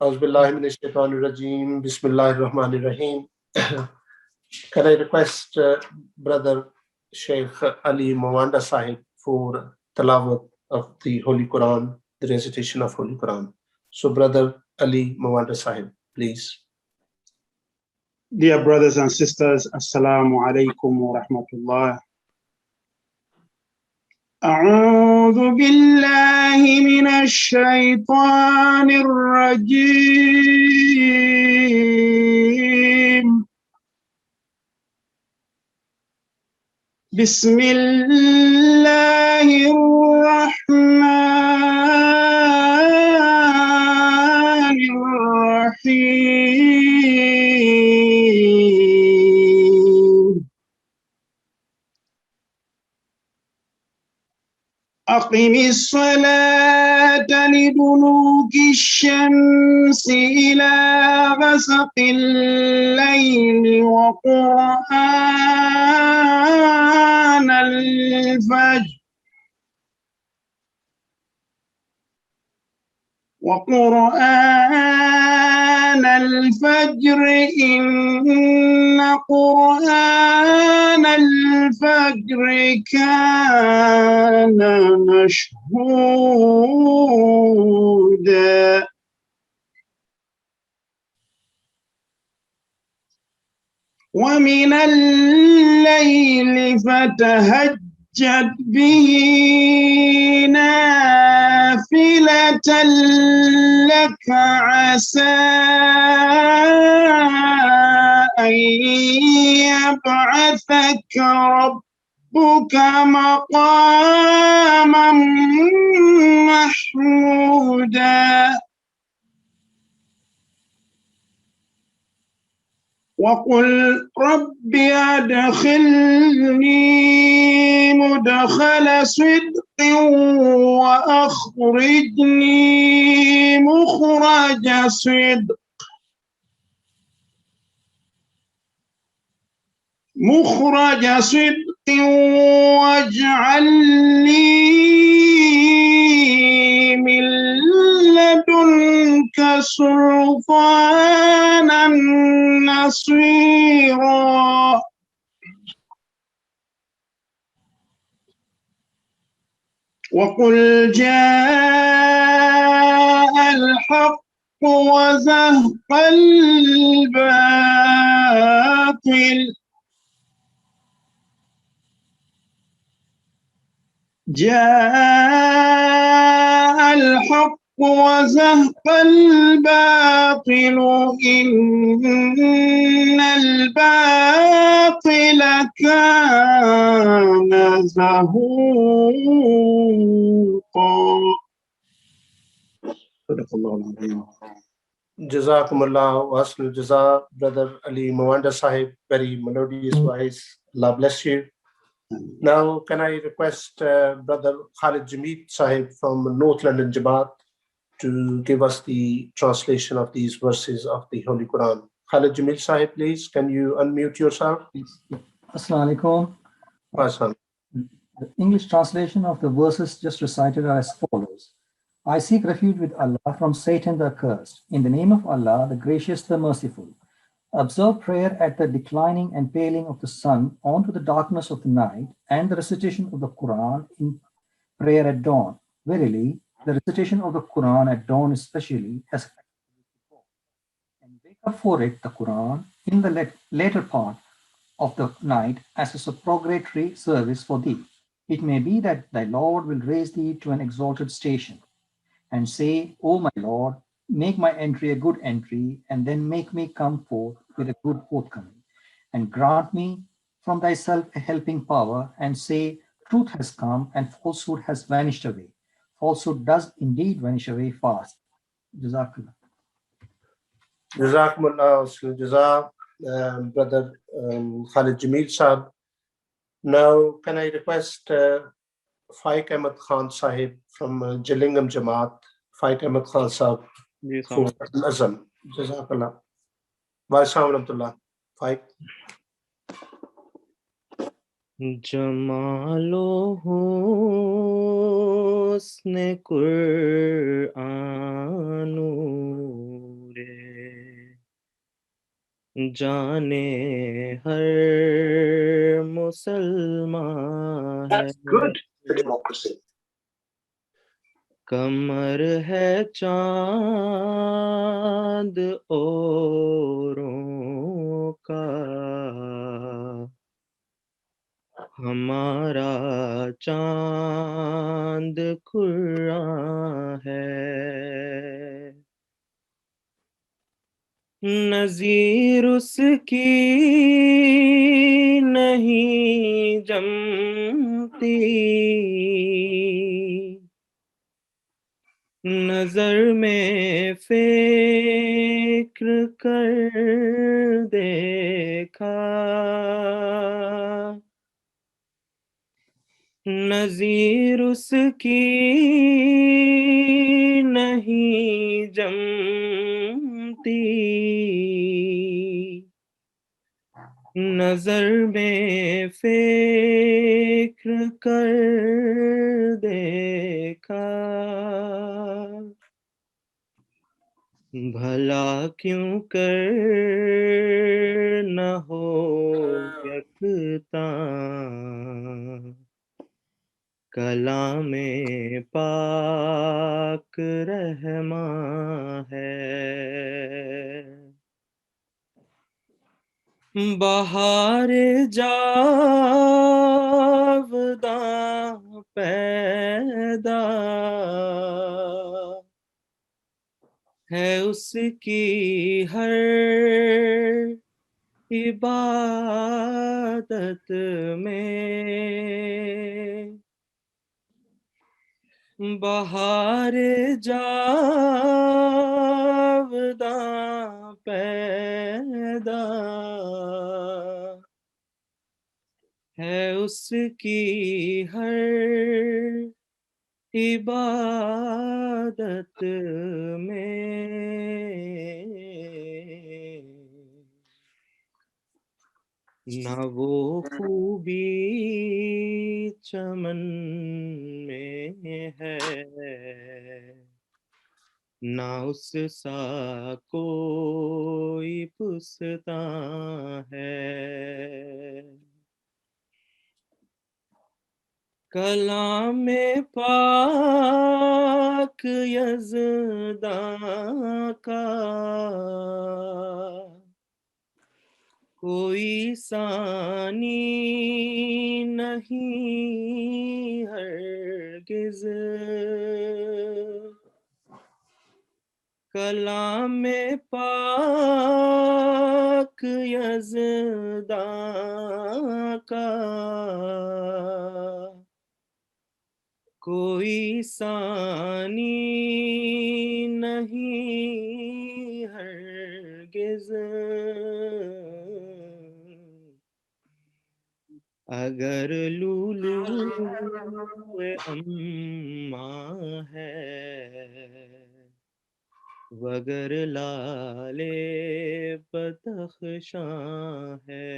Auzubillahiminash-shaytanir-rajim. Bismillahir-Rahmanir-Rahim. Can I request Brother Sheikh Ali Mawanda Sahib for tilawat of the Holy Quran, the recitation of Holy Quran. So Brother Ali Mawanda Sahib, please. Dear brothers and sisters, Assalamu alaikum wa rahmatullah. أعوذ بالله من الشيطان الرجيم. بسم الله الرحمن الرحيم. أقم الصلاة لدلوك الشمس إلى غسق الليل وقرآن الفجر إن قرآن الفجر كان مشهودا. ومن الليل فتهجد به نافلة لك عسى أن يبعثك ربك مقاما محمودا. وقل رب أدخلني مدخل صدق وأخرجني مخرج صدق واجعل لي من لدنك سلطانا نصيرا. وقل جاء الحق وزهق الباطل إن الباطل كان زهوقا. صدق الله العظيم. Jazakumullah wa asl jaza, Brother Ali Mawanda Sahib, very melodious voice. Allah bless you. Now, can I request Brother Khalid Jamid Sahib from North London Jamaat to give us the translation of these verses of the Holy Quran. Khalid Jamid Sahib, please, can you unmute yourself? Assalamu alaikum. The English translation of the verses just recited are as follows. I seek refuge with Allah from Satan the accursed. In the name of Allah, the gracious, the merciful. Observe prayer at the declining and paling of the sun onto the darkness of the night, and the recitation of the Quran in prayer at dawn. Verily, the recitation of the Quran at dawn especially has and wake up for it the Quran in the later part of the night as a supplicatory service for thee. It may be that thy Lord will raise thee to an exalted station and say, O my Lord, make my entry a good entry, and then make me come forth with a good forthcoming, and grant me from thyself a helping power, and say, truth has come and falsehood has vanished away. Falsehood does indeed vanish away fast. Jazakallah. Jazakumullah, Jaza, Brother Khalid Jamil Sahib. Now, can I request Faiq Ahmed Khan Sahib from Gillingham Jamaat, Faiq Ahmed Khan Sahib for Azam. Jazakallah. Wa rahmatullah. Faiq. Jamalo husne Qur'anu جانے ہر مسلمان ہے That's good for democracy. کمر ہے چاند اوروں کا ہمارا چاند قرآن ہے نظیر اس کی نہیں جمتی نظر میں فکر کر دیکھا نظیر اس کی نہیں جمتی نظر میں فکر کر دیکھا بھلا کیوں کر نہ ہو یکتاں کلام پاک رحماں ہے بہار جاوداں پیدا ہے اس کی ہر عبادت میں بہار جاوداں پیدا ہے اس کی ہر عبادت میں نہ وہ خوبی چمن میں ہے نہ اس سا کوئی بستاں ہے کلام پاک یزداں کا کوئی ثانی نہیں ہرگز کلام پاک یزداں کا کوئی ثانی نہیں ہرگز اگر لولو اماں ہے وگر لال بدخشاں ہے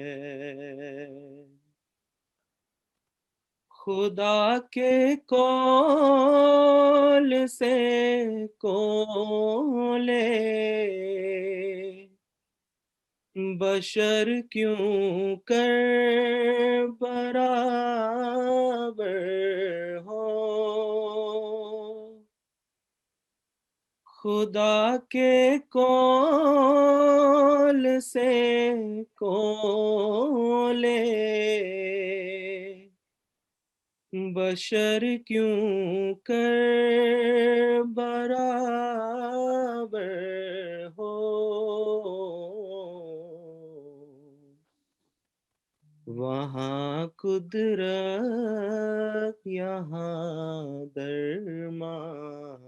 خدا کے قول سے قول بشر کیوں کر برابر ہو خدا کے قول سے قول بشر کیوں کر برابر ہو وہاں قدرت یہاں درمان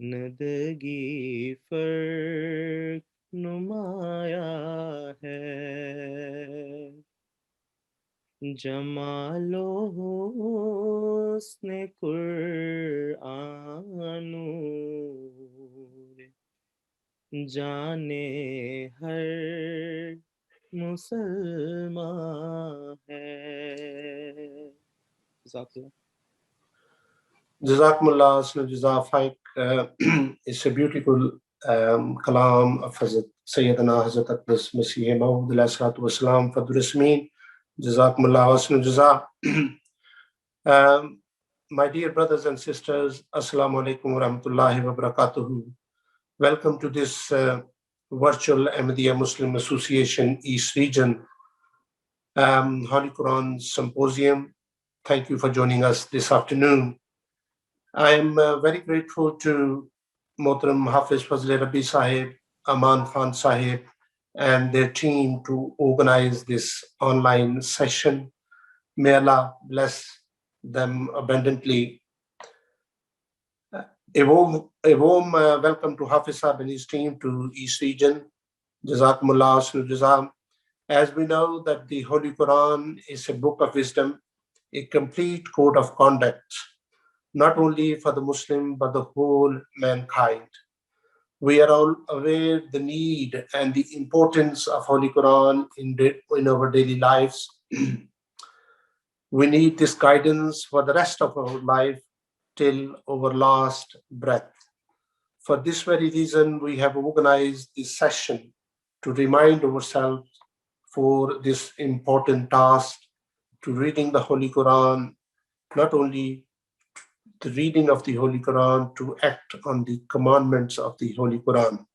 ندگی فرق نمایاں ہے جمال و حسن قرآن نور جانے ہر مسلمان ہے جزاکم اللہ حسن الجزا فائق it's a beautiful kalam of Hazrat Sayyidina Hazrat Aqdas Masih Maud alayhi salatu wasalam Fadl Rasmeen. Jazakumullah wasnu jaza. My dear brothers and sisters, Assalamu alaikum wa rahmatullahi wa barakatuhu. Welcome to this virtual Ahmadiyya Muslim Association East Region Holy Qur'an Symposium. Thank you for joining us this afternoon. I am very grateful to Mohtaram Hafiz Fazl Rabbi Sahib, Aman Khan Sahib, and their team to organize this online session. May Allah bless them abundantly. A warm welcome to Hafiz Sahib and his team to East Region. Jazakumullah Husnul Jazam. As we know that the Holy Quran is a book of wisdom, a complete code of conduct, not only for the Muslim, but the whole mankind. We are all aware the need and the importance of Holy Quran in our daily lives. We need this guidance for the rest of our life till our last breath. For this very reason, we have organized this session to remind ourselves for this important task to reading the Holy Quran, not only the reading of the Holy Quran, to act on the commandments of the Holy Quran,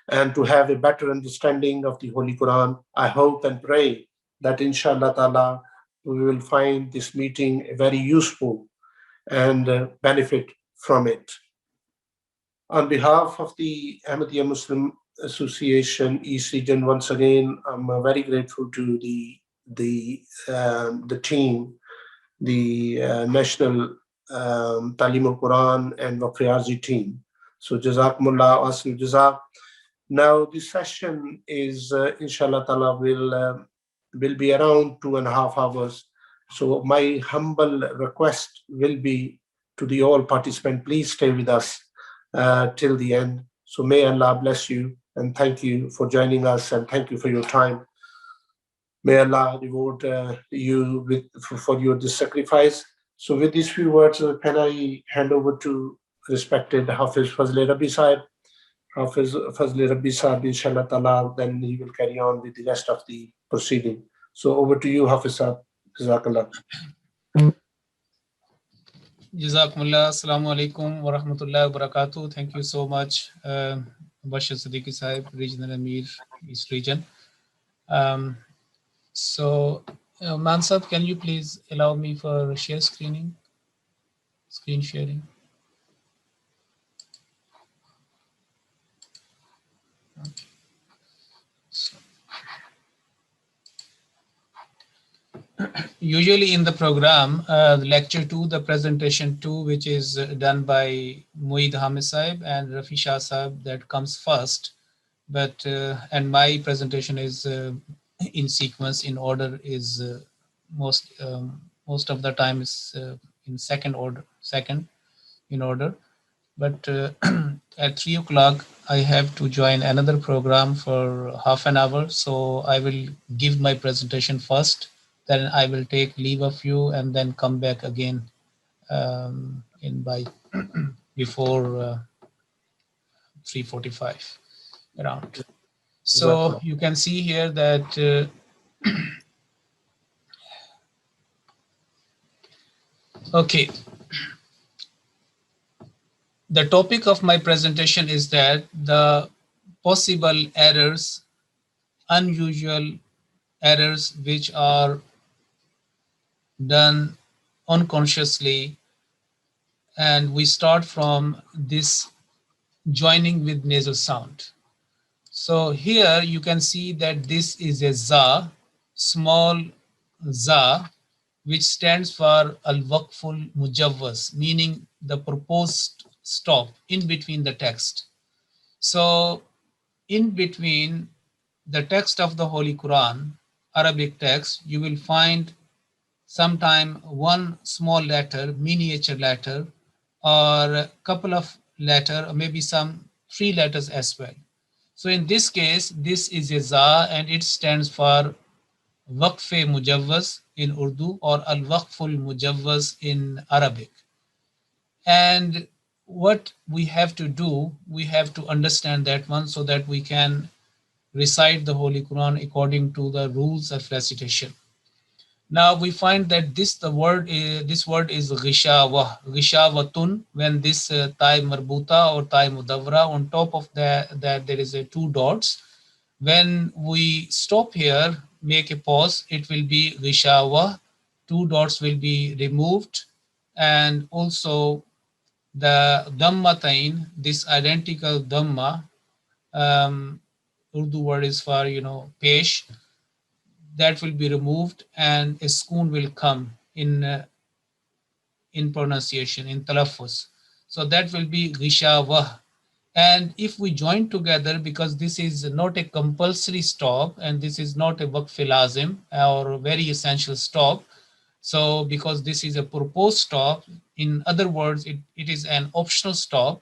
and to have a better understanding of the Holy Quran. I hope and pray that inshallah ta'ala, we will find this meeting very useful and benefit from it. On behalf of the Ahmadiyya Muslim Association East Region, once again, I'm very grateful to the team, the National Talimul-Quran and Waqf team. So Jazakumullah Asl Jaza. Now this session is inshallah ta'ala will be around 2.5 hours. So my humble request will be to the all participants, please stay with us till the end. So may Allah bless you and thank you for joining us and thank you for your time. May Allah reward you for your sacrifice. So with these few words, can I hand over to respected Hafiz Fazl Rabbi Sahib. Hafiz Fazl Rabbi Sahib, inshallah ta'ala, then he will carry on with the rest of the proceeding. So over to you, Hafiz Sahib. Jazakallah. Jazakumullah. Assalamu alaikum wa rahmatullahi wa barakatuh. Thank you so much, Bashir Siddiqui Sahib, Regional Amir, East Region. Mansab, can you please allow me for screen sharing? Okay. Usually in the program, the lecture 2, the presentation 2, which is done by Mueed Hamid Sahib and Rafi Shah Sahib, that comes first. But and my presentation is in sequence, in order, is most of the time is in second in order. But at 3 o'clock, I have to join another program for half an hour. So I will give my presentation first. Then I will take leave of you and then come back again before 3:45 around. So you can see here that okay. The topic of my presentation is that the possible errors, unusual errors which are done unconsciously, and we start from this joining with nasal sound. So here you can see that this is a za, small za, which stands for al-waqful mujawwaz, meaning the proposed stop in between the text. So in between the text of the Holy Quran, Arabic text, you will find sometime one small letter, miniature letter, or a couple of letters, or maybe some 3 letters as well. So in this case, this is a za and it stands for Waqf Mujawwaz in Urdu or Al-Waqful Mujawwaz in Arabic. And what we have to do, we have to understand that one so that we can recite the Holy Quran according to the rules of recitation. Now we find that this word is ghishawa, ghishawatun. When this tai marbuta or tai mudawra, on top of that there is a two dots. When we stop here, make a pause, it will be ghishawa. Two dots will be removed, and also the dhammatain, this identical dhamma, Urdu word is for pesh, that will be removed, and a sukoon will come in pronunciation, in talaffuz. So that will be gishawah. And if we join together, because this is not a compulsory stop and this is not a waqf lazim or very essential stop, so because this is a proposed stop, in other words, it is an optional stop,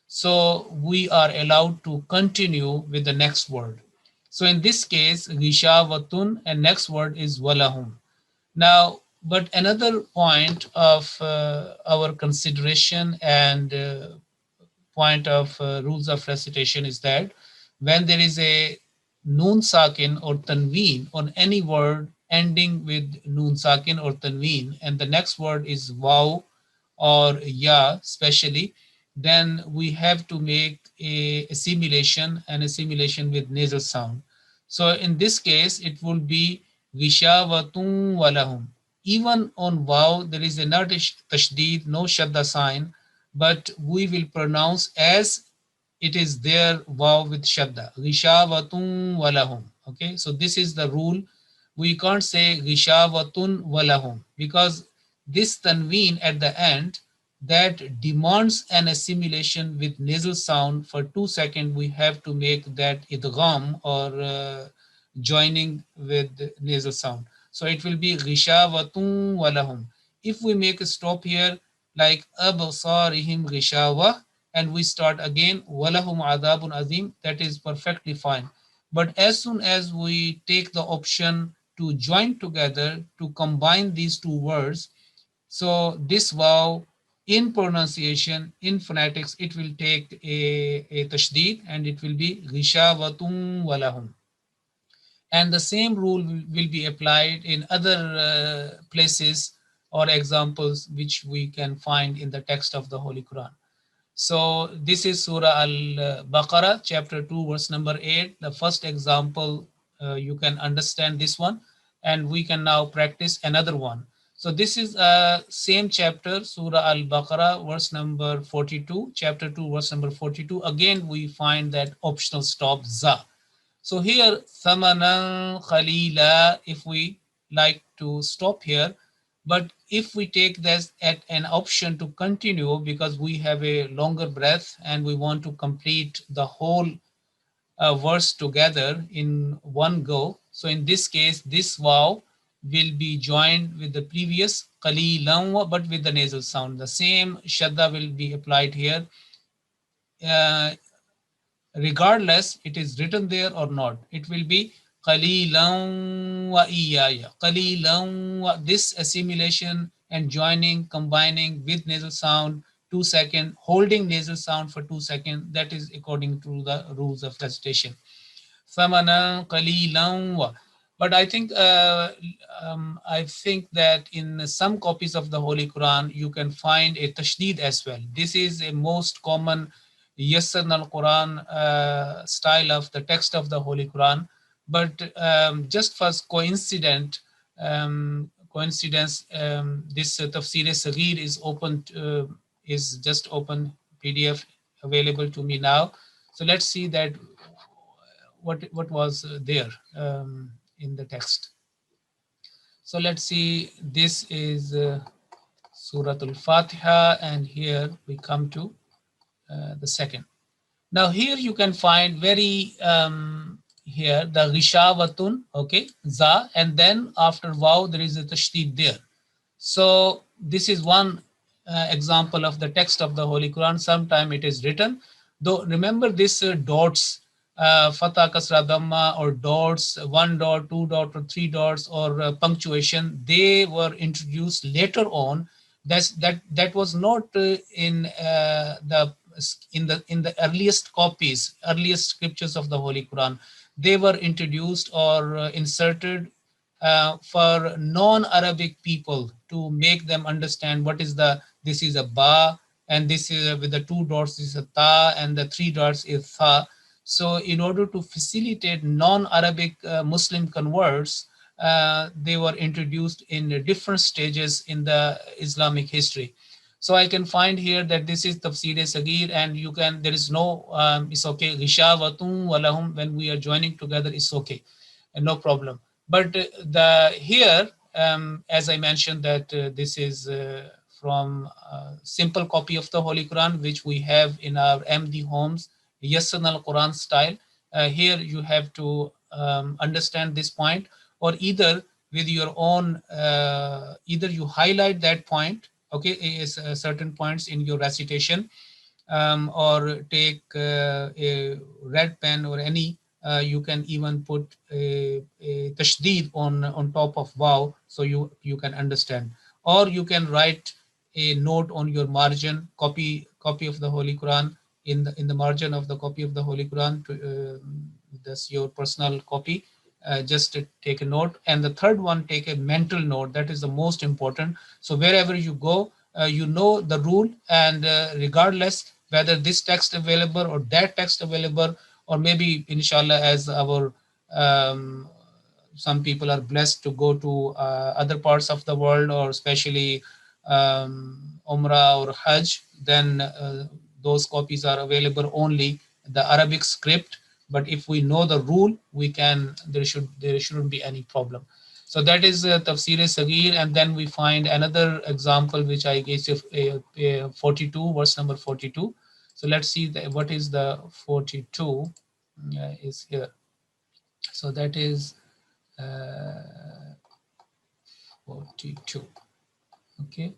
so we are allowed to continue with the next word. So in this case, gishawatun, and next word is walahum. Now, but another point of our consideration and point of rules of recitation is that when there is a noon sakin or tanween on any word ending with noon sakin or tanween, and the next word is waw or ya especially, then we have to make a assimilation with nasal sound. So in this case, it will be gishavatun walahum. Even on waw, there is a not tashdid, no shadda sign, but we will pronounce as it is there, waw with shadda, gishavatun walahum. Okay, so this is the rule. We can't say gishavatun walahum because this tanween at the end, that demands an assimilation with nasal sound. For 2 seconds we have to make that idgham or joining with nasal sound. So it will be ghishavatun walahum. If we make a stop here like absarihim ghishawa and we start again walahum adabun azim, that is perfectly fine. But as soon as we take the option to join together, to combine these two words, so this waw in pronunciation, in phonetics, it will take a tashdid and it will be ghishavatun walahum. And the same rule will be applied in other places or examples which we can find in the text of the Holy Quran. So this is Surah Al-Baqarah, chapter 2, verse number 8. The first example, you can understand this one, and we can now practice another one. So this is same chapter, Surah Al-Baqarah, verse number 42, chapter 2, verse number 42. Again, we find that optional stop, za. So here, thamanan khalila, if we like to stop here, but if we take this at an option to continue because we have a longer breath and we want to complete the whole verse together in one go. So in this case, this waw will be joined with the previous qalilan, but with the nasal sound. The same shadda will be applied here. Regardless it is written there or not, it will be qalilan wa iyaya, qalilan wa. This assimilation and joining, combining with nasal sound, 2 seconds, holding nasal sound for 2 seconds, that is according to the rules of recitation. Thamanan qalilan wa. But I think that in some copies of the Holy Quran you can find a tashdid as well. This is a most common Yassarna al-Quran style of the text of the Holy Quran. But just for coincidence, this Tafsir-e-Saghir is open, is just open PDF available to me now. So let's see that what was there in the text. So let's see, this is Surah Al-Fatiha, and here we come to the second. Now here you can find very here the rishavatun, okay, za, and then after waw there is a tashdid there. So this is one example of the text of the Holy Quran. Sometime it is written, though remember this dots, fatha kasra dhamma, or dots, 1 dot, 2 dot, or 3 dots, or punctuation, they were introduced later on That was not in the earliest copies, earliest scriptures of the Holy Quran. They were introduced or inserted for non-Arabic people to make them understand what is this is a ba, and this is with the two dots is a ta, and the three dots is tha. So in order to facilitate non-Arabic Muslim converts, they were introduced in different stages in the Islamic history. So I can find here that this is Tafsir Sagir, and you can, there is no, it's okay, Ghishawatum walahum, when we are joining together, it's okay, and no problem. But here, as I mentioned, that this is from a simple copy of the Holy Quran, which we have in our MD homes, Yasan al-Quran style. Here you have to understand this point, or either with your own, either you highlight that point, okay, is certain points in your recitation, or take a red pen or any, you can even put a tashdeed on top of wow, so you can understand, or you can write a note on your margin, copy of the Holy Quran in the margin of the copy of the Holy Quran. That's your personal copy. Just to take a note. And the third one, take a mental note. That is the most important. So wherever you go, you know the rule, and regardless whether this text available or that text available, or maybe inshallah, as our some people are blessed to go to other parts of the world, or especially Umrah or Hajj, then those copies are available only the Arabic script. But if we know the rule, we can, there shouldn't be any problem. So that is Tafsir Sagir, and then we find another example which I gave you, 42, verse number 42. So let's see what is the 42 is here. So that is 42. Okay.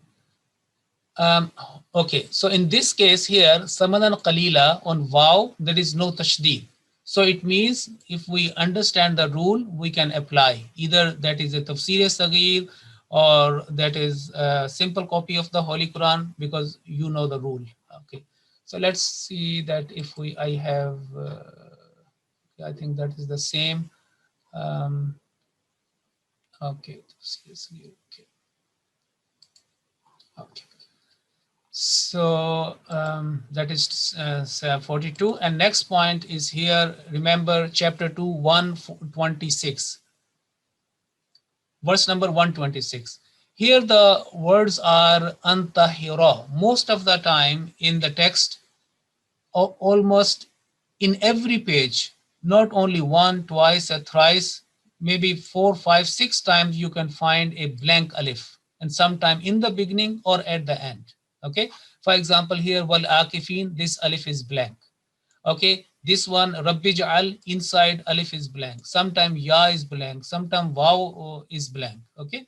Okay, so in this case here, Samanan Qalila on Vav, there is no tashdeed. So it means if we understand the rule, we can apply. Either that is a Tafsir Sagir, or that is a simple copy of the Holy Quran, because you know the rule. Okay, so let's see that if I have, I think that is the same. Okay, Tafsir Sagir, okay. Okay. So that is 42. And next point is here, remember chapter 2, 126. Verse number 126. Here the words are antahira. Most of the time in the text, almost in every page, not only one, twice, or thrice, maybe 4, 5, 6 times you can find a blank alif, and sometime in the beginning or at the end. Okay, for example here, wal akifin, this alif is blank. Okay, this one, rabbi ja'al, inside alif is blank, sometime ya is blank, sometime waw is blank. Okay,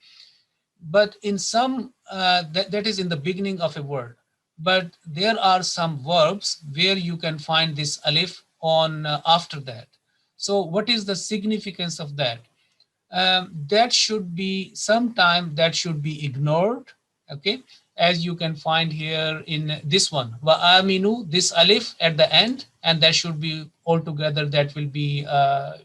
but in some that is in the beginning of a word, but there are some verbs where you can find this alif on after that. So what is the significance of that? That should be, sometime that should be ignored. Okay, as you can find here in this one, wa aminu, this alif at the end, and that should be altogether, that will be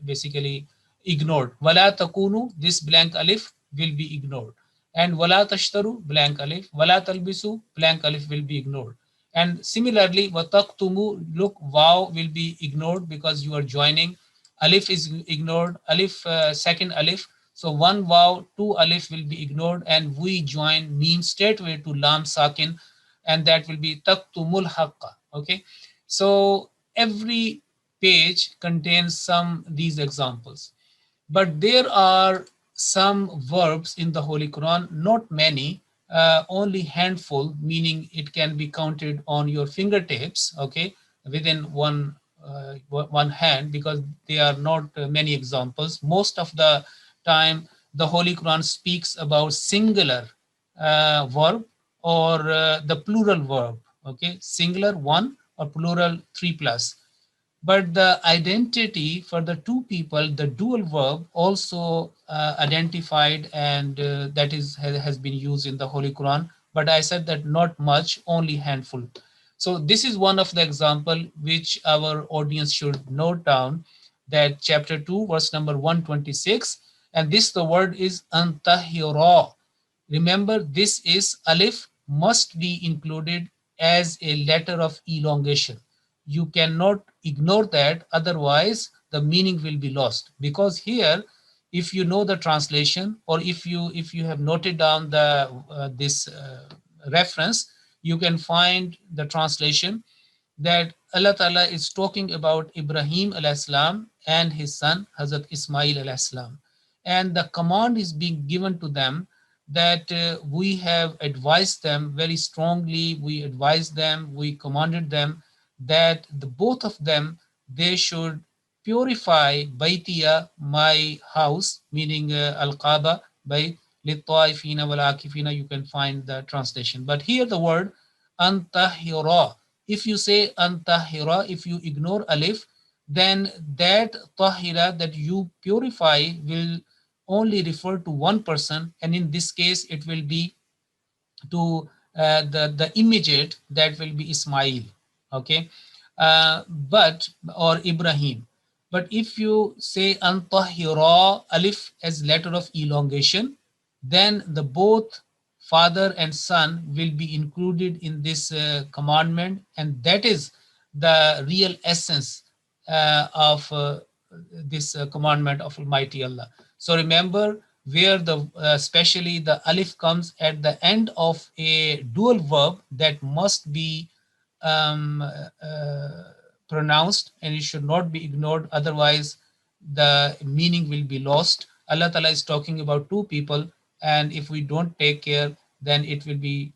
basically ignored. Wala takunu, this blank alif will be ignored. And wala tashtaru, blank alif, wala talbisu, blank alif will be ignored. And similarly, wataqtumu, look, wow will be ignored because you are joining. Alif is ignored, alif, second alif. So one wow, two alif will be ignored, and we join meme straightway to lam sakin, and that will be taqtumul haqqa. Okay, so every page contains some these examples. But there are some verbs in the Holy Quran, not many, only handful, meaning it can be counted on your fingertips, okay, within one hand, because there are not many examples. Most of the time, the Holy Quran speaks about singular verb, or the plural verb, okay, singular one or plural 3 plus. But the identity for the two people, the dual verb, also identified, and that has been used in the Holy Quran. but I said that not much, only handful. So this is one of the example which our audience should note down, that chapter 2 verse number 126, and this the word is antahira. Remember, this is alif must be included as a letter of elongation. You cannot ignore that, otherwise the meaning will be lost. Because here, if you know the translation, or if you have noted down the this reference, you can find the translation that Allah Ta'ala is talking about Ibrahim alayhi salam and his son Hazrat Ismail alayhi salam. And the command is being given to them that we have advised them very strongly, we advised them, we commanded them that the both of them, they should purify Baitiya, my house, meaning Al-Kaaba, by Lit-Taifina wal-Akifina, you can find the translation. But here the word Antahira, if you say antahira, if you ignore alif, then that tahira, that you purify, will only refer to one person, and in this case it will be to the immediate, that will be Ismail, okay, but or Ibrahim. But if you say antahira alif as letter of elongation, then the both father and son will be included in this commandment, and that is the real essence of this commandment of Almighty Allah. So remember, where the especially the alif comes at the end of a dual verb, that must be pronounced, and it should not be ignored, otherwise the meaning will be lost. Allah Ta'ala is talking about two people, and if we don't take care, then it will be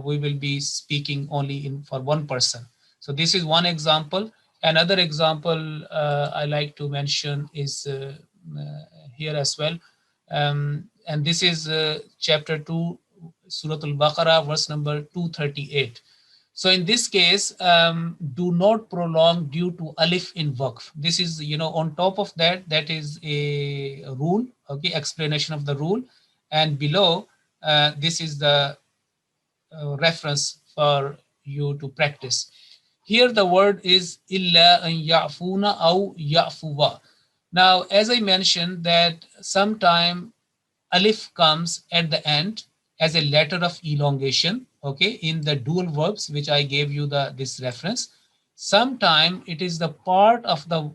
we will be speaking only in for one person. So this is one example. Another example I like to mention is here as well, and this is chapter 2, Surah Al-Baqarah, verse number 238. So in this case, do not prolong due to alif in waqf. This is, on top of that, that is a rule, okay, explanation of the rule. And below, this is the reference for you to practice. Here the word is illa an ya'funa aw ya'fuwa. Now, as I mentioned that sometime alif comes at the end as a letter of elongation, okay, in the dual verbs which I gave you this reference. Sometime it is the part of the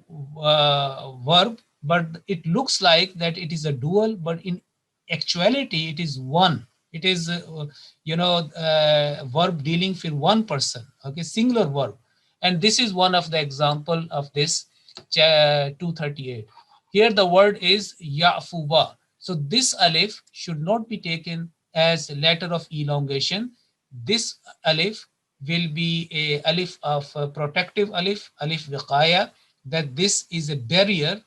verb, but it looks like that it is a dual, but in actuality it is one. It is verb dealing with one person, okay, singular verb. And this is one of the example of this 238. Here the word is ya'fuwa. So this alif should not be taken as a letter of elongation. This alif will be a alif of protective alif, alif wiqaya, that this is a barrier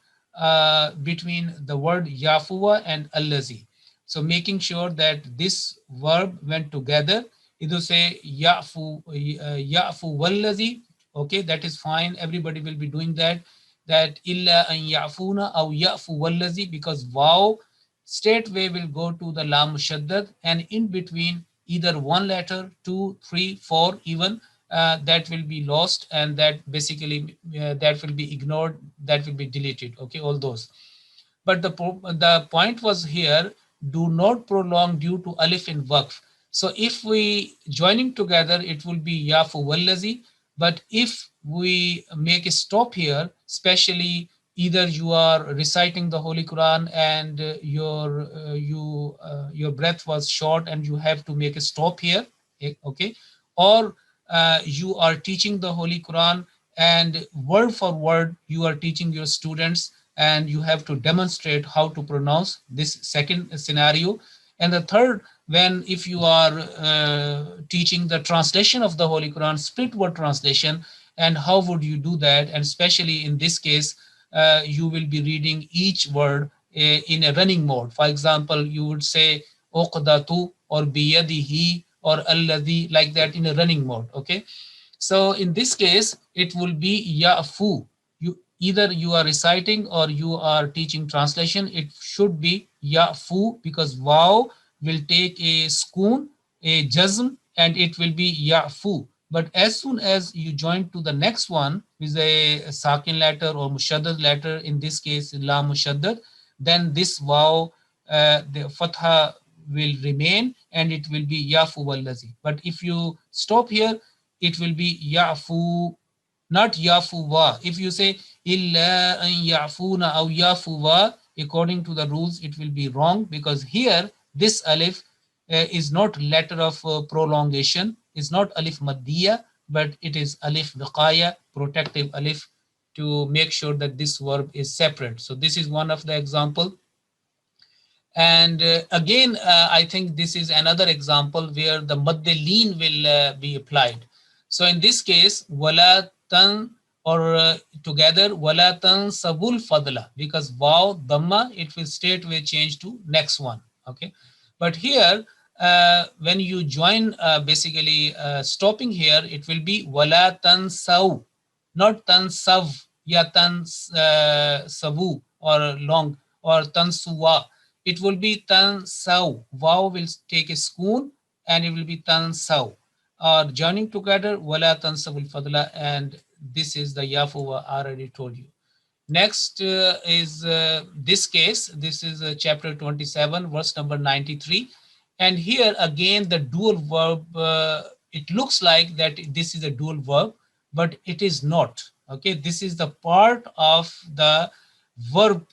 between the word yafuwa and allazi. So making sure that this verb went together, either say yafu wallazi, okay, that is fine. Everybody will be doing that. That illa an ya'funa aw ya'fu wallazi, because wow straightway will go to the lam mushaddad, and in between either one letter, 2, 3, 4 even, that will be lost, and that basically that will be ignored, that will be deleted, okay, all those. But the point was here, do not prolong due to alif in waqf. So if we joining together, it will be yafu wallazi. But if we make a stop here, especially either you are reciting the Holy Quran and your breath was short and you have to make a stop here, okay, or you are teaching the Holy Quran and word for word you are teaching your students, and you have to demonstrate how to pronounce this second scenario. And the third, when if you are teaching the translation of the Holy Quran, split word translation, and how would you do that? And especially in this case, you will be reading each word in a running mode. For example, you would say uqdatu or biyadihi or alladhi, like that, in a running mode, okay? So in this case, it will be ya'fu. Either you are reciting or you are teaching translation, it should be ya'fu, because waw will take a sukoon a jazm and it will be ya'fu. But as soon as you join to the next one with a sakin letter or mushaddad letter, in this case la mushaddad, then this waw, the fatha will remain and it will be yafu wallazi. But if you stop here, it will be yafu, not yafuwa. If you say illa an yafuna or yafuwa, according to the rules, it will be wrong, because here this alif is not letter of prolongation, is not alif maddiya, but it is alif wiqaya, protective alif, to make sure that this verb is separate. So this is one of the example. And again, I think this is another example where the maddeleen will be applied. So in this case, wala tan, or together wala tan sabul fadla, because waw dhamma, it will straight away change to next one. Okay, but here when you join, basically stopping here, it will be wala tan saw, not tan sav, ya tan savu, or long, or tan suwa. It will be tan saw. Wow will take a schoon and it will be tan saw. Or joining together, wala tan sabul fadla, and this is the yafu I already told you. Next is this case. This is chapter 27, verse number 93. And here again, the dual verb, it looks like that this is a dual verb, but it is not. Okay, this is the part of the verb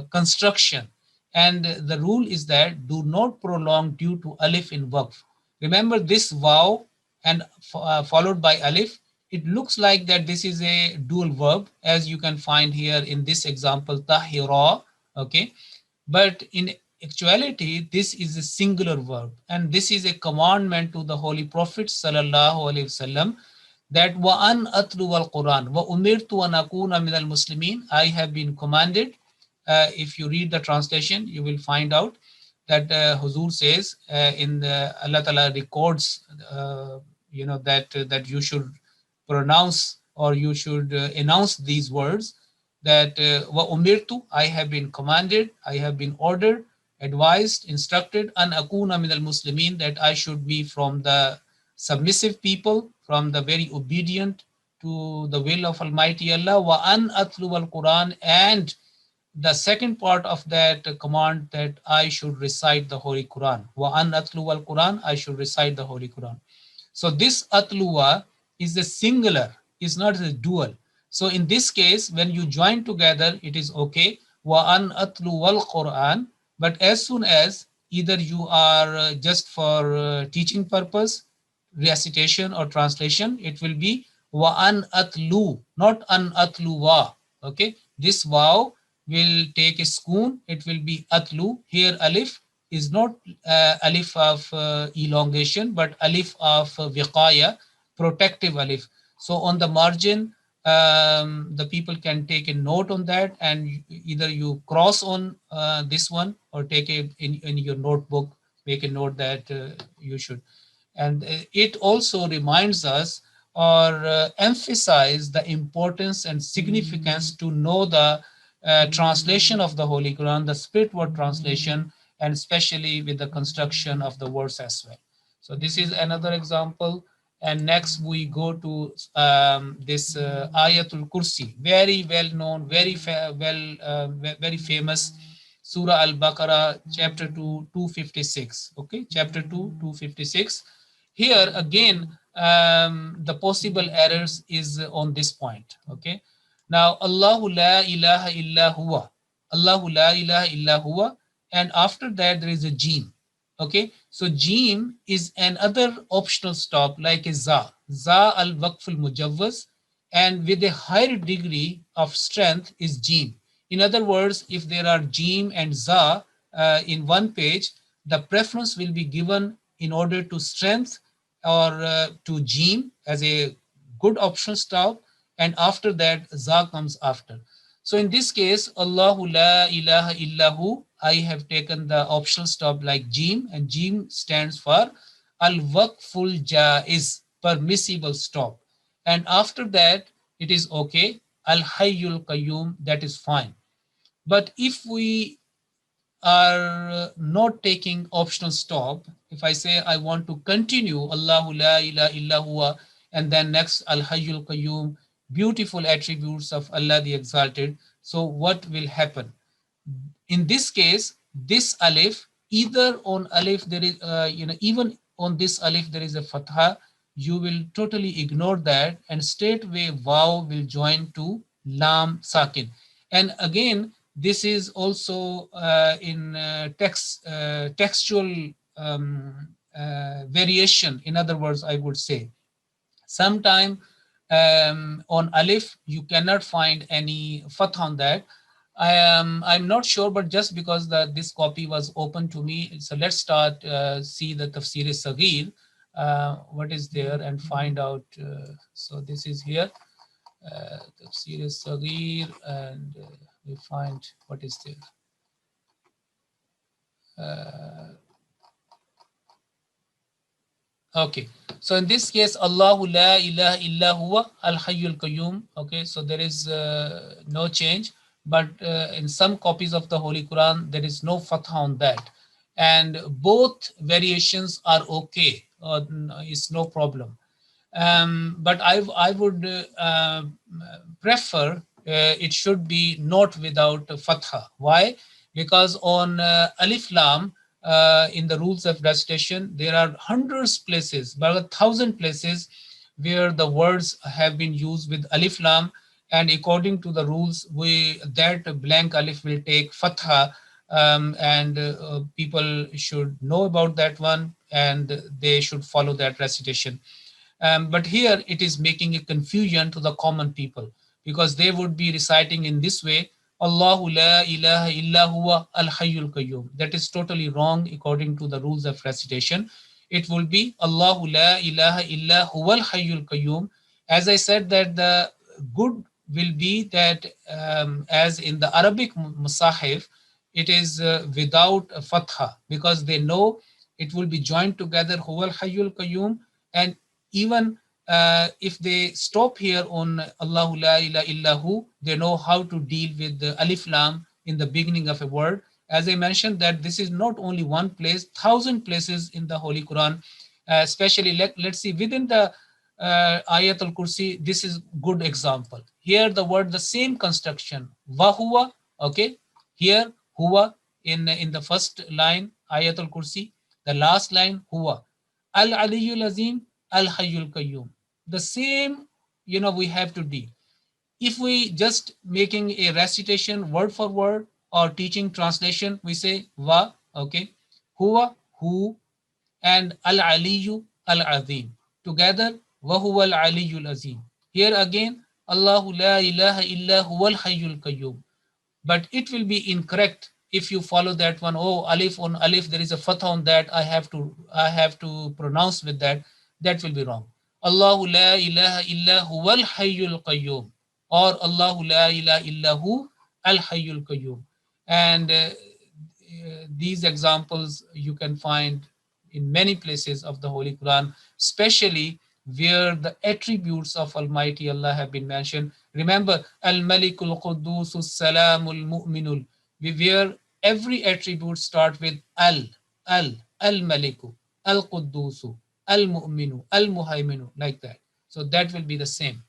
construction. And the rule is that do not prolong due to alif in waqf. Remember this waw and followed by alif, it looks like that this is a dual verb, as you can find here in this example, tahira. Okay, but in actuality, this is a singular verb, and this is a commandment to the Holy Prophet sallallahu alaihi wasallam, that wa an atlu al Quran wa umirtu an akuna min al muslimin. I have been commanded. If you read the translation, you will find out that Huzur says in the Allah Ta'ala records, that you should pronounce, or you should announce these words, that wa umirtu, I have been commanded, I have been ordered, advised, instructed, an akuna min al muslimin, that I should be from the submissive people, from the very obedient to the will of Almighty Allah, wa an atlu al Quran, and the second part of that command, that I should recite the Holy Quran. Wa an atlu al Quran, I should recite the Holy Quran. So this atluwa is a singular, is not a dual. So in this case, when you join together, it is okay. Wa an atlu al Quran. But as soon as either you are just for teaching purpose, recitation or translation, it will be wa an atlu, not an atluwa. Okay, this wow will take a schoon, it will be atlu. Here alif is not alif of elongation, but alif of wiqaya, protective alif. So on the margin, the people can take a note on that, and either you cross on this one, or take it in your notebook, make a note that you should. And it also reminds us, or emphasize the importance and significance to know the translation of the Holy Quran, the spirit word translation, and especially with the construction of the words as well. So this is another example. And next we go to this Ayatul Kursi, very well known, very very famous Surah Al-Baqarah, chapter 2, 256. Okay, chapter 2, 256. Here again, the possible errors is on this point. Okay, now Allahu la ilaha illa huwa, Allahu la ilaha illa huwa, and after that there is a jim. Okay, so jim is another optional stop, like a za al waqf al mujawwaz, and with a higher degree of strength is jim. In other words, if there are jim and za in one page, the preference will be given in order to strength, or to jim as a good optional stop, and after that za comes after. So in this case, Allahu la ilaha illahu, I have taken the optional stop like jim, and jim stands for al-waqful jaiz, permissible stop. And after that, it is okay, al-hayyul qayyum, that is fine. But if we are not taking optional stop. If I say I want to continue Allahu la ilaha illa huwa, and then next Al Hayyul Qayyum, beautiful attributes of Allah the Exalted. So what will happen? In this case, this alif, either on alif there is, even on this alif there is a fatha, you will totally ignore that, and straightway vav will join to lam sakin. And again, this is also in textual variation. In other words, I would say, sometime on alif you cannot find any fath on that. I'm not sure, but just because this copy was open to me, so let's start see the tafsir sagir, what is there, and find out. So this is here, tafsir sagir, and we find what is there. Okay, so in this case, Allahu la ilaha illa huwa al hayyul qayyum. Okay, so there is no change, but in some copies of the Holy Quran, there is no fatha on that. And both variations are okay, it's no problem. But I would prefer it should be not without fatha. Why? Because on alif lam, in the rules of recitation, there are hundreds places, but 1,000 places where the words have been used with alif lam, and according to the rules, that blank alif will take fatha, and people should know about that one, and they should follow that recitation. But here it is making a confusion to the common people, because they would be reciting in this way, Allahu la ilaha illa huwa al hayyul qayyum. That is totally wrong according to the rules of recitation. It will be Allahu la ilaha illa huwa al hayyul qayyum. As I said, that the good will be that as in the Arabic Musahif, it is without a fatha, because they know it will be joined together, huwa al hayyul qayyum. And even if they stop here on Allahu la ilaha illahu, they know how to deal with the alif lam in the beginning of a word. As I mentioned, that this is not only one place, 1,000 places in the Holy Quran, especially let's see within the Ayat al-Kursi. This is good example. Here the word, the same construction, wahuwa, okay, here huwa in the first line, Ayat al-Kursi, the last line, huwa. Al-Aliyul Azim, Al Hayyul Qayyum. The same, we have to deal. If we just making a recitation word for word or teaching translation, we say wa, okay, huwa, who, and Al Aliyu, Al Azim. Together, wa huwa Al Aliyul Azim. Here again, Allahu la ilaha illa huwa Al Hayyul Qayyum. But it will be incorrect if you follow that one. Oh, alif on alif, there is a fatha on that, I have to pronounce with that. That will be wrong. Allahu la ilaha illa huwa al hayyul qayyum, or Allahu la ilaha illa hu al hayyul qayyum. And these examples you can find in many places of the Holy Quran, especially where the attributes of Almighty Allah have been mentioned. Remember, Al-Malikul Quddus Salamul Mu'minul, where every attribute start with Al-Maliku, Al-Quddusu, Al-Mu'minu, Al-Muhaiminu, like that. So that will be the same.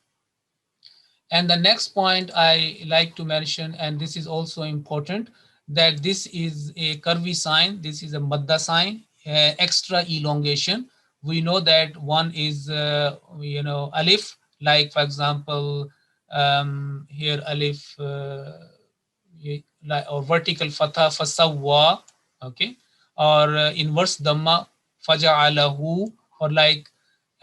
And the next point I like to mention, and this is also important, that this is a curvy sign, this is a madda sign, extra elongation. We know that one is, alif, like for example, here alif, or vertical fatha, fasawwa, okay, or inverse dhamma, faja'alahu, or like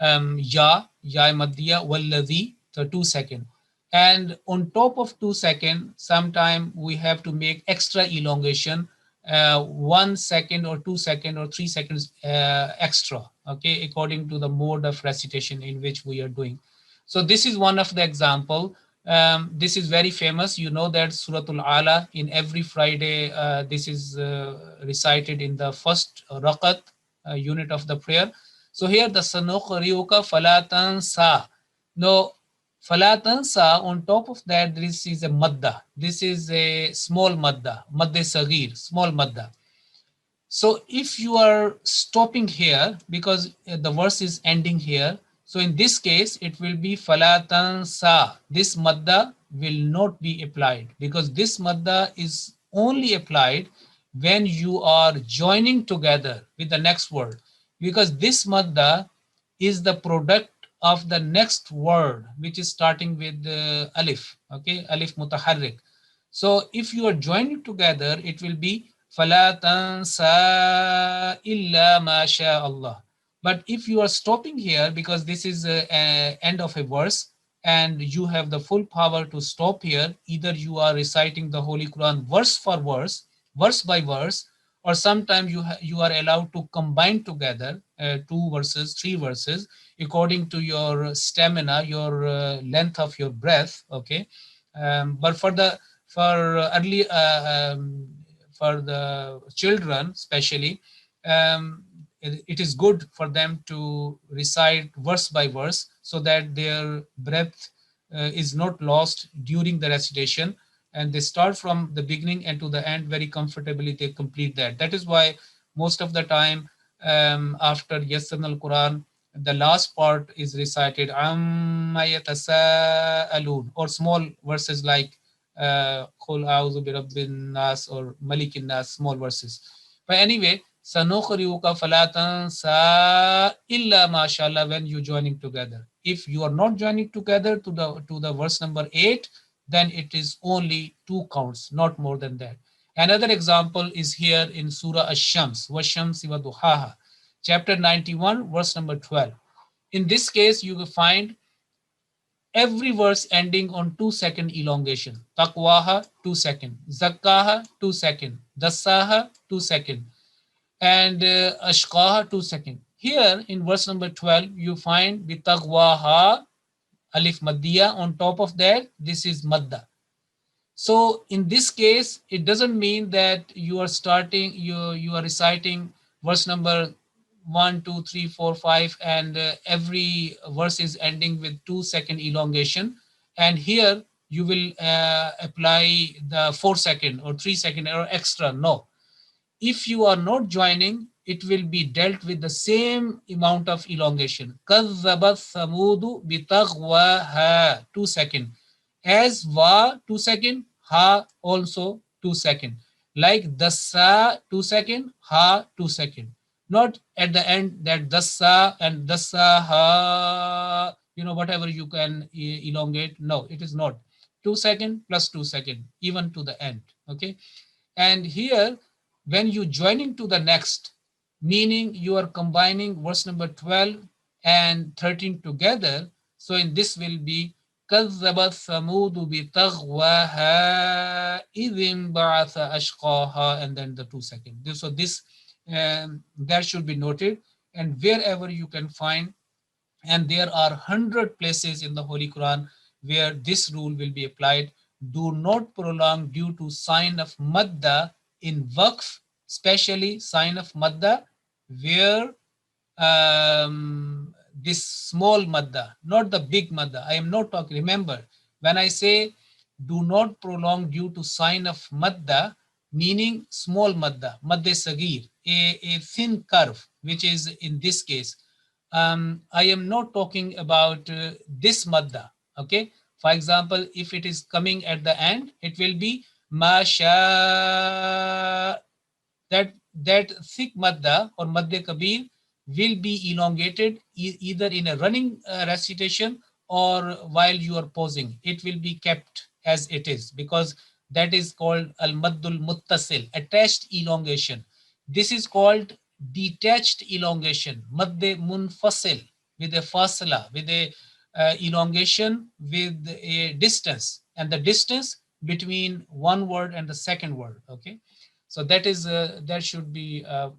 ya maddiya, walladhi, so 2 seconds. And on top of 2 seconds, sometime we have to make extra elongation, 1 second or 2 seconds or 3 seconds extra, okay, according to the mode of recitation in which we are doing. So this is one of the example. This is very famous. You know that Suratul Ala, in every Friday, this is recited in the first rakat unit of the prayer. So here the Sanuqriyuka falatan sa. No, Fala tansa, on top of that, this is a madda. This is a small madda, madde sagir, small madda. So if you are stopping here, because the verse is ending here, so in this case, it will be fala tansa. This madda will not be applied, because this madda is only applied when you are joining together with the next word, because this madda is the product of the next word, which is starting with alif, okay, alif mutaharrik. So if you are joining together, it will be فَلَا تَنْسَى إِلَّا مَا شَاءَ اللَّهِ. But if you are stopping here, because this is the end of a verse, and you have the full power to stop here, either you are reciting the Holy Quran verse for verse by verse, or sometimes you are allowed to combine together two verses, three verses, according to your stamina, your length of your breath, okay. But for early for the children especially, it is good for them to recite verse by verse, so that their breath is not lost during the recitation, and they start from the beginning and to the end very comfortably. They complete that. That is why most of the time, after Yassarna al-Quran, the last part is recited amma yatasaalun, or small verses like Qul a'udhu bi rabbin nas or malikin nas, small verses. But anyway, sanuqri'uka fala tansa illa ma sha Allah, when you joining together. If you are not joining together to the verse number 8, then it is only 2 counts, not more than that. Another example is here in Surah Ash-Shams, Wash-Shamsi wa duhaha, chapter 91, verse number 12. In this case, you will find every verse ending on 2-second elongation. Taqwaha, 2 seconds. Zakkaha, 2 seconds. Dassaha, 2 seconds. And Ashqaha, 2 seconds. Here in verse number 12, you find bitaqwaha, alif maddiya. On top of that, this is madda. So in this case, it doesn't mean that you are starting, you are reciting verse number 1, 2, 3, 4, 5, and every verse is ending with 2-second elongation. And here you will apply the 4-second or 3-second or extra. No. If you are not joining, it will be dealt with the same amount of elongation. كَذَّبَتْ ثَمُودُ بِطَغْوَاهَا, 2 seconds. As wa, 2 seconds, ha also 2 seconds. Like dasa, 2 seconds, ha 2 seconds. Not at the end that dasa and dasa ha, whatever you can elongate. No, it is not. 2 seconds plus 2 seconds, even to the end. Okay. And here, when you joining to the next, meaning you are combining verse number 12 and 13 together. So in this will be كذبت ثمود بطغواها إذ انبعث أشقاها, and then the 2 seconds. So this that should be noted, and wherever you can find, and there are 100 places in the Holy Quran where this rule will be applied. Do not prolong due to sign of madda in waqf, especially sign of madda where this small madda, not the big madda. I am not talking, remember, when I say do not prolong due to sign of madda, meaning small madda, madde sagir, a thin curve, which is in this case. I am not talking about this madda, okay? For example, if it is coming at the end, it will be masha. That thick madda or madde kabir will be elongated either in a running recitation or while you are pausing. It will be kept as it is, because that is called al-maddul muttasil, attached elongation. This is called detached elongation, madde munfasil, with a fasla, with a elongation with a distance, and the distance between one word and the second word. Okay. So that is that should be a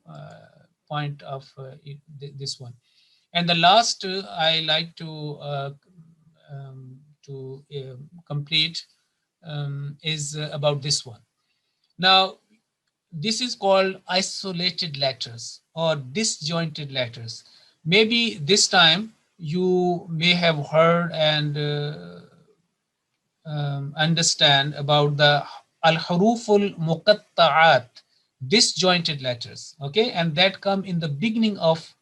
point of this one. And the last I like to complete is about this one. Now, this is called isolated letters or disjointed letters. Maybe this time you may have heard and understand about the al-huruful muqatta'at, disjointed letters, okay, and that come in the beginning of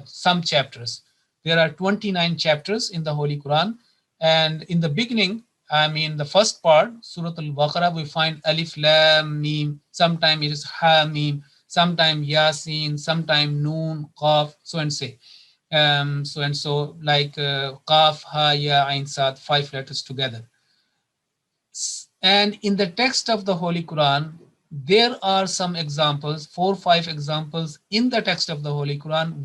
some chapters. There are 29 chapters in the Holy Quran, and in the beginning, I mean the first part, Surah Al-Baqarah, we find alif lam mim, sometime it is ha mim, sometime yasin, sometime noon, qaf, so and say. So and so, like qaf, ha, ya, ain, sad, 5 letters together. And in the text of the Holy Quran, there are some examples, 4 or 5 examples in the text of the Holy Quran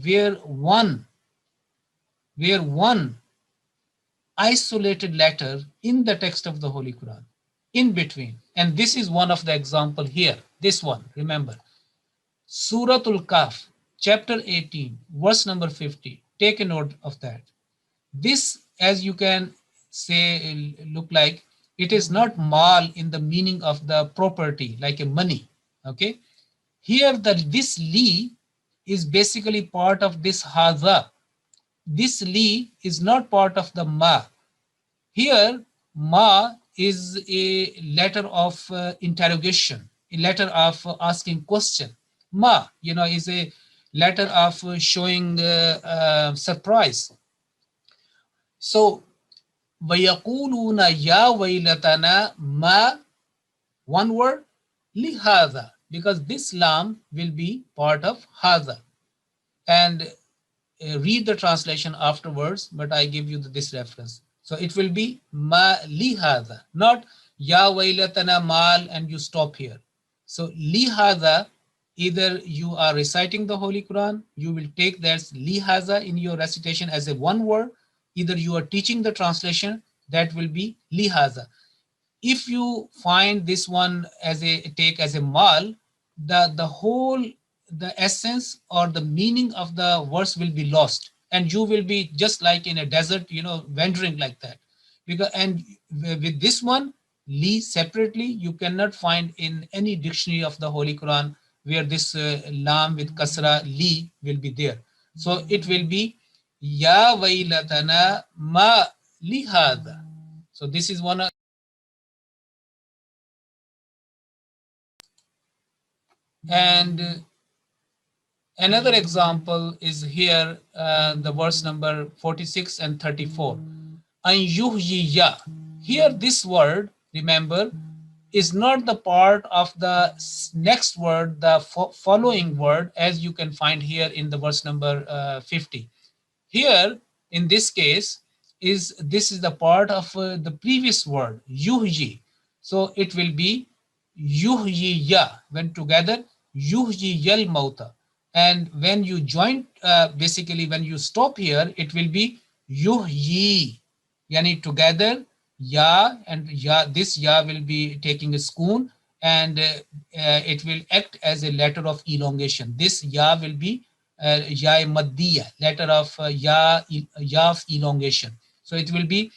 where one isolated letter in the text of the Holy Quran in between. And this is one of the example here. This one, remember. Surah Al-Kahf, chapter 18, verse number 50. Take a note of that. This, as you can say, look like, it is not mal in the meaning of the property, like a money, okay? Here, this li is basically part of this hadha. This li is not part of the ma. Here, ma is a letter of interrogation, a letter of asking question. Ma, is a letter of showing surprise. So, وَيَقُولُونَ يَا وَيْلَتَنَا مَا, one word, لِهَذَا, because this lam will be part of hadha. And read the translation afterwards, but I give you this reference. So it will be ma lihada, not ya wailatana mal and you stop here. So lihada, either you are reciting the Holy Quran, you will take that lihaza in your recitation as a one word, either you are teaching the translation, that will be lihaza. If you find this one as a mal, the essence or the meaning of the verse will be lost, and you will be just like in a desert, wandering like that. And with this one, li separately, you cannot find in any dictionary of the Holy Quran where this lam with kasra li will be there. So it will be ya wailatana ma lihada. So this is one. And another example is here, the verse number 46 and 34. An-yuhyiya. Here this word, remember, is not the part of the next word, the following word, as you can find here in the verse number 50. Here, in this case, this is the part of the previous word, yuhyi. So it will be yuhyiya. When together, yuhyiyal mauta. And when you join, basically when you stop here, it will be yuhyi. Yani together, ya and ya, this ya will be taking a spoon, and it will act as a letter of elongation. This ya will be ya maddiya, letter of ya of elongation. So it will be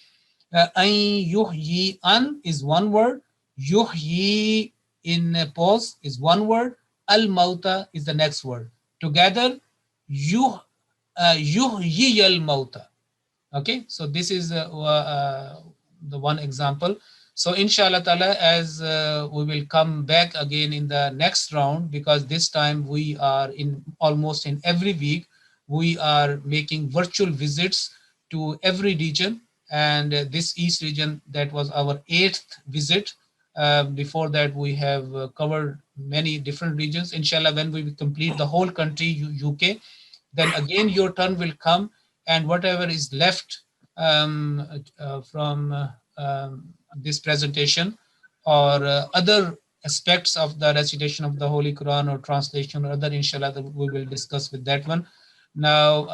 an yuhyi, an is one word, yuhyi in pause is one word, al mauta is the next word. Together, yuhyi al mauta. Okay, so this is the one example. So inshallah ta'ala, as we will come back again in the next round, because this time we are in almost in every week, we are making virtual visits to every region. And this East region, that was our 8th visit. Before that, we have covered many different regions. Inshallah, when we complete the whole country, UK, then again your turn will come, and whatever is left from this presentation or other aspects of the recitation of the Holy Quran or translation or other, inshallah, we will discuss with that one. Now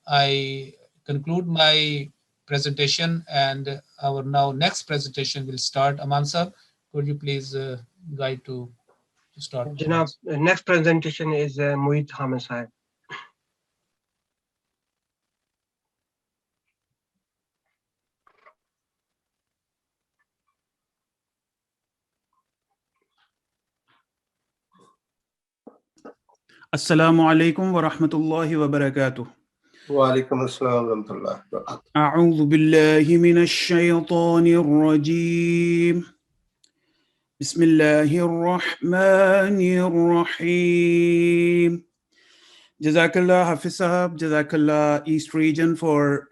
I conclude my presentation, and our now next presentation will start. Aman sir, could you please guide to start? Janab, next presentation is Muhit Hamid Sahib. Assalamu alaikum wa rahmatullahi wa barakatuh. Wa alaikum assalam wa rahmatullah wa barakatuh. أعوذ بالله من الشيطان الرجيم بسم الله الرحمن الرحيم Jazakallah Hafiz Sahab, Jazakallah East Region for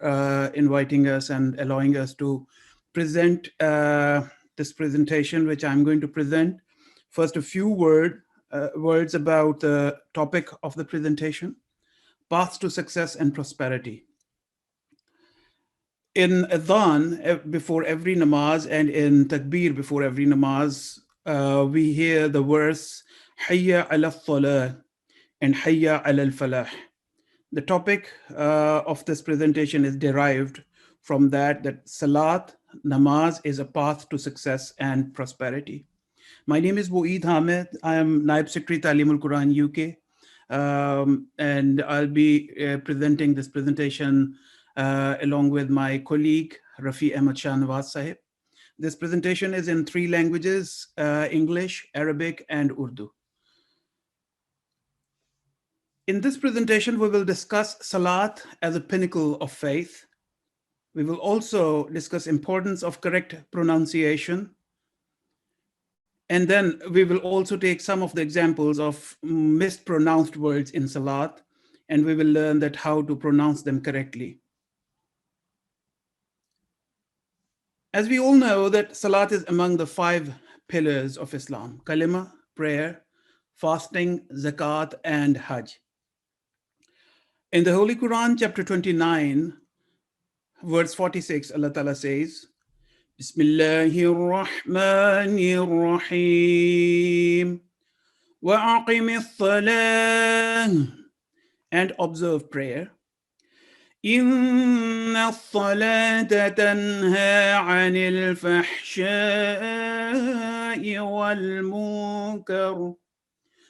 inviting us and allowing us to present this presentation, which I'm going to present. First, a few words about the topic of the presentation, paths to success and prosperity. In Adhan, before every namaz, and in Takbir, before every namaz, we hear the verse, Hayya ala falah and Hayya ala al-falah. The topic of this presentation is derived from that Salat, namaz, is a path to success and prosperity. My name is Wa'id Hamid. I am Naib Secretary Talimul-Quran UK. And I'll be presenting this presentation along with my colleague, Rafi Ahmad Shah Nawaz Sahib. This presentation is in 3 languages, English, Arabic, and Urdu. In this presentation, we will discuss Salat as a pinnacle of faith. We will also discuss importance of correct pronunciation. And then we will also take some of the examples of mispronounced words in Salat, and we will learn that how to pronounce them correctly. As we all know that Salat is among the 5 pillars of Islam: kalima, prayer, fasting, zakat, and hajj. In the Holy Quran, chapter 29, verse 46, Allah Ta'ala says, Bismillahir Rahmanir Rahim, wa aqimith salah, and observe prayer. Inna as-salata tanha 'anil fahsha'i wal munkar.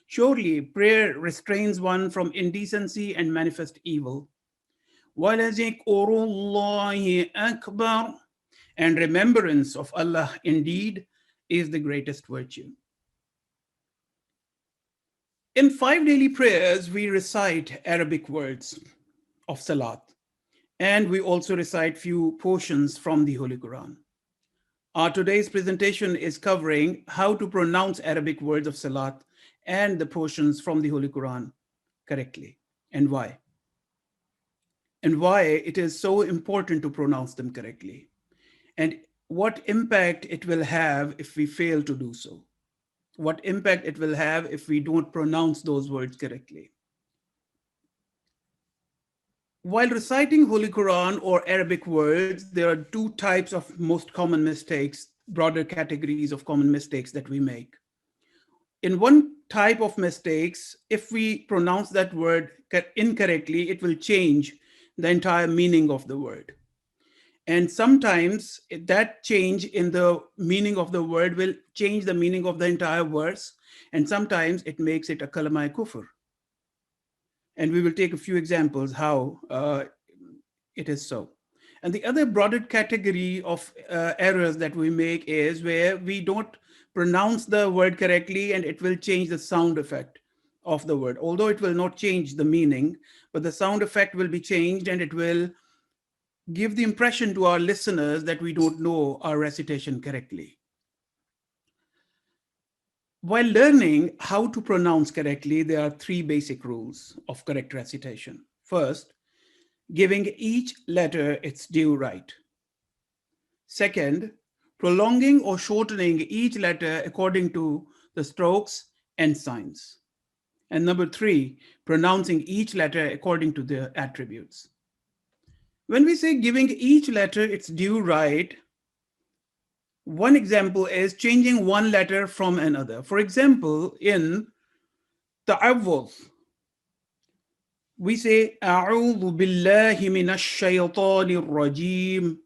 Surely prayer restrains one from indecency and manifest evil. وَلَذِكْرُ akbar, and remembrance of Allah indeed is the greatest virtue. In 5 daily prayers, we recite Arabic words of Salat, and we also recite few portions from the Holy Quran. Our today's presentation is covering how to pronounce Arabic words of Salat and the portions from the Holy Quran correctly, and why. And why it is so important to pronounce them correctly, and what impact it will have if we fail to do so. What impact it will have if we don't pronounce those words correctly. While reciting Holy Quran or Arabic words, there are 2 types of most common mistakes, broader categories of common mistakes that we make. In one type of mistakes, if we pronounce that word incorrectly, it will change the entire meaning of the word. And sometimes that change in the meaning of the word will change the meaning of the entire verse. And sometimes it makes it a kalama kufr. And we will take a few examples how it is so. And the other broader category of errors that we make is where we don't pronounce the word correctly and it will change the sound effect of the word. Although it will not change the meaning, but the sound effect will be changed and it will give the impression to our listeners that we don't know our recitation correctly. While learning how to pronounce correctly, there are 3 basic rules of correct recitation. First, giving each letter its due right. Second, prolonging or shortening each letter according to the strokes and signs. And number 3, pronouncing each letter according to their attributes. When we say giving each letter its due right, one example is changing one letter from another. For example, in ta'awwudh, we say, A'udhu billahi minash shaytanir rajim.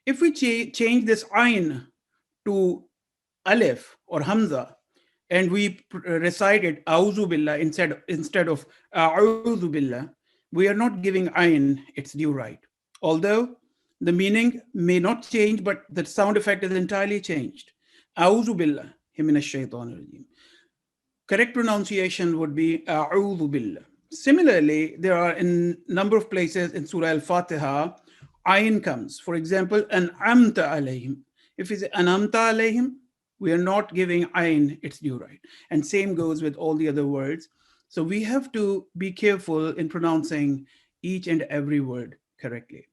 If we change this ayn to alif or hamza, and we recite it A'udhu billah instead of A'udhu billah, we are not giving ayn its due right. Although the meaning may not change, but the sound effect is entirely changed. A'udhu billahi minash shaytanir rajim. Correct pronunciation would be A'udhu billah. Similarly, there are in number of places in Surah Al-Fatiha, ayn comes. For example, an'amta alayhim. If we say an'amta alayhim, we are not giving ayn its due right. And same goes with all the other words. So we have to be careful in pronouncing each and every word correctly.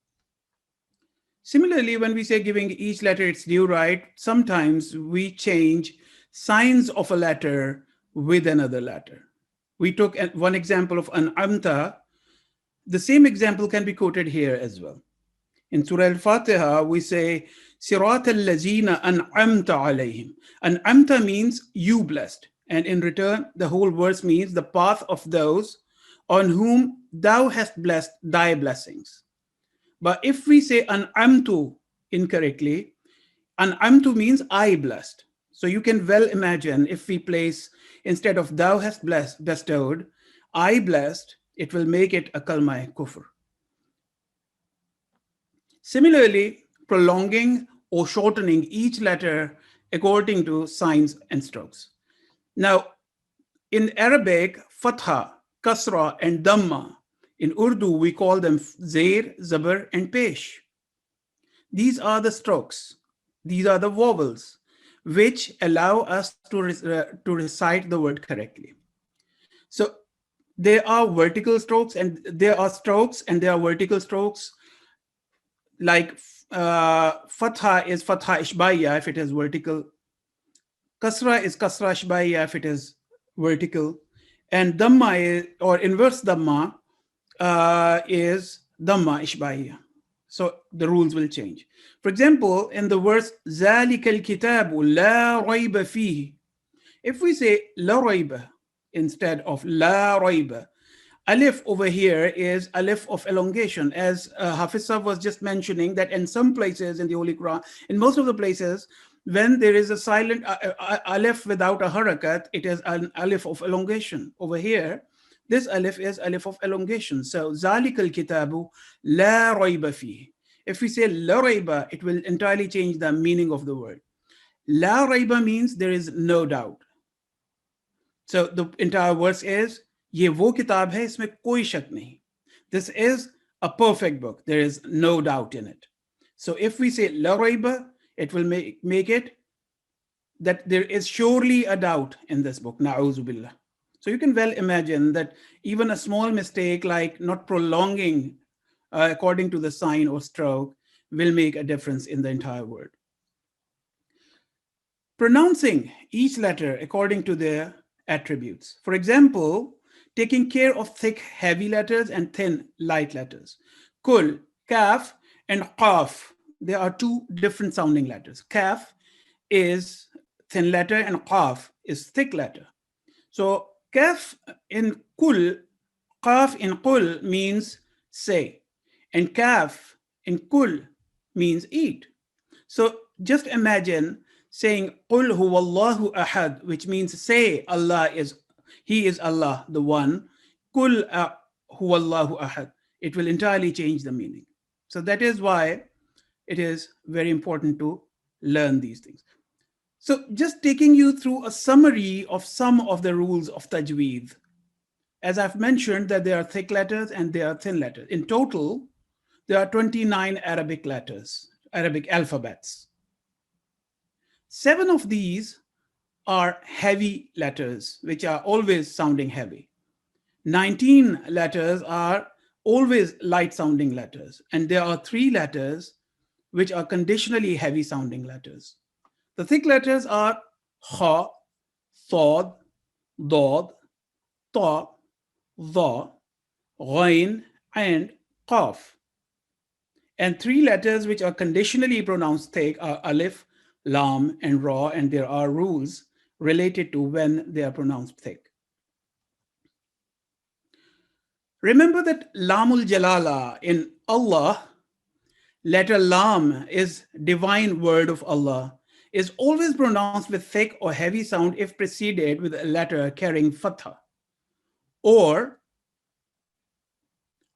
Similarly, when we say giving each letter its due right, sometimes we change signs of a letter with another letter. We took one example of an'amta. The same example can be quoted here as well. In Surah Al-Fatiha, we say, Sirat al-lazina an'amta alayhim. An'amta means you blessed. And in return, the whole verse means the path of those on whom thou hast blessed thy blessings. But if we say an'amtu incorrectly, an'amtu means I blessed. So you can well imagine if we place, instead of thou hast blessed, bestowed, I blessed, it will make it a kalma kufr. Similarly, prolonging or shortening each letter according to signs and strokes. Now, in Arabic, fatha, kasra, and dhamma. In Urdu, we call them zair, zabar, and pesh. These are the strokes. These are the vowels which allow us to recite the word correctly. So there are vertical strokes and there are strokes and there are vertical strokes. Like fatha is fatha ishbaiya if it is vertical. Kasra is kasra ishbaiya if it is vertical. And dhamma is, or inverse dhamma is dhamma ishbaiya. So the rules will change. For example, in the verse ذَلِكَ الْكِتَابُ لَا رَيْبَ فِيهِ, if we say la rayba instead of la rayba, alif over here is alif of elongation, as Hafiz Sahib was just mentioning that in some places in the Holy Quran, in most of the places, when there is a silent alif without a harakat, it is an alif of elongation. Over here, this alif is alif of elongation. So, ذَلِكَ الْكِتَابُ لَا رَيْبَ فِيهِ. If we say la rayba, it will entirely change the meaning of the word. La rayba means there is no doubt. So the entire verse is, ye wo kitab hai, isme koi shak nahi. This is a perfect book. There is no doubt in it. So if we say la rayba, it will make it that there is surely a doubt in this book. Na'uzu billah. So you can well imagine that even a small mistake like not prolonging according to the sign or stroke will make a difference in the entire word. Pronouncing each letter according to their attributes. For example, taking care of thick, heavy letters and thin, light letters. Kul, kaf, and qaf. There are two different sounding letters. Kaf is thin letter and qaf is thick letter. So kaf in kul, qaf in kul means say, and kaf in kul means eat. So just imagine saying Qul huwallahu ahad, which means say Allah is, He is Allah, the one. Qul huwallahu ahad. It will entirely change the meaning. So that is why it is very important to learn these things. So just taking you through a summary of some of the rules of tajweed. As I've mentioned that there are thick letters and there are thin letters. In total, there are 29 Arabic letters, Arabic alphabets. 7 of these are heavy letters, which are always sounding heavy. 19 letters are always light sounding letters. And there are 3 letters which are conditionally heavy sounding letters. The thick letters are kha, thad, dad, ta, dha, ghain, and qaf. And 3 letters which are conditionally pronounced thick are alif, lam, and ra, and there are rules related to when they are pronounced thick. Remember that lamul jalala in Allah, letter lam is divine word of Allah, is always pronounced with thick or heavy sound if preceded with a letter carrying fatha or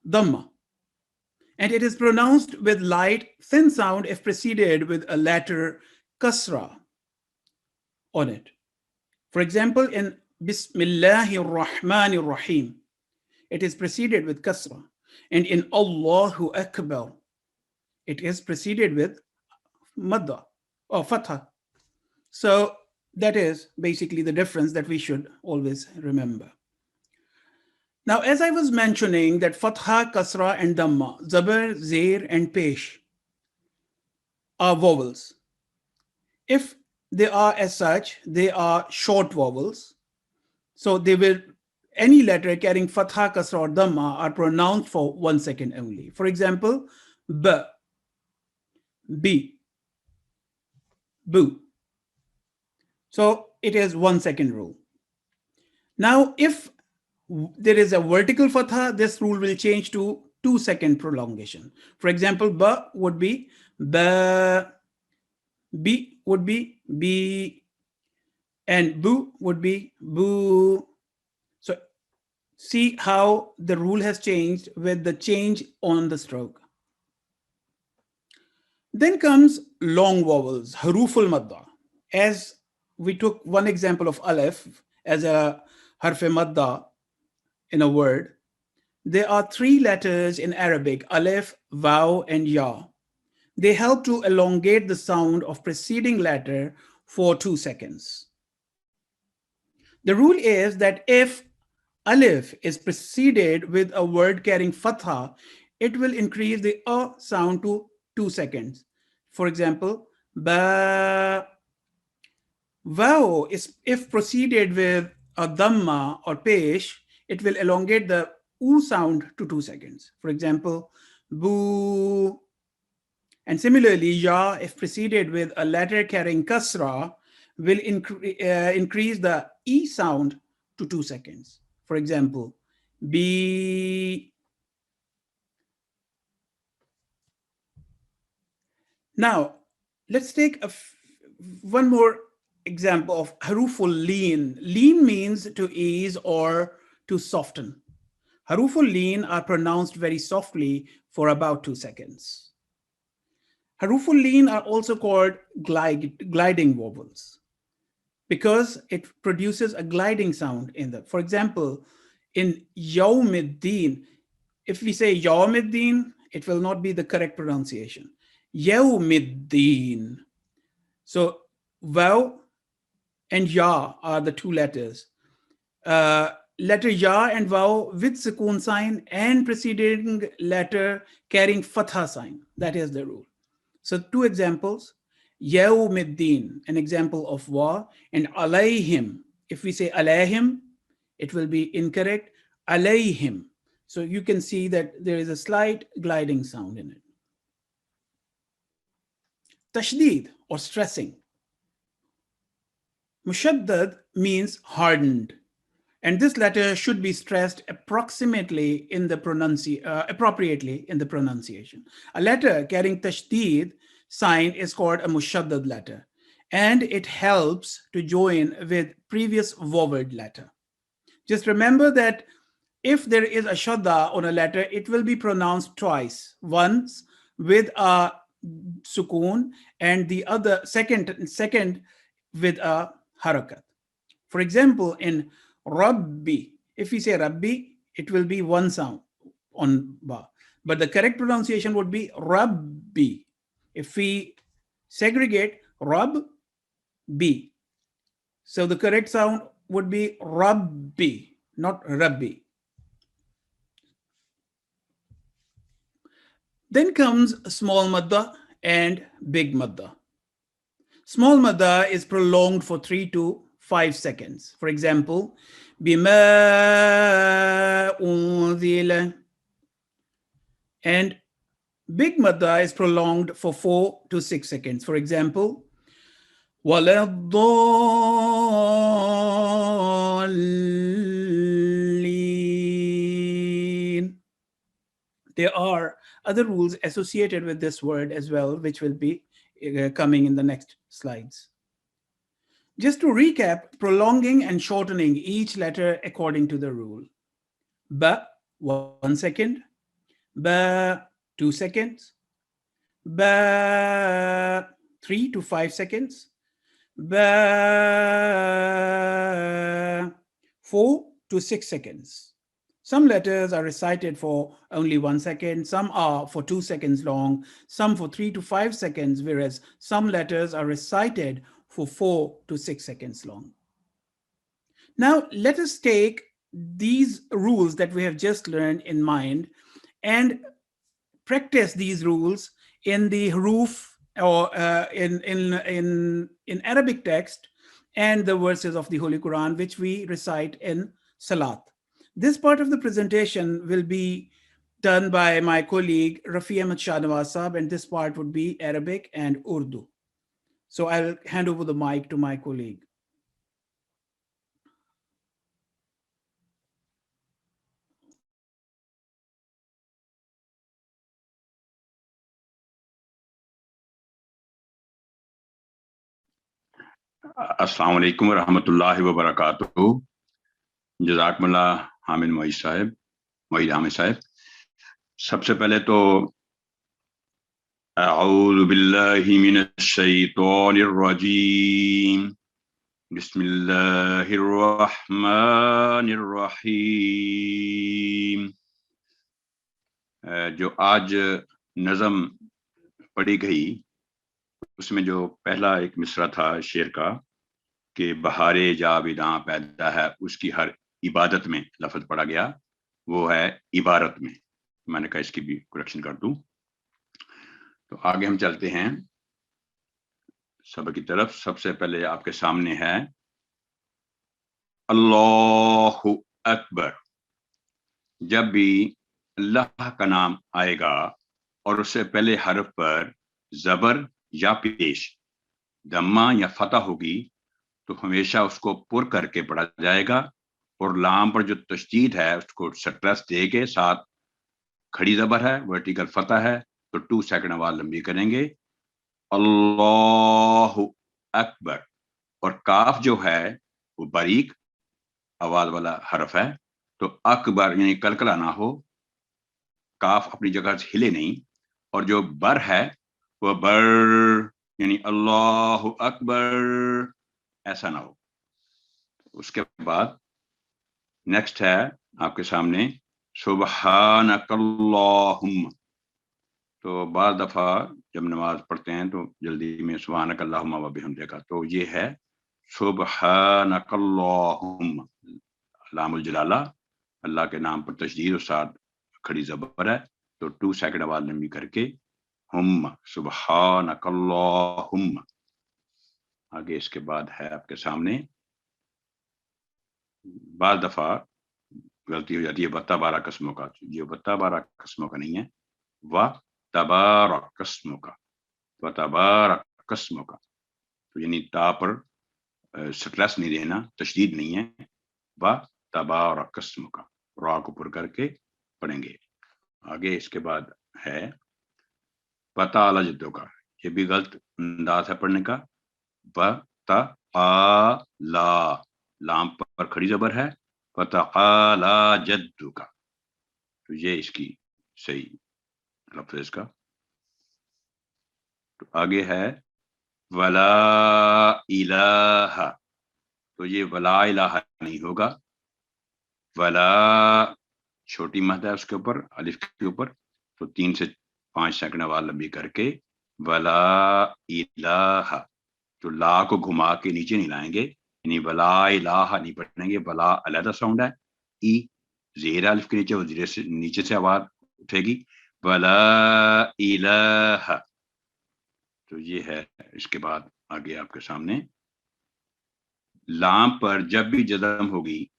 dhamma. And it is pronounced with light, thin sound if preceded with a letter kasra on it. For example, in Bismillahir Rahmanir Rahim, it is preceded with kasra. And in Allahu Akbar, it is preceded with madda or fatha. So that is basically the difference that we should always remember. Now, as I was mentioning that fatha, kasra, and dhamma, zabar, zir, and pesh are vowels. If they are as such, they are short vowels. So they will, any letter carrying fatha, kasra, or dhamma are pronounced for 1 second only. For example, b, b, boo. So it is 1 second rule. Now, if there is a vertical fatha, this rule will change to 2 second prolongation. For example, ba would be ba, b would be b, and boo would be boo. So see how the rule has changed with the change on the stroke. Then comes long vowels, haruful madda. As we took one example of alif as a harf madda in a word, there are 3 letters in Arabic, alif, waw, and ya. They help to elongate the sound of preceding letter for 2 seconds. The rule is that if alif is preceded with a word carrying fatha, it will increase the sound to 2 seconds. For example, ba. Waw is, if preceded with a dhamma or pesh, it will elongate the oo sound to 2 seconds. For example, boo. And similarly, ya, if preceded with a letter carrying kasra, will increase the e sound to 2 seconds. For example, be. Now, let's take one more example of haruful leen. Leen means to ease or to soften. Haruful leen are pronounced very softly for about 2 seconds. Haruful leen are also called gliding vowels because it produces a gliding sound in the. For example, in yawmiddin, if we say yawmiddin, it will not be the correct pronunciation. Yawmiddin. So waw and ya are the 2 letters. Letter ya and waw with sukoon sign and preceding letter carrying fatha sign. That is the rule. So 2 examples, yawmiddin, an example of wa, and alayhim. If we say alayhim, it will be incorrect. Alayhim. So you can see that there is a slight gliding sound in it. Tashdid or stressing. Mushaddad means hardened, and this letter should be stressed approximately in the appropriately in the pronunciation. A letter carrying tashdid sign is called a mushaddad letter, and it helps to join with previous voweled letter. Just remember that if there is a shadda on a letter, it will be pronounced twice, once with a sukoon and the other second with a harakat. For example, in Rabbi, if we say Rabbi, it will be 1 sound on ba, but the correct pronunciation would be Rabbi. If we segregate Rabbi, so the correct sound would be Rabbi, not Rabbi. Then comes small madda and big madda. Small madda is prolonged for 3 to 5 seconds. For example, bima unzila. And big madda is prolonged for 4 to 6 seconds. For example, waladdallin. There are other rules associated with this word as well, which will be coming in the next slides. Just to recap, prolonging and shortening each letter according to the rule. Ba, 1 second. Ba, 2 seconds. Ba, 3 to 5 seconds. Ba, 4 to 6 seconds. Some letters are recited for only 1 second, some are for 2 seconds long, some for 3 to 5 seconds, whereas some letters are recited for 4 to 6 seconds long. Now, let us take these rules that we have just learned in mind and practice these rules in the huruf or in Arabic text and the verses of the Holy Quran, which we recite in Salat. This part of the presentation will be done by my colleague Rafi Ahmed Shah Nawaz Sahab, and this part would be Arabic and Urdu. So I'll hand over the mic to my colleague. अस्सलाम वालेकुम व रहमतुल्लाहि व बरकातुहू। जज़ाकमुल्लाह हामिद मोईद साहब। सबसे पहले तो अऊज़ु बिल्लाहि मिनश शैतानिर रजीम, बिस्मिल्लाहिर रहमानिर रहीम। जो आज नज़म पढ़ी गई उसमें जो पहला एक मिसरा था शेर का कि बहारे जाविदां पैदा है, उसकी हर इबादत में लफ्ज पढ़ा गया, वो है इबारत में। मैंने कहा इसकी भी करेक्शन कर दूं। तो आगे हम चलते हैं सबक की तरफ। सबसे पहले आपके सामने है अल्लाहु अकबर। जब भी अल्लाह का नाम आएगा और उससे पहले हरफ पर जबर या पेश दम्मा या फतह होगी तो हमेशा उसको पुर करके पढ़ा जाएगा, और लाम पर जो तशदीद है उसको स्ट्रेस दे के, साथ खड़ी जबर है, वर्टिकल फतह है, तो 2 सेकंड आवाज लंबी करेंगे अल्लाहु अकबर। और काफ जो है वो बारीक आवाज वाला हरफ है, तो अकबर यानी कलकला ना हो, काफ अपनी जगह से हिले नहीं, और जो बर है वो बर यानी अल्लाहु अकबर ऐसा ना हो। उसके बाद नेक्स्ट है आपके सामने सुबहानकल्लाहुम्मा। तो बार दफा जब नमाज पढ़ते हैं तो जल्दी में सुबहानकल्लाहुम्मा व बिहम्दिका, तो ये है सुबहानकल्लाहुम्मा। लामुल जलाला अल्लाह के नाम पर तशदीद और साथ खड़ी जबर है, तो 2 सेकंड आवाज लंबी करके हुम्मा, सुबहानकल्लाहुम्मा। आगे इसके बाद है आपके सामने, बार दफा गलती हो जाती है तबारा कस्मों का, ये तबारा कस्मों का नहीं है, व तबारा कस्मों का, व तबारा कस्मों का। तो यानी ता पर स्ट्रेस नहीं देना, तशदीद नहीं है, व तबारा कस्मों का, रा को पुर करके पढ़ेंगे। आगे इसके बाद है पता जद्दों का, ये भी गलत अंदाज है पढ़ने का, व ला लाम पर खड़ी जबर है, फतआला जद्दू का, तो ये इसकी सही लफ्ज़ है इसका। तो आगे है वला इलाहा, तो ये वला इलाहा नहीं होगा, वला छोटी मद है उसके ऊपर, अलिफ के ऊपर, तो 3 से 5 सेकंड आवाज लंबी करके वला इलाहा, तो ला को घुमा के नीचे नहीं लाएंगे, यानी वला इलाहा नहीं पढ़ेंगे, वला अलग साउंड है, ई ज़ेर अलिफ के नीचे, ज़ेर से नीचे से आवाज उठेगी, वला इलाहा। तो ये है। इसके बाद आगे आपके सामने लाम पर जब भी जज़म होगी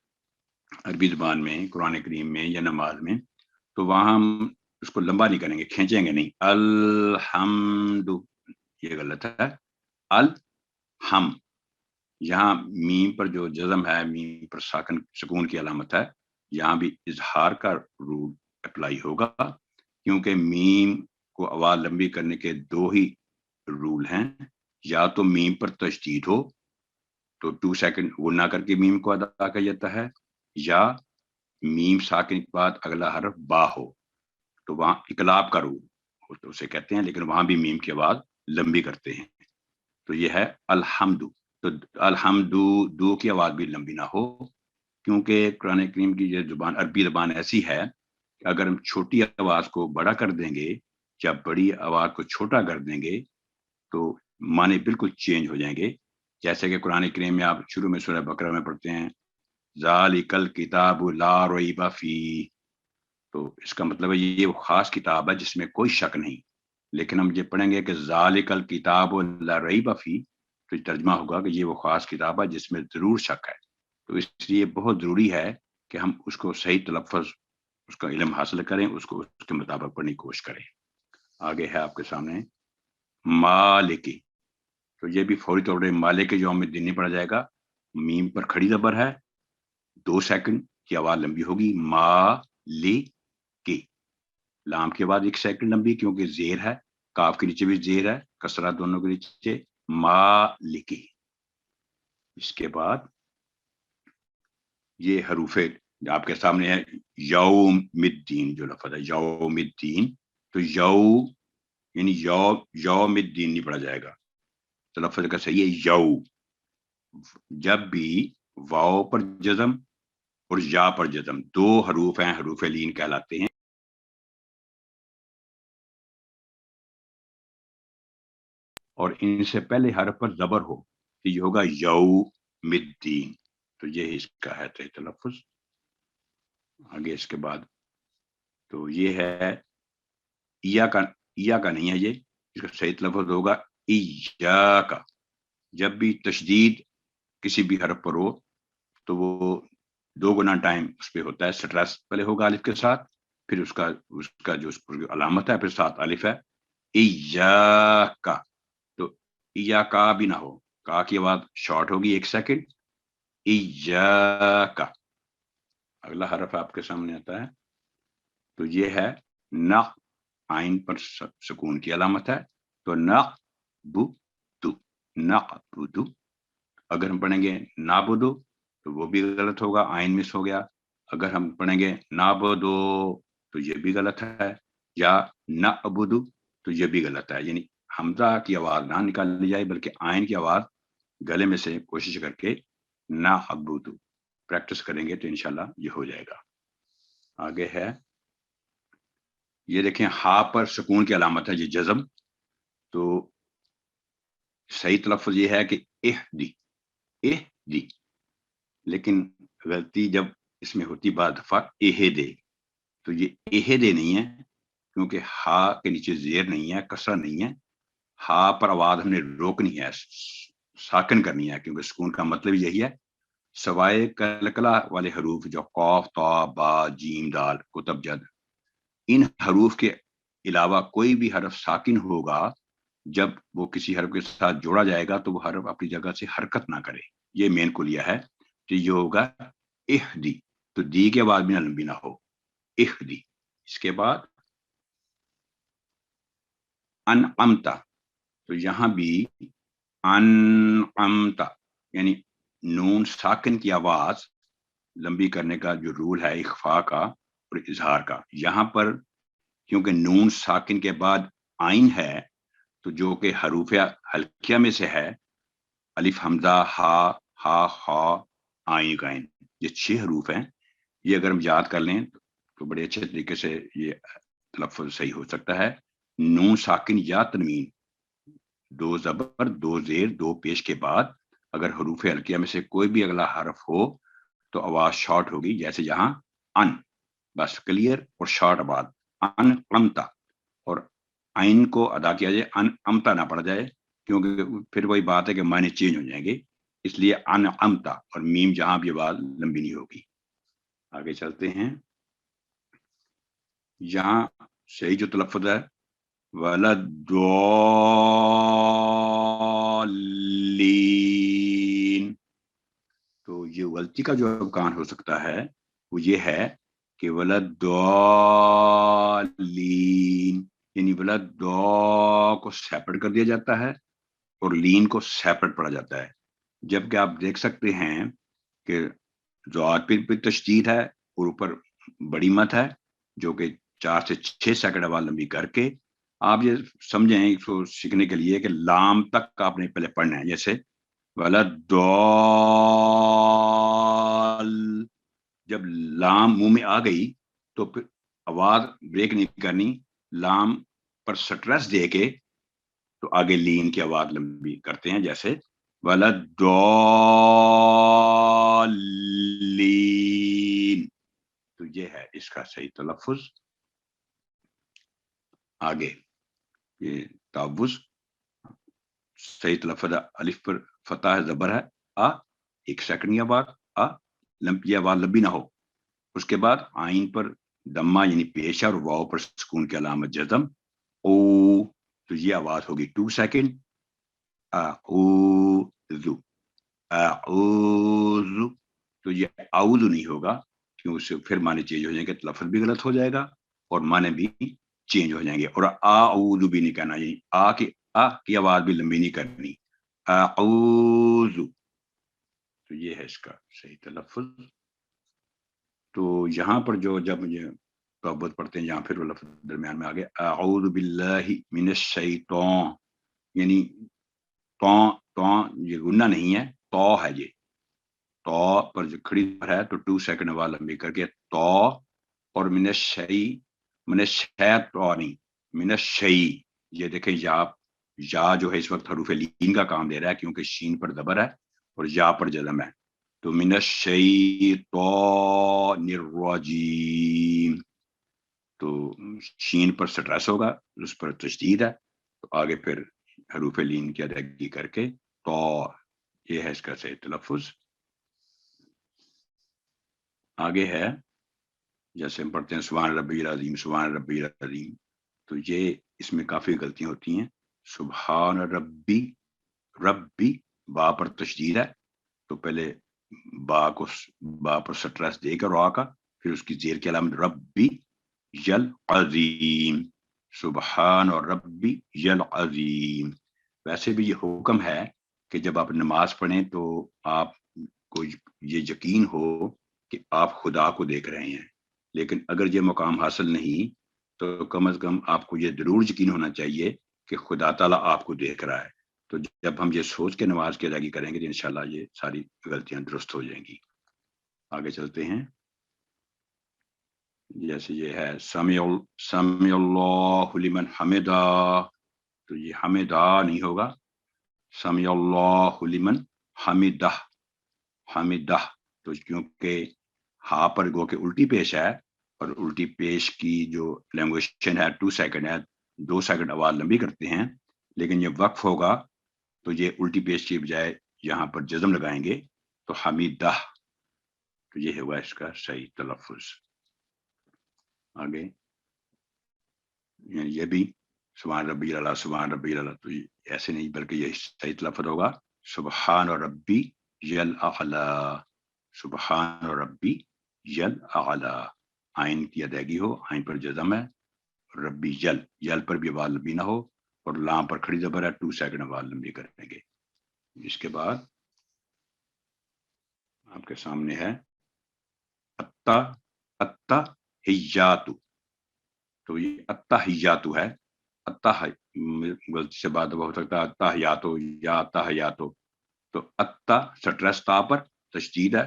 अरबी ज़ुबान में, कुरान करीम में या नमाज में, तो वहां हम उसको लंबा नहीं करेंगे, खींचेंगे नहीं, अल्हम्दु, ये गलत है, अल हम। यहाँ मीम पर जो जज़म है, मीम पर सुकून की अलामत है, यहाँ भी इजहार का रूल अप्लाई होगा, क्योंकि मीम को आवाज लंबी करने के 2 ही रूल हैं, या तो मीम पर तशदीद हो तो 2 सेकंड वो ना करके मीम को अदा किया जाता है, या मीम साकिन के बाद अगला हरफ बा हो तो वहां इकलाब का रूल तो उसे कहते हैं, लेकिन वहां भी मीम की आवाज लंबी करते हैं। तो ये है अल्हम्दु, तो अल्हम्दु दो की आवाज भी लंबी ना हो, کیونکہ قرآن کریم کی یہ زبان عربی زبان ایسی ہے کہ اگر ہم چھوٹی آواز کو بڑا کر دیں گے یا بڑی آواز کو چھوٹا کر دیں گے تو معنی بالکل چینج ہو جائیں گے. جیسے کہ قرآن کریم میں آپ شروع میں سورہ بقرہ میں پڑھتے ہیں ذالک الکتاب لا ریب فیہ، تو اس کا مطلب ہے یہ وہ خاص کتاب ہے جس میں کوئی شک نہیں. لیکن ہم یہ پڑھیں گے کہ ذالک الکتاب لا ریب فیہ، تو ترجمہ ہوگا کہ یہ وہ خاص کتاب ہے جس میں ضرور شک ہے. تو اس لیے بہت ضروری ہے کہ ہم اس کو صحیح تلفظ، اس کا علم حاصل کریں، اس کو اس کے مطابق پڑھنے کی کوشش کریں. آگے ہے آپ کے سامنے مالکی، تو یہ بھی فوری طور پر مالک یوم الدین نہیں پڑھا جائے گا. میم پر کھڑی زبر ہے، 2 سیکنڈ کی آواز لمبی ہوگی. مالکی، لام کے بعد 1 سیکنڈ لمبی کیونکہ زیر ہے، کاف کے نیچے بھی زیر ہے، کسرہ دونوں کے نیچے. مالکی. اس کے بعد یہ حروف آپ کے سامنے ہے یوم الدین، جو لفظ ہے یوم الدین، تو یعنی یوم الدین نہیں پڑھا جائے گا. تو لفظ کا صحیح ہے یو. جب بھی واو پر جزم اور یا پر جزم، 2 حروف ہیں، حروف لین کہلاتے ہیں. اور ان سے پہلے حرف پر زبر ہو تو یہ ہوگا یوم الدین. تو یہ اس کا ہے تلفظ. آگے اس کے بعد تو یہ ہے یا کا نہیں ہے، یہ اس کا صحیح تلفظ ہوگا ایاکا. جب بھی تشدید کسی بھی حرف پر ہو تو وہ 2 گنا ٹائم اس پہ ہوتا ہے. سٹریس پہلے ہوگا الف کے ساتھ، پھر اس کا جو اس پر علامت ہے، پھر ساتھ الف ہے. ایاکا، تو ایاکا بھی نہ ہو، کا کی آواز شارٹ ہوگی 1 سیکنڈ. ایاکا. اگلا حرف آپ کے سامنے آتا ہے تو یہ ہے نا. آئین پر سکون کی علامت ہے، تو نعبدو، نعبدو. اگر ہم پڑھیں گے نعبدو تو وہ بھی غلط ہوگا، آئین مس ہو گیا. اگر ہم پڑھیں گے نعبدو تو یہ بھی غلط ہے، یا نعبدو تو یہ بھی غلط ہے. یعنی حمزہ کی آواز نہ نکالی جائے بلکہ آئین کی آواز گلے میں سے کوشش کر کے نعبدو پریکٹس کریں گے تو انشاءاللہ یہ ہو جائے گا. آگے ہے یہ دیکھیں ہا پر سکون کی علامت ہے، یہ جزم. تو صحیح تلفظ یہ ہے کہ اہدی، اہدی. لیکن غلطی جب اس میں ہوتی بعض دفعہ اہدے، تو یہ اہدے نہیں ہے کیونکہ ہا کے نیچے زیر نہیں ہے، کسرہ نہیں ہے. ہا پر آواز ہم نے روکنی ہے، ساکن کرنی ہے، کیونکہ سکون کا مطلب یہی ہے. سوائے کلکلا والے حروف جو قاف، طا، با، جیم، دال، کتب، جد، ان حروف کے علاوہ کوئی بھی حرف ساکن ہوگا جب وہ کسی حرف کے ساتھ جوڑا جائے گا تو وہ حرف اپنی جگہ سے حرکت نہ کرے. یہ مین کلیہ ہے. تو یہ ہوگا اہدی، تو دی کے بعد بھی نہ لمبی نہ ہو، اہدی. اس کے بعد انعمتا، تو یہاں بھی انعمتا یعنی نون ساکن کی آواز لمبی کرنے کا جو رول ہے اخفاء کا اور اظہار کا. یہاں پر کیونکہ نون ساکن کے بعد آئین ہے تو جو کہ حروف حلقیہ میں سے ہے، الف، حمزہ، ہا، خا، آئین، غین، یہ 6 حروف ہیں. یہ اگر ہم یاد کر لیں تو بڑے اچھے طریقے سے یہ تلفظ صحیح ہو سکتا ہے. نون ساکن یا تنوین، 2 زبر، 2 زیر، 2 پیش کے بعد اگر حروف حلقیہ میں سے کوئی بھی اگلا حرف ہو تو آواز شارٹ ہوگی. جیسے یہاں ان، بس کلیئر اور شارٹ آواز ان امتا. اور آئین کو ادا کیا جائے، ان امتا نہ پڑھا جائے کیونکہ پھر وہی بات ہے کہ معنی چینج ہو جائیں گے. اس لیے ان امتا، اور میم جہاں بھی آواز لمبی نہیں ہوگی. آگے چلتے ہیں. یہاں صحیح جو تلفظ ہے وَلَدَّالِّينَ، تو یہ غلطی کا جو امکان ہو سکتا ہے وہ یہ ہے کہ وَلَدَّالِّينَ یعنی ولد کو سیپریٹ کر دیا جاتا ہے اور لین کو سیپریٹ پڑھا جاتا ہے. جبکہ آپ دیکھ سکتے ہیں کہ ضاد پہ تشدید ہے اور اوپر بڑی مت ہے جو کہ 4 سے 6 سیکنڈ آواز لمبی کر کے آپ یہ سمجھیں اس کو سیکھنے کے لیے کہ لام تک آپ نے پہلے پڑھنا ہے. جیسے ولد جب لام منہ میں آ گئی تو پھر آواز بریک نہیں کرنی، لام پر سٹریس دے کے تو آگے لین کی آواز لمبی کرتے ہیں، جیسے وَلَدَّالِّينَ. تو یہ ہے اس کا صحیح تلفظ. آگے یہ تعوذ صحیح تلفظ ہے، الف پر فتح ہے، زبر ہے، ایک سیکنڈ آواز یہ آواز لمبی نہ ہو. اس کے بعد آئین پر دمہ یعنی پیش اور واو پر سکون کی علامت جزم، او، تو یہ آواز ہوگی 2 سیکنڈ. اعوذ، اعوذ، تو یہ اعوذ نہیں ہوگا کیوں، اس سے پھر معنی چینج ہو جائیں گے، لفظ بھی غلط ہو جائے گا اور معنی بھی چینج ہو جائیں گے. اور اعوذ بھی نہیں کہنا، یعنی کی آواز بھی لمبی نہیں کرنی، اعوذ. تو یہ ہے اس کا صحیح تلفظ. تو یہاں پر جب مجھے توبت پڑھتے ہیں یہاں پھر وہ لفظ درمیان میں آگے اعوذ باللہ من الشیطان، یعنی تو یہ غنہ نہیں ہے، تو ہے، یہ تو پر جو کھڑی ہے تو 2 سیکنڈ آواز لمبی کر کے تو، اور من الشیطان، من الشی، یہ دیکھیں یا جو ہے اس وقت حروف لین کا کام دے رہا ہے کیونکہ شین پر زبر ہے اور یا پر جزم ہے. تو من الشیطان الرجیم، تو شین پر سٹریس ہوگا، اس پر تشدید ہے، تو آگے پھر حروف لین کی ادائیگی کر کے تو، یہ ہے اس کا صحیح تلفظ. آگے ہے جیسے ہم پڑھتے ہیں سبحان ربی العظیم، سبحان ربی العظیم، تو یہ اس میں کافی غلطیاں ہوتی ہیں. سبحان ربی، ربی با پر تشدید ہے، تو پہلے با پر سٹریس دے کر را کا، پھر اس کی زیر کی علامت ربی یل عظیم، سبحان اور ربی یل عظیم. ویسے بھی یہ حکم ہے کہ جب آپ نماز پڑھیں تو آپ کو یہ یقین ہو کہ آپ خدا کو دیکھ رہے ہیں، لیکن اگر یہ مقام حاصل نہیں تو کم از کم آپ کو یہ ضرور یقین ہونا چاہیے کہ خدا تعالیٰ آپ کو دیکھ رہا ہے. تو جب ہم یہ سوچ کے نماز کی ادائیگی کریں گے تو انشاءاللہ یہ ساری غلطیاں درست ہو جائیں گی. آگے چلتے ہیں. جیسے یہ ہے سمیع اللہ لمن حمدہ، تو یہ حمدہ نہیں ہوگا، سمیع اللہ لمن حمدہ، حمدہ. تو کیونکہ ہا پر گو کے الٹی پیش ہے، اور الٹی پیش کی جو لینگویشن ہے 2 سیکنڈ ہے، 2 سیکنڈ آواز لمبی کرتے ہیں، لیکن یہ وقف ہوگا تو یہ الٹی پیش کی بجائے یہاں پر جزم لگائیں گے تو حمیدہ، تو یہ ہوگا اس کا صحیح تلفظ. آگے یہ بھی سبحان ربی الاعلیٰ، سبحان ربی الاعلیٰ، تو ایسے نہیں بلکہ یہ صحیح تلفظ ہوگا سبحان ربی الاعلیٰ، سبحان ربی الاعلیٰ. آئین کی ادائیگی ہو، آئین پر جزم ہے، ربی یل پر بھی آواز لمبی نہ ہو، اور لام پر کھڑی زبر ہے، 2 سیکنڈ آواز لمبی کریں گے. اس کے بعد آپ کے سامنے ہے التحیات، تو یہ التحیات ہے، غلطی سے بات ہو سکتا ہے التحیات یا التحیات، تو سٹریس تا پر تشدید ہے،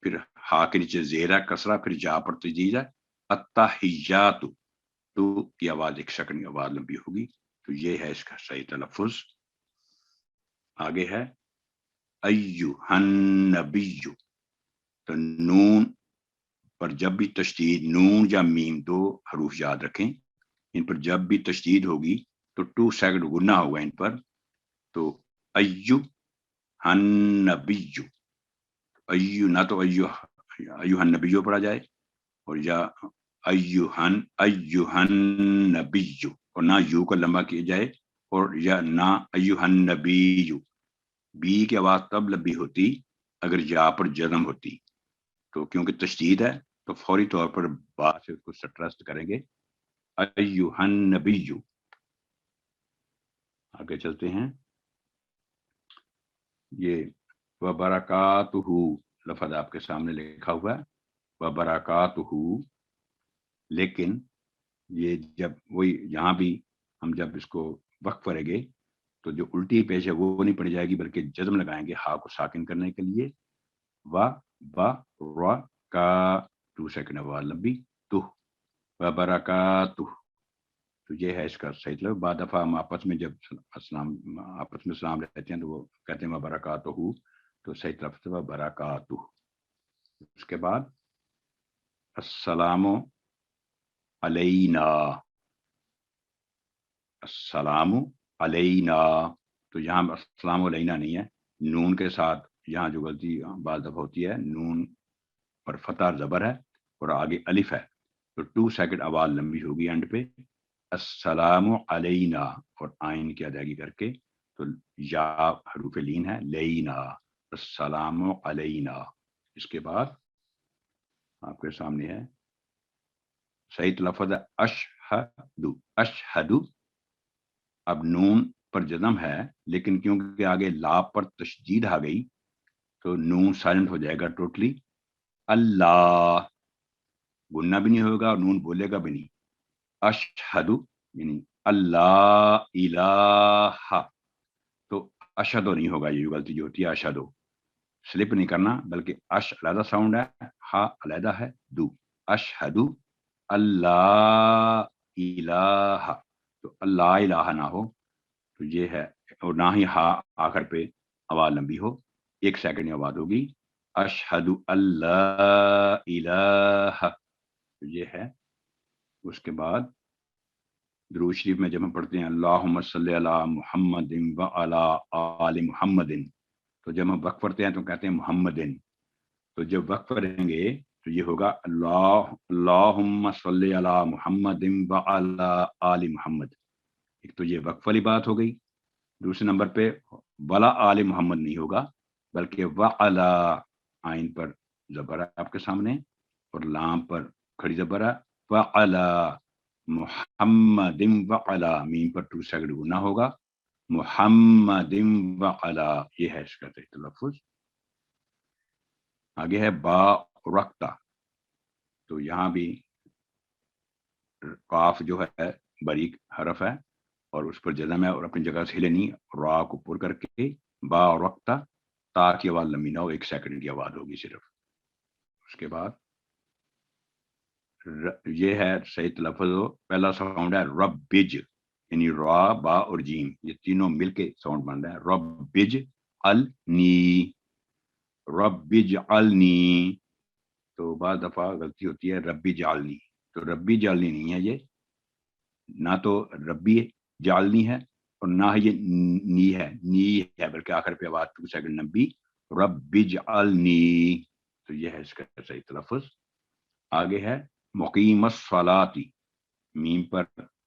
پھر ہا کے نیچے زیر ہے کسرہ، پھر جا پر تشدید ہے، التحیات، تو کی آواز 1 سیکنڈ کی آواز لمبی ہوگی. تو یہ ہے اس کا صحیح تلفظ. آگے ہے ایھا النبی، تو نون پر جب بھی تشدید، نون یا میم 2 حروف یاد رکھیں، ان پر جب بھی تشدید ہوگی تو 2 سیکنڈ گنا ہوگا ان پر. تو ایھا النبی، نہ تو ایھا النبی پڑھا جائے، اور یا ایھا النبی، اور نہ یو کو لمبا کیا جائے، اور یا نہ ایھا النبی. بی کی آواز تب لمبی ہوتی اگر یا پر جزم ہوتی، تو کیونکہ تشدید ہے تو فوری طور پر با سے اس کو سٹریس کریں گے ایھا النبی. آگے چلتے ہیں. یہ وبرکاتہ لفظ آپ کے سامنے لکھا ہوا ہے وبرکاتہ، لیکن یہ جب وہی یہاں بھی ہم جب اس کو وقف کریں گے تو جو الٹی پیش ہے وہ نہیں پڑی جائے گی، بلکہ جزم لگائیں گے ہا کو ساکن کرنے کے لیے. و با را का 2 सेकंड आवाज लंबी तुह व बरकातुह। तो ये है इसका सही मतलब। बाद दफा हम आपस में जब आपस में सलाम लेते हैं तो वो कहते हैं व बरकातुहू, तो सही तरफ से व बरकातुह। उसके बाद अस्सलामु अलैना, अस्सलामु अलैना, तो यहाँ अस्सलामु अलैना नहीं है, नून के साथ यहाँ जो गलती बार दफा होती है, नून पर फतह जबर है और आगे अलिफ है, तो 2 सेकंड आवाज लंबी होगी एंड पे, अस्सलामु अलैना, और आइन की अदायगी करके तो या हरूफ लीन है लैना, अस्सलामु अलैना। इसके बाद आपके सामने है सही लफ्ज़ अशहदु, अशहदु। अब नून पर जज़म है लेकिन क्योंकि आगे ला पर तशदीद आ गई तो नून साइलेंट हो जाएगा टोटली। अल्लाह, गुन्ना भी नहीं होगा और नून बोलेगा भी नहीं। अशहदु यानी अल्लाह इलाहा, तो अशहदु नहीं होगा, ये गलती जो होती है अशहदु, स्लिप नहीं करना, बल्कि अश अलहदा साउंड है, हा अलहदा है, दू अशहदु अल्लाह इलाहा, तो अल्लाह इलाहा ना हो तो ये है, और ना ही हा आखिर पे आवाज लंबी हो, 1 सेकंड की आवाज होगी अशहदु अल्लाह इलाहा, तो ये है। उसके बाद दुरूद शरीफ में जब हम पढ़ते हैं अल्लाहुम्मा सल्ली अला मुहम्मदिन व अला आलि मुहम्मदिन, तो जब हम वक्फ पढ़ते हैं तो कहते हैं मुहम्मदिन, तो जब वक्फ पढ़ेंगे तो ये होगा अल्लाहुम्मा सल्ली अला मुहम्मदिन व अला आलि मुहम्मद। एक तो ये वक्फ वाली बात हो गई। दूसरे नंबर पे वला आलि मुहम्मद नहीं होगा, बल्कि व अला, आइन पर जबर है आपके सामने और लाम पर खड़ी जबर है, व अला मुहम्मदिन व अला, मीम पर 2 सेकंड गुना होगा, मुहम्मदिन व अला, ये है इसका तलफ्फुज़। आगे है बा रक्ता, तो यहाँ भी काफ जो है बारीक हरफ है और उस पर जज़म है और अपनी जगह से हिले नहीं, रा को पुर करके बा रक्ता, ता की आवाज लंबी ना हो, 1 सेकंड की आवाज होगी सिर्फ। उसके बाद ये है सही तलफ्फुज़, पहला साउंड है रब्बिज, यानी रा बा और जीम ये तीनों मिलके साउंड बन रहा है, रब्बिज अल नी, रब्बिज अल नी, तो बाद दफा गलती होती है रब्बी जालनी, तो रब्बी जालनी नहीं है ये, ना तो रब्बी जालनी है और ना ही ये नी है, बल्कि आखिर पे आवाज 2 सेकंड लंबी, रब्बी जालनी, तो ये है इसका सही तलफ्फुज़। आगे है मुकीमस सलाती, मीम पर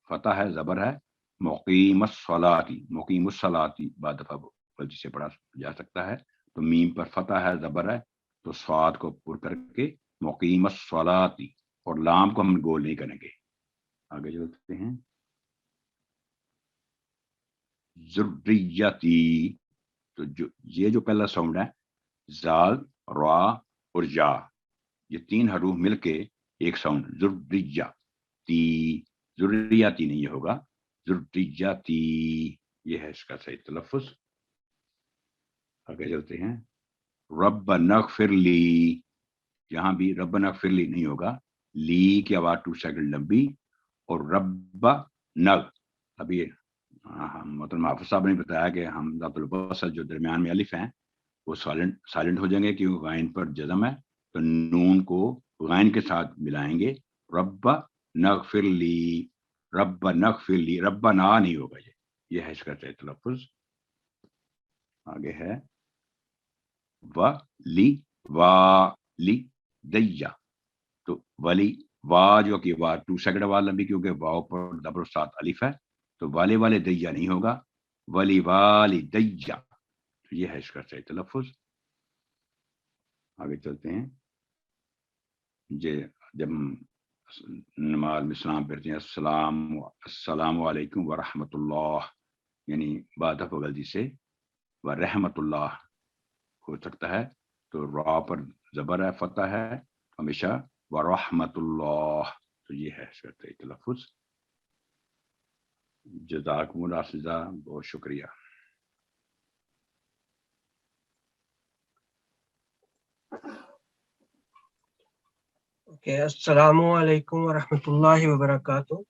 फतह है जबर है, मुकीमस सलाती, मुकीमुस सलाती बाद दफा गलती से पढ़ा जा सकता है, तो मीम पर फतह है जबर है, तो स्वाद को पुर करके मुकीमस सलाती, और लाम को हम गोल नहीं करेंगे। आगे चलते हैं ज़ुर्रियती, तो जो पहला साउंड है जाल रा और या, ये 3 हरूफ मिलके एक साउंड ज़ुर्रियती, ज़ुर्रियती नहीं होगा, ज़ुर्रियती, ये है इसका सही तलफ्फुज़। आगे चलते हैं रब्बना ग़फ़िरली, यहाँ भी रब्बना ग़फ़िरली नहीं होगा, ली की आवाज 2 सेकंड लंबी, और रब्बा नग, अभी मतलब हाफिज़ साहब ने बताया कि हम ज़ातुल वसल जो दरमियान में अलिफ हैं वो साइलेंट हो जाएंगे क्योंकि गाइन पर जज़म है, तो नून को गाइन के साथ मिलाएंगे, रब्बा नग़फ़िरली, रब्बा नग़फ़िरली, रब्बा ना नहीं होगा, ये है इसका सही तलफ्फुज़। आगे है वाली दैया, तो वली वा जो की वार 2 सेकंड आवाज लंबी क्योंकि वाव पर जबर साथ अलिफ है, तो वाले दैया नहीं होगा, वली वाली दैया, तो ये है इसका सही तलफ्फुज़। आगे चलते हैं, जब नमाज में सलाम पढ़ते हैं अस्सलामु अलैकुम व रहमतुल्लाह, यानी बाद दफा गलती से व रहमतुल्लाह हो सकता है, तो रा पर जबर है फतह है हमेशा, व रहमतुल्लाह, तो ये है इसका सही तलफ्फुज़। जज़ाकुमुल्लाह अज़ीज़ा, बहुत शुक्रिया। Okay, Assalamu alaikum wa rahmatullahi wa barakatuh.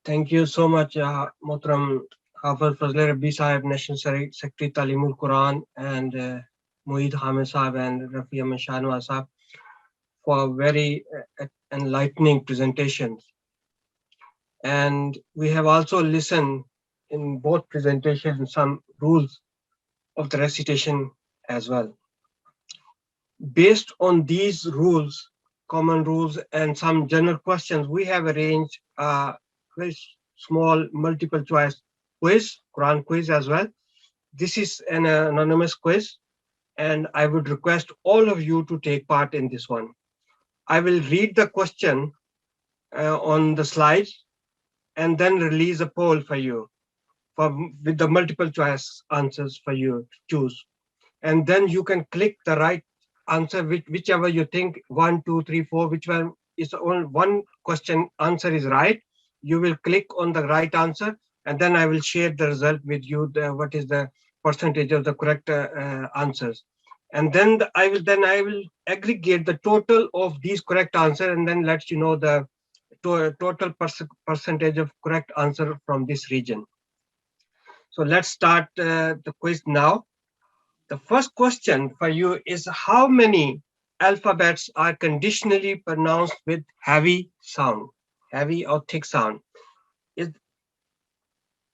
Thank you so much, Mohtaram Hafiz Fazl Rabbi Sahib, National Secretary Talimul-Quran, and Mueed Hamid Sahib and Rafi Ahmed Shanwaz Sahib for very enlightening presentations. And we have also listened in both presentations some rules of the recitation as well. Based on these rules, common rules, and some general questions, we have arranged a very small multiple choice quiz, Quran quiz as well. This is an anonymous quiz, and I would request all of you to take part in this one. I will read the question on the slides and then release a poll for you with the multiple choice answers for you to choose. And then you can click the right answer, whichever you think, 1, 2, 3, 4, which one is only one question answer is right. You will click on the right answer, and then I will share the result with you, what is the percentage of the correct answers. And then I will aggregate the total of these correct answers and then let you know the total percentage of correct answer from this region. So let's start the quiz now. The first question for you is, how many alphabets are conditionally pronounced with heavy sound, heavy or thick sound?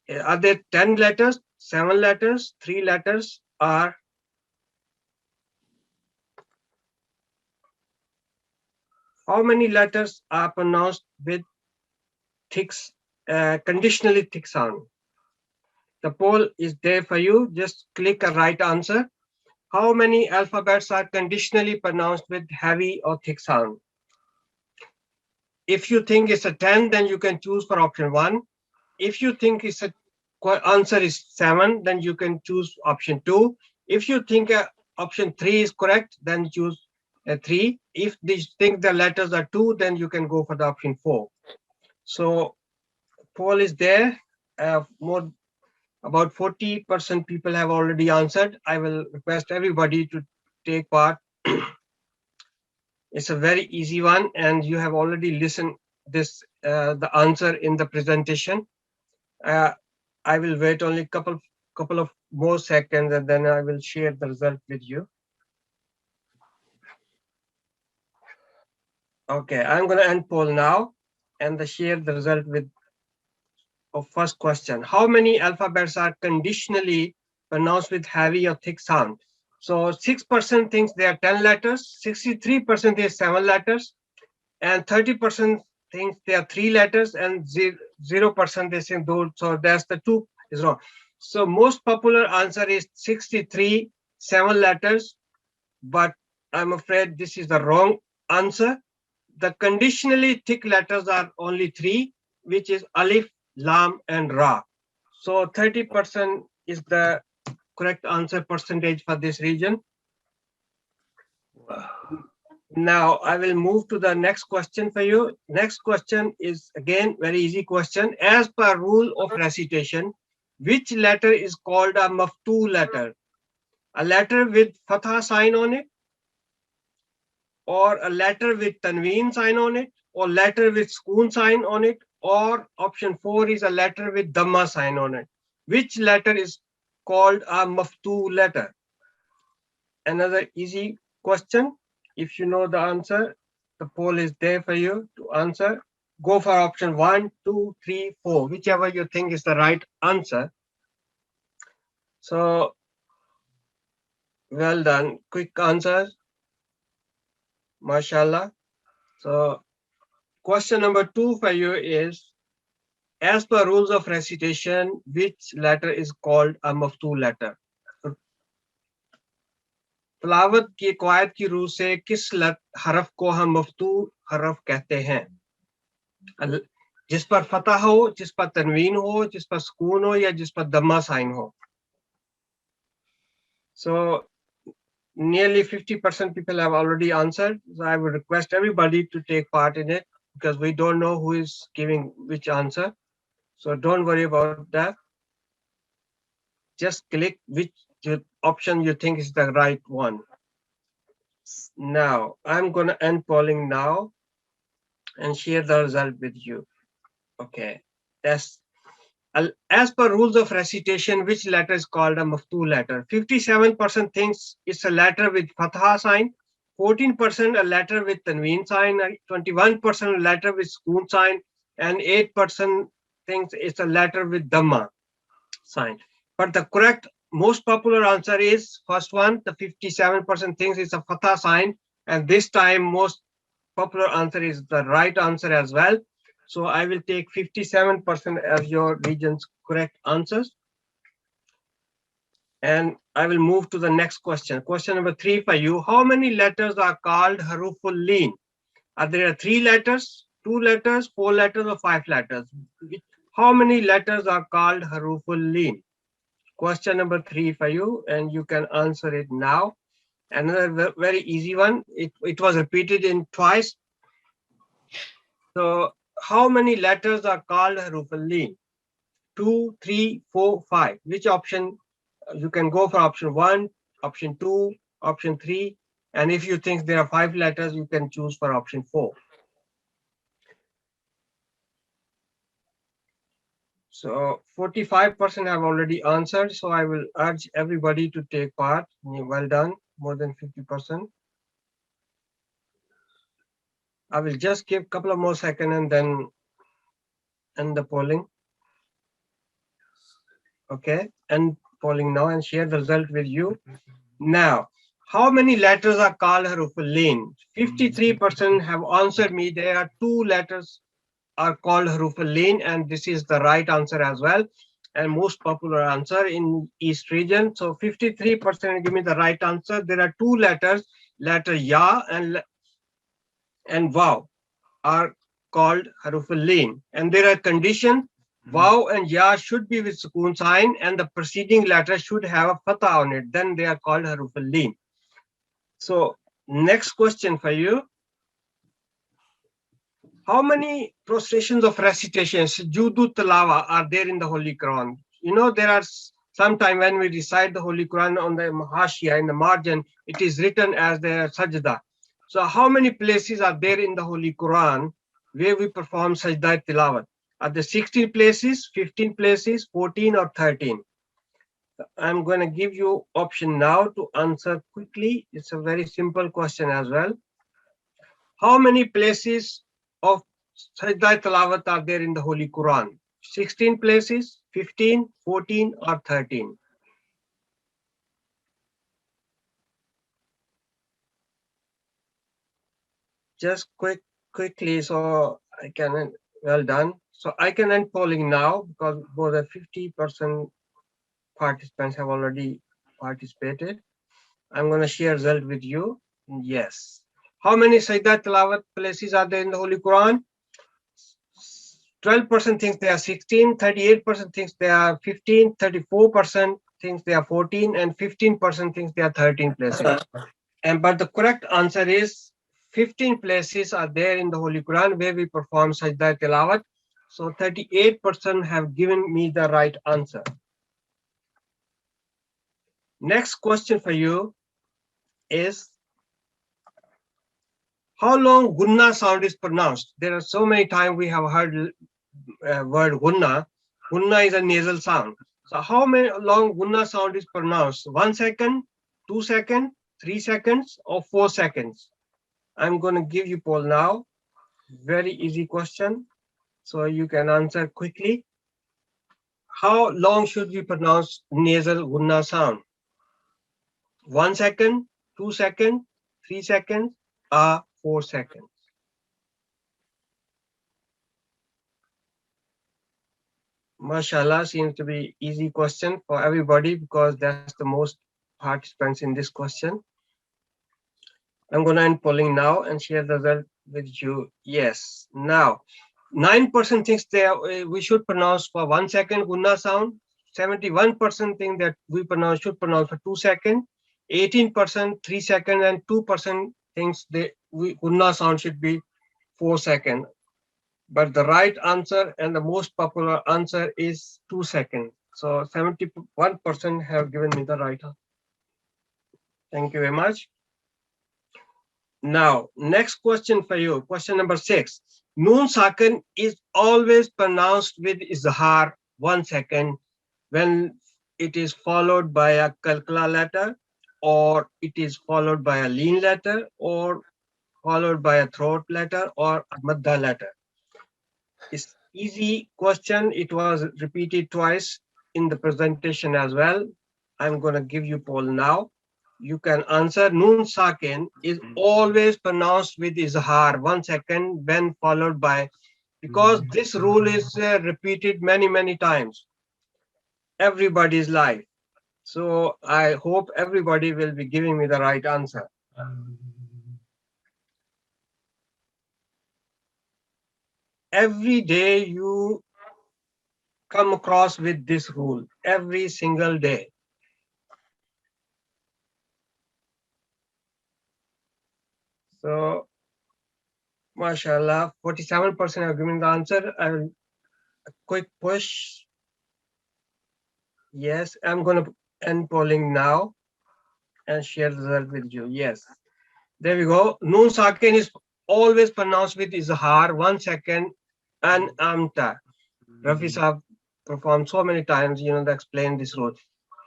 Are there 10 letters, 7 letters, 3 letters, or how many letters are pronounced with thick, conditionally thick sound? The poll is there for you. Just click a right answer. How many alphabets are conditionally pronounced with heavy or thick sound? If you think it's a 10, then you can choose for option 1. If you think it's a answer is 7, then you can choose option 2. If you think option 3 is correct, then choose 3. If you think the letters are 2, then you can go for the option 4. So poll is there. About 40% people have already answered. I will request everybody to take part. It's a very easy one, and you have already listened this the answer in the presentation. I will wait only couple of more seconds, and then I will share the result with you. Okay, I'm going to end poll now and share the result with of first question. How many alphabets are conditionally pronounced with heavy or thick sound? So 6% thinks they are 10 letters, 63% is 7 letters, and 30% thinks they are 3 letters, and 0% they think those. So that's the 2 is wrong. So most popular answer is 63, 7 letters, but I'm afraid this is the wrong answer. The conditionally thick letters are only 3, which is Alif, Lam, and Ra. So 30% is the correct answer percentage for this region. Now I will move to the next question for you. Next question is again very easy question. As per rule of recitation, which letter is called a maftu letter? A letter with fatha sign on it, or a letter with tanween sign on it, or letter with sukoon sign on it, or option 4 is a letter with dhamma sign on it. Which letter is called a maftu letter? Another easy question. If you know the answer, the poll is there for you to answer. Go for option 1, 2, 3, 4, whichever you think is the right answer. So, well done. Quick answers. MashaAllah. So, question number 2 for you is, as per rules of recitation, which letter is called a maftu letter? तलावत की क़वायद की रूह से किस हरफ को हम मफ्तू हरफ कहते हैं? जिस पर फतह हो, जिस पर तनवीन हो, जिस पर सुकून हो, या जिस पर दम्मा साइन हो. So nearly 50% people have already answered. So I would request everybody to take part in it, because we don't know who is giving which answer. So don't worry about that. Just click which option you think is the right one. Now, I'm going to end polling now and share the result with you. Okay. That's as per rules of recitation, which letter is called a maftu letter? 57% thinks it's a letter with fatha sign, 14% a letter with tanween sign, 21% a letter with sukoon sign, and 8% thinks it's a letter with dhamma sign. But the correct, most popular answer is first one. The 57% thinks it's a fatha sign, and this time most popular answer is the right answer as well. So I will take 57% as your region's correct answers. And I will move to the next question. Question number 3 for you. How many letters are called haruful leen? Are there 3 letters, 2 letters, 4 letters, or 5 letters? How many letters are called haruful leen? Question number 3 for you, and you can answer it now. Another very easy one. It was repeated in twice. So how many letters are called haruful leen? 2, 3, 4, 5. Which option? You can go for option 1, option 2, option 3. And if you think there are 5 letters, you can choose for option 4. So 45% have already answered. So I will urge everybody to take part. Well done, more than 50%. I will just give a couple of more seconds and then end the polling. Okay, end polling now and share the result with you. Now, how many letters are called haruful leen? 53% have answered me. There are 2 letters are called haruful leen, and this is the right answer as well, and most popular answer in East region. So 53% give me the right answer. There are 2 letters, letter ya and wow are called haruful leen, and there are conditions. Vav and ya should be with sukoon sign, and the preceding letter should have a fatha on it. Then they are called haruful leen. So next question for you. How many prostrations of recitations, judu talawa, are there in the Holy Quran? You know, there are sometime when we recite the Holy Quran on the hashia, in the margin, it is written as the sajda. So how many places are there in the Holy Quran where we perform sajda tilawat? Are there 16 places, 15 places, 14 or 13? I'm going to give you option now to answer quickly. It's a very simple question as well. How many places of sajda tilawat are there in the Holy Quran? 16 places, 15, 14 or 13? Just quickly, so I can, well done. So I can end polling now because more than 50% participants have already participated. I'm going to share result with you. Yes. How many sajda tilawat places are there in the Holy Quran? 12% thinks they are 16, 38% thinks they are 15, 34% thinks they are 14, and 15% thinks they are 13 places. But the correct answer is 15 places are there in the Holy Quran where we perform sajda tilawat. So 38% have given me the right answer. Next question for you is, how long gunna sound is pronounced? There are so many times we have heard word gunna. Gunna is a nasal sound. So how many long gunna sound is pronounced? 1 second, 2 seconds, 3 seconds, or 4 seconds? I'm going to give you poll now. Very easy question, so you can answer quickly. How long should we pronounce nasal gunna sound? 1 second, 2 seconds, 3 seconds, or 4 seconds? Mashallah, seems to be easy question for everybody because that's the most participants in this question. I'm going to end polling now and share the result with you. Yes. Now, 9% thinks we should pronounce for 1 second gunna sound. 71% think that we should pronounce for 2 seconds. 18% 3 seconds, and 2% thinks gunna sound should be 4 seconds. But the right answer and the most popular answer is 2 seconds. So 71% have given me the right answer. Thank you very much. Now, next question for you. Question number 6. Noon sakin is always pronounced with izhar 1 second when it is followed by a kalkala letter, or it is followed by a lean letter, or followed by a throat letter, or a madda letter. It's easy question. It was repeated twice in the presentation as well. I'm going to give you poll now. You can answer. Noon sakin is always pronounced with izhar 1 second when followed by, because this rule is repeated many times everybody's life. So I hope everybody will be giving me the right answer. Every day you come across with this rule, every single day. So, mashallah, 47% are giving the answer. I will a quick push. Yes, I'm going to end polling now and share the result with you. Yes, there we go. Noon sakin is always pronounced with izhar 1 second and amta. Rafi Saab performed so many times, to explain this rule.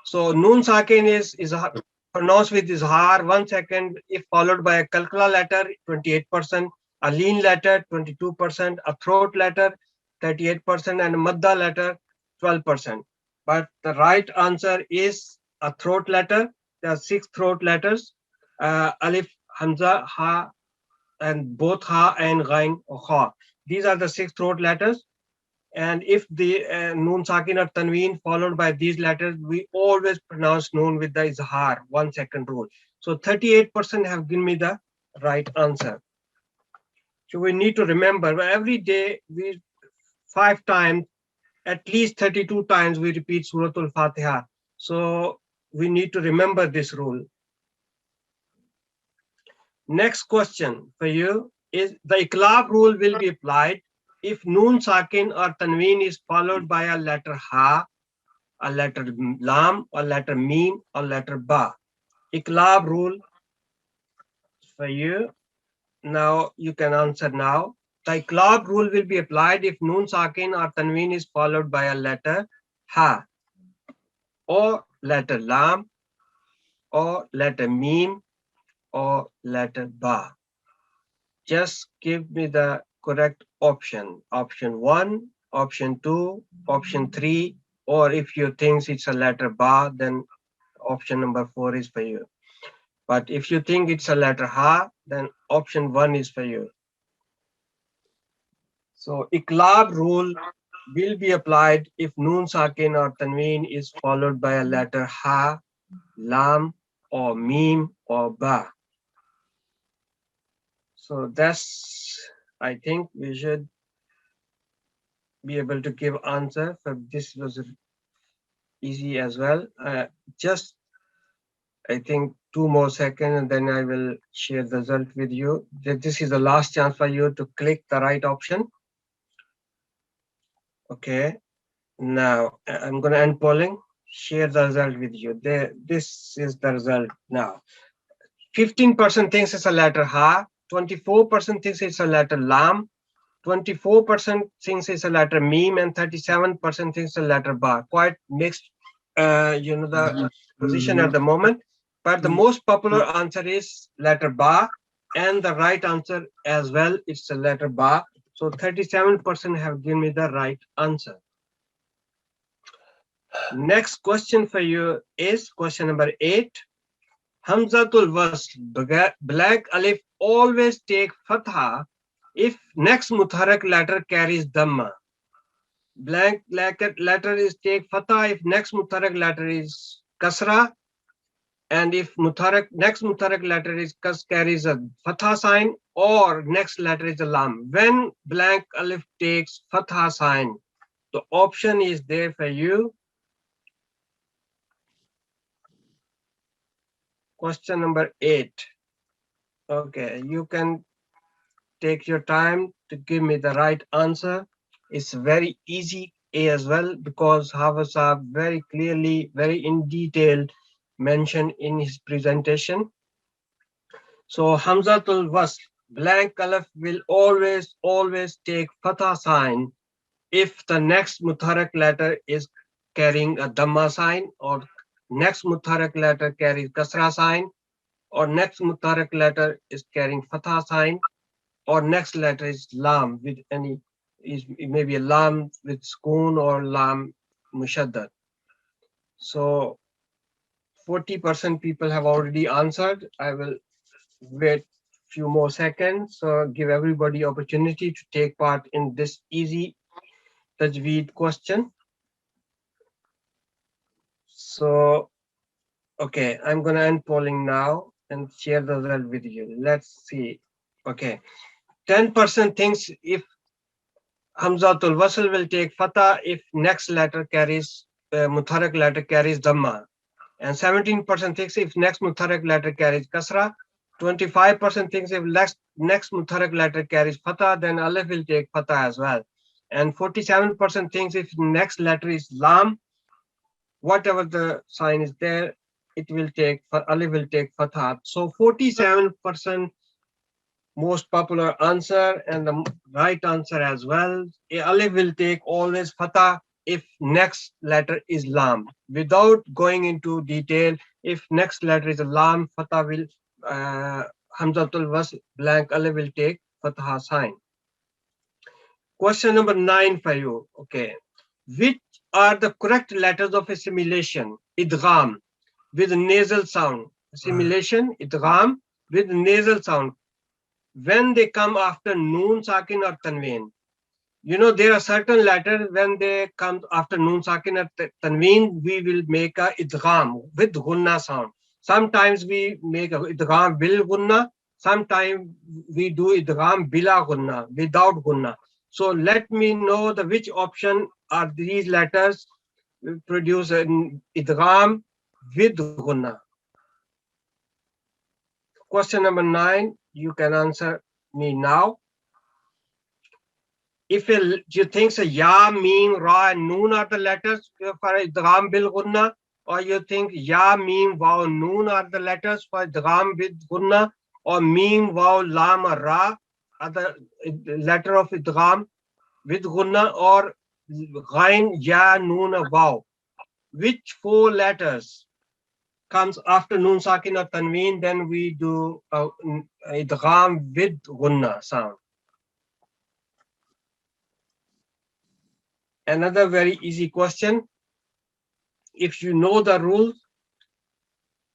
So noon sakin is pronounced with izhar 1 second if followed by a kalkala letter 28%, a lean letter 22%, a throat letter 38%, and a madda letter 12%. But the right answer is a throat letter. There are 6 throat letters: alif, hamza, ha, and both ha and ghain or kha. These are the 6 throat letters. And if the noon sakin or tanween followed by these letters, we always pronounce noon with the izhar 1 second rule. So 38% have given me the right answer. So we need to remember every day we 5 times, at least 32 times we repeat Surah Al-Fatiha. So we need to remember this rule. Next question for you is, the iqlab rule will be applied if noon sakin or tanween is followed by a letter ha, a letter lam, a letter meen, or letter ba. Iqlab rule for you. Now you can answer now. The iqlab rule will be applied if noon sakin or tanween is followed by a letter ha, or letter lam, or letter meen, or letter ba. Just give me the correct option. Option 1, option 2, option 3, or if you think it's a letter ba, then option number 4 is for you. But if you think it's a letter ha, then option 1 is for you. So iqlab rule will be applied if noon sakin or tanween is followed by a letter ha, lam, or mim, or ba. So that's, I think we should be able to give answer. For this was easy as well. Just, I think 2 more seconds, and then I will share the result with you. This is the last chance for you to click the right option. Okay, now I'm going to end polling, share the result with you. This is the result now. 15% thinks it's a letter ha, 24% thinks it's a letter lam, 24% thinks it's a letter meme, and 37% thinks it's a letter ba. Quite mixed, the position at the moment. But the most popular answer is letter ba, and the right answer as well is the letter ba. So 37% have given me the right answer. Next question for you is question number 8. Hamzatul wasl, black alif, always take fatha if next mutharak letter carries dhamma. Blank letter is take fatha if next mutharak letter is kasra, and if next mutharak letter is carries a fatha sign, or next letter is a lam. When blank alif takes fatha sign, the option is there for you. Question number 8. Okay, you can take your time to give me the right answer. It's very easy as well, because Hafiz Saab very clearly, very in detail mentioned in his presentation. So Hamzatul Wasl, blank alif will always take fatha sign if the next mutharrak letter is carrying a dhamma sign, or next mutharrak letter carries kasra sign, or next mutharrak letter is carrying fatha sign, or next letter is lam with any, is maybe a lam with sukoon or lam mushaddad. So 40% people have already answered. I will wait few more seconds, so give everybody opportunity to take part in this easy tajweed question. So okay, I'm gonna end polling now and share the result with you. Let's see. Okay, 10% thinks if Hamzatul Wasl will take fatha if next letter carries mutharrak letter carries dhamma, and 17% thinks if next mutharrak letter carries kasra. 25% thinks if next mutharrak letter carries fatha, then alif will take fatha as well, and 47% thinks if next letter is lam, whatever the sign is there, it will take, alif will take fatha. So 47% most popular answer and the right answer as well. Alif will take always fatha if next letter is lam. Without going into detail, if next letter is a lam, fatha will, hamzatul wasl blank alif will take fatha sign. Question number 9 for you. Okay. Which are the correct letters of assimilation? Idgham with nasal sound. Assimilation, idgham with nasal sound. When they come after noon, sakin or tanween. You know, there are certain letters when they come after noon, sakin or tanween, we will make a idgham with gunna sound. Sometimes we make a idgham bil gunna. Sometimes we do idgham bila gunna, without gunna. So let me know the which option are these letters produce an idgham with gunna. Question number 9, you can answer me now. If you think so, ya, mim, ra, and noon are the letters for idgham bil gunna, or you think ya, mim, waw, noon are the letters for idgham with gunna, or mim, waw, lam, or ra are the letter of idgham with gunna, or ghain, ya, noon, or waw. Which 4 letters comes after noon sakin or tanween? Then we do idgham with gunna sound. Another very easy question. If you know the rules,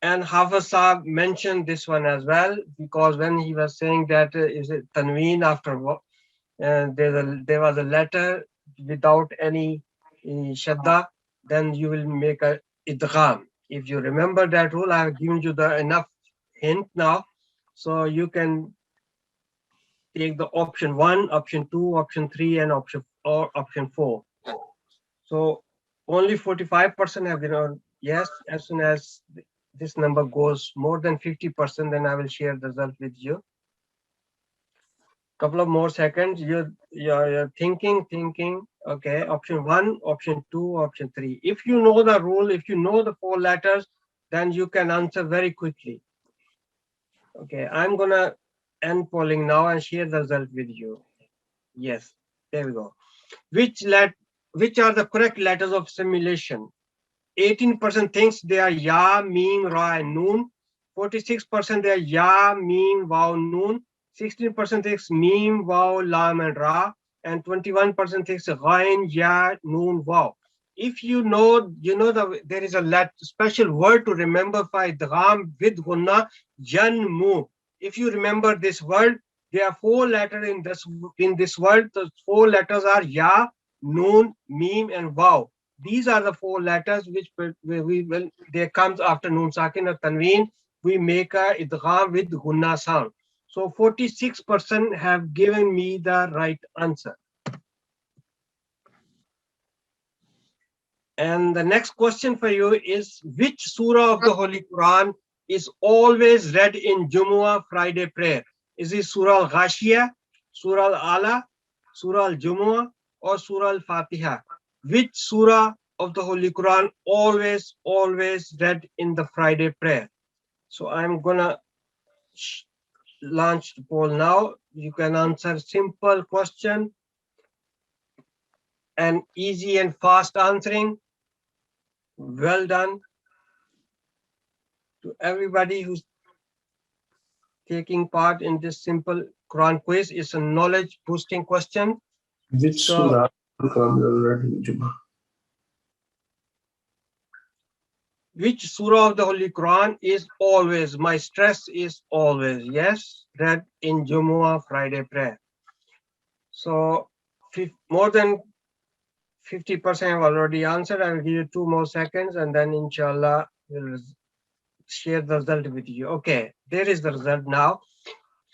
and Hafiz Saab mentioned this one as well, because when he was saying that is it tanween after there was a letter without any shadda, then you will make a idgham. If you remember that rule, I have given you the enough hint now, so you can take the option 1, option 2, option 3, and option 4. So only 45% have been on yes. As soon as this number goes more than 50%, then I will share the result with you. Couple of more seconds. You're thinking. Okay, option 1, option 2, option 3. If you know the rule, if you know the 4 letters, then you can answer very quickly. Okay, I'm gonna end polling now and share the result with you. Yes, there we go. Which are the correct letters of simulation? 18% thinks they are ya, mim, ra, and noon. 46% they are ya, mim, waw, noon. 16% thinks mim, waw, lam, and ra. And 21% thinks ghain, ya, noon, waw. If you know, there is a special word to remember for idgham with gunna, janmu. If you remember this word, there are 4 letters in this word. The 4 letters are ya, noon, mim, and waw. These are the 4 letters which there comes after noon sakin or tanween. We make a idgham with gunna sound. So 46% have given me the right answer. And the next question for you is, which surah of the Holy Quran is always read in Jumu'ah Friday prayer? Is it Surah Al-Ghashiyah, Surah Al-Ala, Surah Al-Jumu'ah, or Surah Al-Fatiha? Which surah of the Holy Quran always read in the Friday prayer? So I'm gonna launch the poll now. You can answer simple question and easy and fast answering. Well done to everybody who's taking part in this simple Quran quiz. It's a knowledge boosting question. Which So- surah you read in Jumu'ah? Which surah of the Holy Quran is always, my stress is always, yes, read in Jumu'ah Friday prayer. So more than 50% have already answered. I will give you 2 more seconds and then inshallah we'll share the result with you. Okay, there is the result now.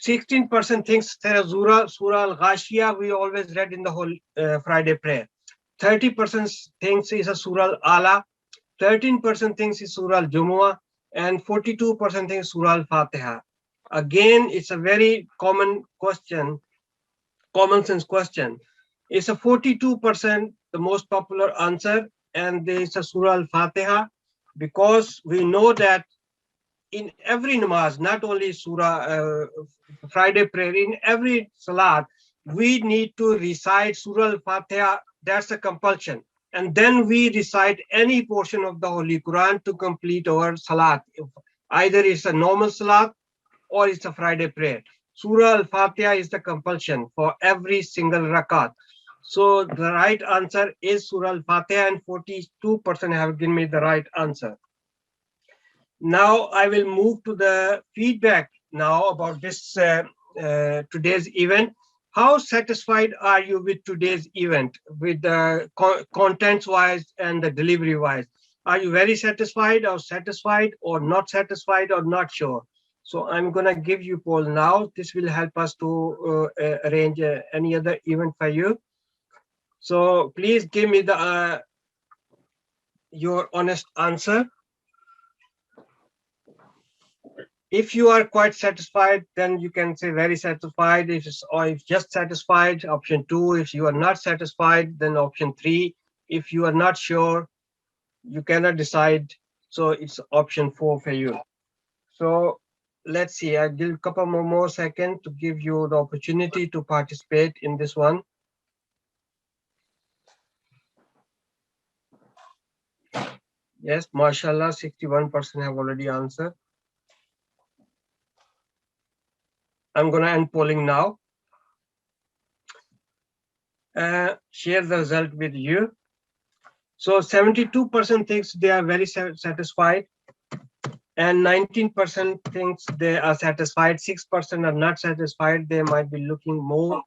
16% thinks Surah Al-Ghashiyah we always read in the whole Friday prayer. 30% thinks is a Surah Al-Ala. 13% thinks is Surah Al-Jumu'ah, and 42% thinks Surah Al-Fatiha. Again, it's a very common question, common sense question. It's a 42%, the most popular answer, and there is a Surah Al-Fatiha, because we know that in every namaz, not only Surah Friday prayer, in every salat, we need to recite Surah Al-Fatiha. That's a compulsion. And then we recite any portion of the Holy Quran to complete our salat. Either it's a normal salat or it's a Friday prayer. Surah Al-Fatiha is the compulsion for every single rakat. So the right answer is Surah Al-Fatiha, and 42% have given me the right answer. Now I will move to the feedback now about this today's event. How satisfied are you with today's event, with the contents wise and the delivery wise? Are you very satisfied or not satisfied or not sure? So I'm going to give you poll now. This will help us to arrange any other event for you. So please give me the your honest answer. If you are quite satisfied, then you can say very satisfied. If just satisfied, option 2. If you are not satisfied, then option 3. If you are not sure, you cannot decide. So it's option 4 for you. So let's see. I'll give a couple more seconds to give you the opportunity to participate in this one. Yes, mashallah, 61% have already answered. I'm going to end polling now. Share the result with you. So 72% thinks they are very satisfied, and 19% thinks they are satisfied. 6% are not satisfied. They might be looking more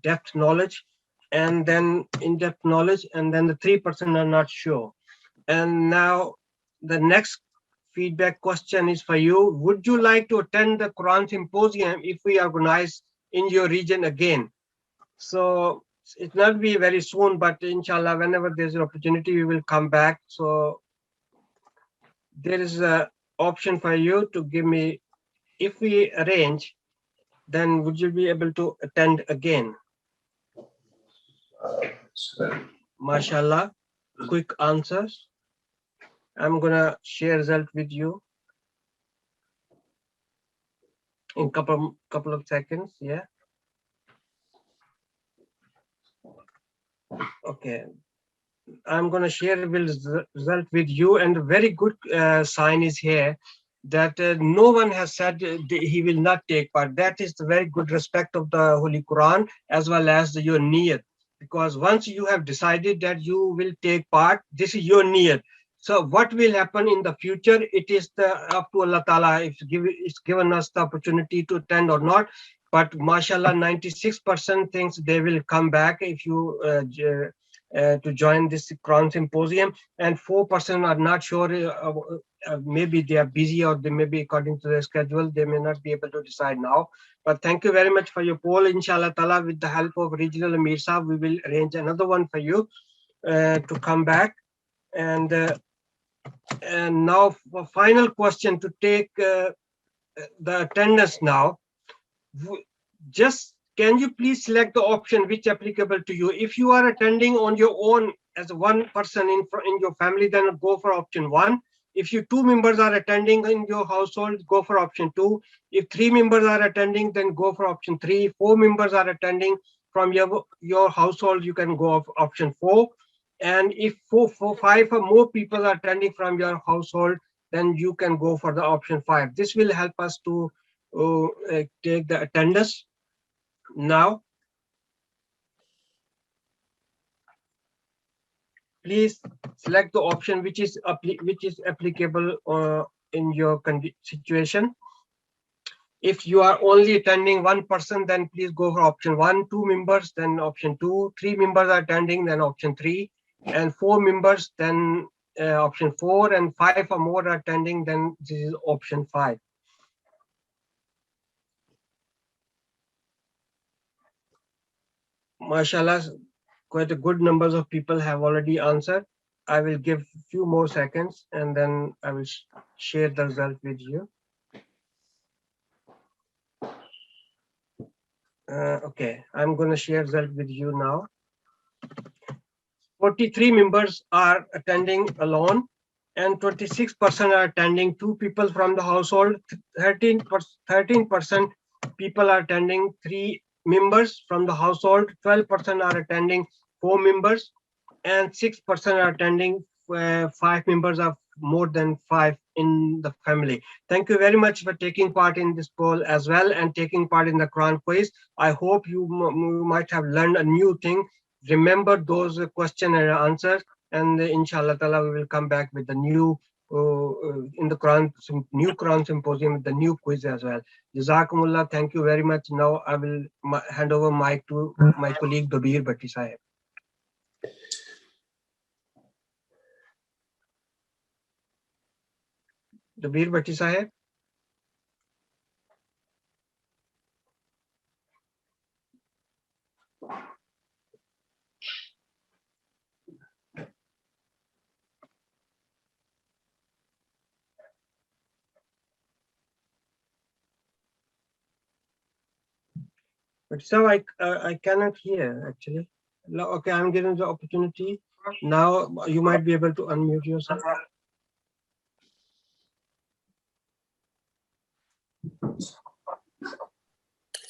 depth knowledge, and then in-depth knowledge, and then the 3% are not sure. And now the next feedback question is for you. Would you like to attend the Qur'an Symposium if we organize in your region again? So it not be very soon, but inshallah, whenever there's an opportunity, we will come back. So there is an option for you to give me, if we arrange, then would you be able to attend again? Mashallah, quick answers. I'm gonna share result with you in couple of seconds. Yeah. Okay. I'm gonna share the result with you, and a very good sign is here that no one has said he will not take part. That is the very good respect of the Holy Quran as well as your niyat, because once you have decided that you will take part, this is your niyat. So what will happen in the future, it is up to Allah Ta'ala. It's given us the opportunity to attend or not. But mashallah, 96% thinks they will come back if you to join this Qur'an Symposium, and 4% are not sure. Maybe they are busy, or they may be according to their schedule. They may not be able to decide now. But thank you very much for your poll. Inshallah Ta'ala, with the help of Regional Amir Sahib, we will arrange another one for you to come back. And now for final question to take the attendance now. Just can you please select the option which applicable to you? If you are attending on your own as one person in your family, then go for option 1. If you 2 members are attending in your household, go for option 2. If 3 members are attending, then go for option 3. 4 members are attending from your household, you can go for option 4. And if 5 or more people are attending from your household, then you can go for the option 5. This will help us to take the attendance. Now, please select the option which is applicable in your situation. If you are only attending 1 person, then please go for option 1. 2 members, then option 2. 3 members are attending, then option 3. And 4 members, then option 4. And 5 or more are attending, then this is option 5. Mashallah, quite a good numbers of people have already answered. I will give a few more seconds and then I will share the result with you. Okay, I'm going to share result with you now. 43 members are attending alone and 26% are attending 2 people from the household. 13% people are attending 3 members from the household. 12% are attending 4 members and 6% are attending 5 members of more than 5 in the family. Thank you very much for taking part in this poll as well and taking part in the Quran quiz. I hope you might have learned a new thing. Remember those question and answers, and inshallah ta'ala we will come back with the new in the Quran Symposium with the new quiz as well. Jazakumullah, thank you very much. Now I will hand over mic to my colleague Dabir Bhatti Sahib. Dabir Bhatti Sahib. But so I cannot hear actually. Okay, I'm giving the opportunity. Now you might be able to unmute yourself.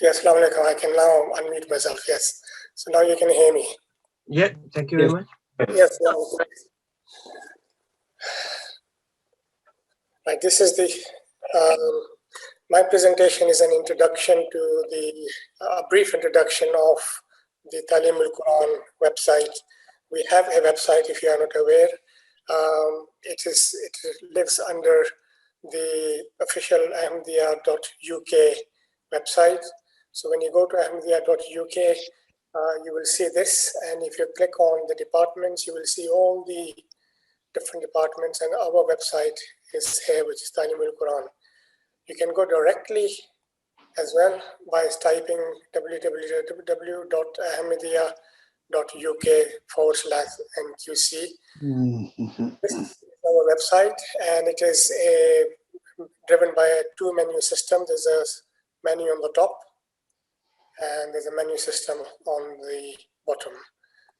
Yes, Assalamu alaikum. I can now unmute myself. Yes. So now you can hear me. Yeah, thank you very much. Yes. Right. This is the my presentation is an introduction to the brief introduction of the Talimul-Quran website. We have a website, if you are not aware. It lives under the official ahmadiyya.uk website. So when you go to ahmadiyya.uk, you will see this, and if you click on the departments, you will see all the different departments, and our website is here, which is Talimul-Quran. You can go directly as well by typing www.ahmadiyya.uk/NQC. This is our website, and it is driven by a 2-menu system. There's a menu on the top, and there's a menu system on the bottom.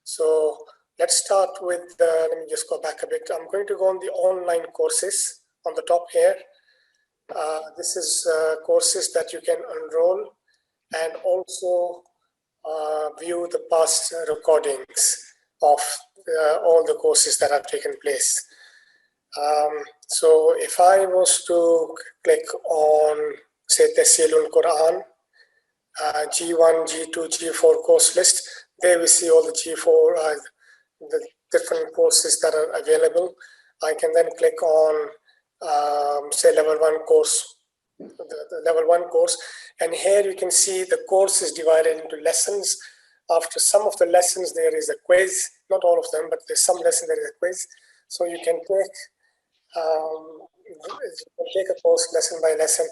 So let's start with, let me just go back a bit. I'm going to go on the online courses on the top here. This is courses that you can enroll and also view the past recordings of all the courses that have taken place. So if I was to click on, say, Talimul-Quran, G1, G2, G4 course list, there we see all the G4, the different courses that are available. I can then click on, say, level 1 course, the level 1 course, and here you can see the course is divided into lessons. After some of the lessons, there is a quiz, not all of them, but there's some lessons there is a quiz. So you can take a course lesson by lesson.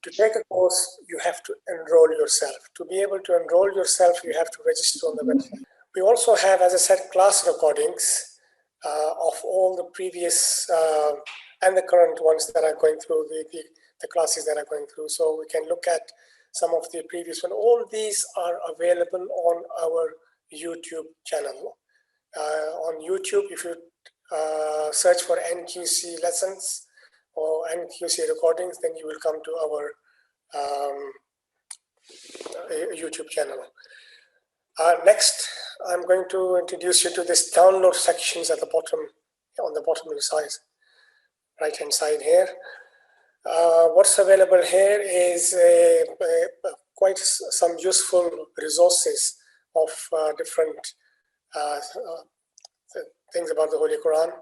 To take a course, you have to enroll yourself. To be able to enroll yourself, you have to register on the website. We also have, as I said, class recordings of all the previous and the current ones that are going through, the classes that are going through. So we can look at some of the previous ones. All these are available on our YouTube channel. On YouTube, if you search for NQC lessons or NQC recordings, then you will come to our YouTube channel. Next, I'm going to introduce you to this download sections at the bottom, on the bottom of the side, right-hand side here. What's available here is quite some useful resources of different things about the Holy Quran.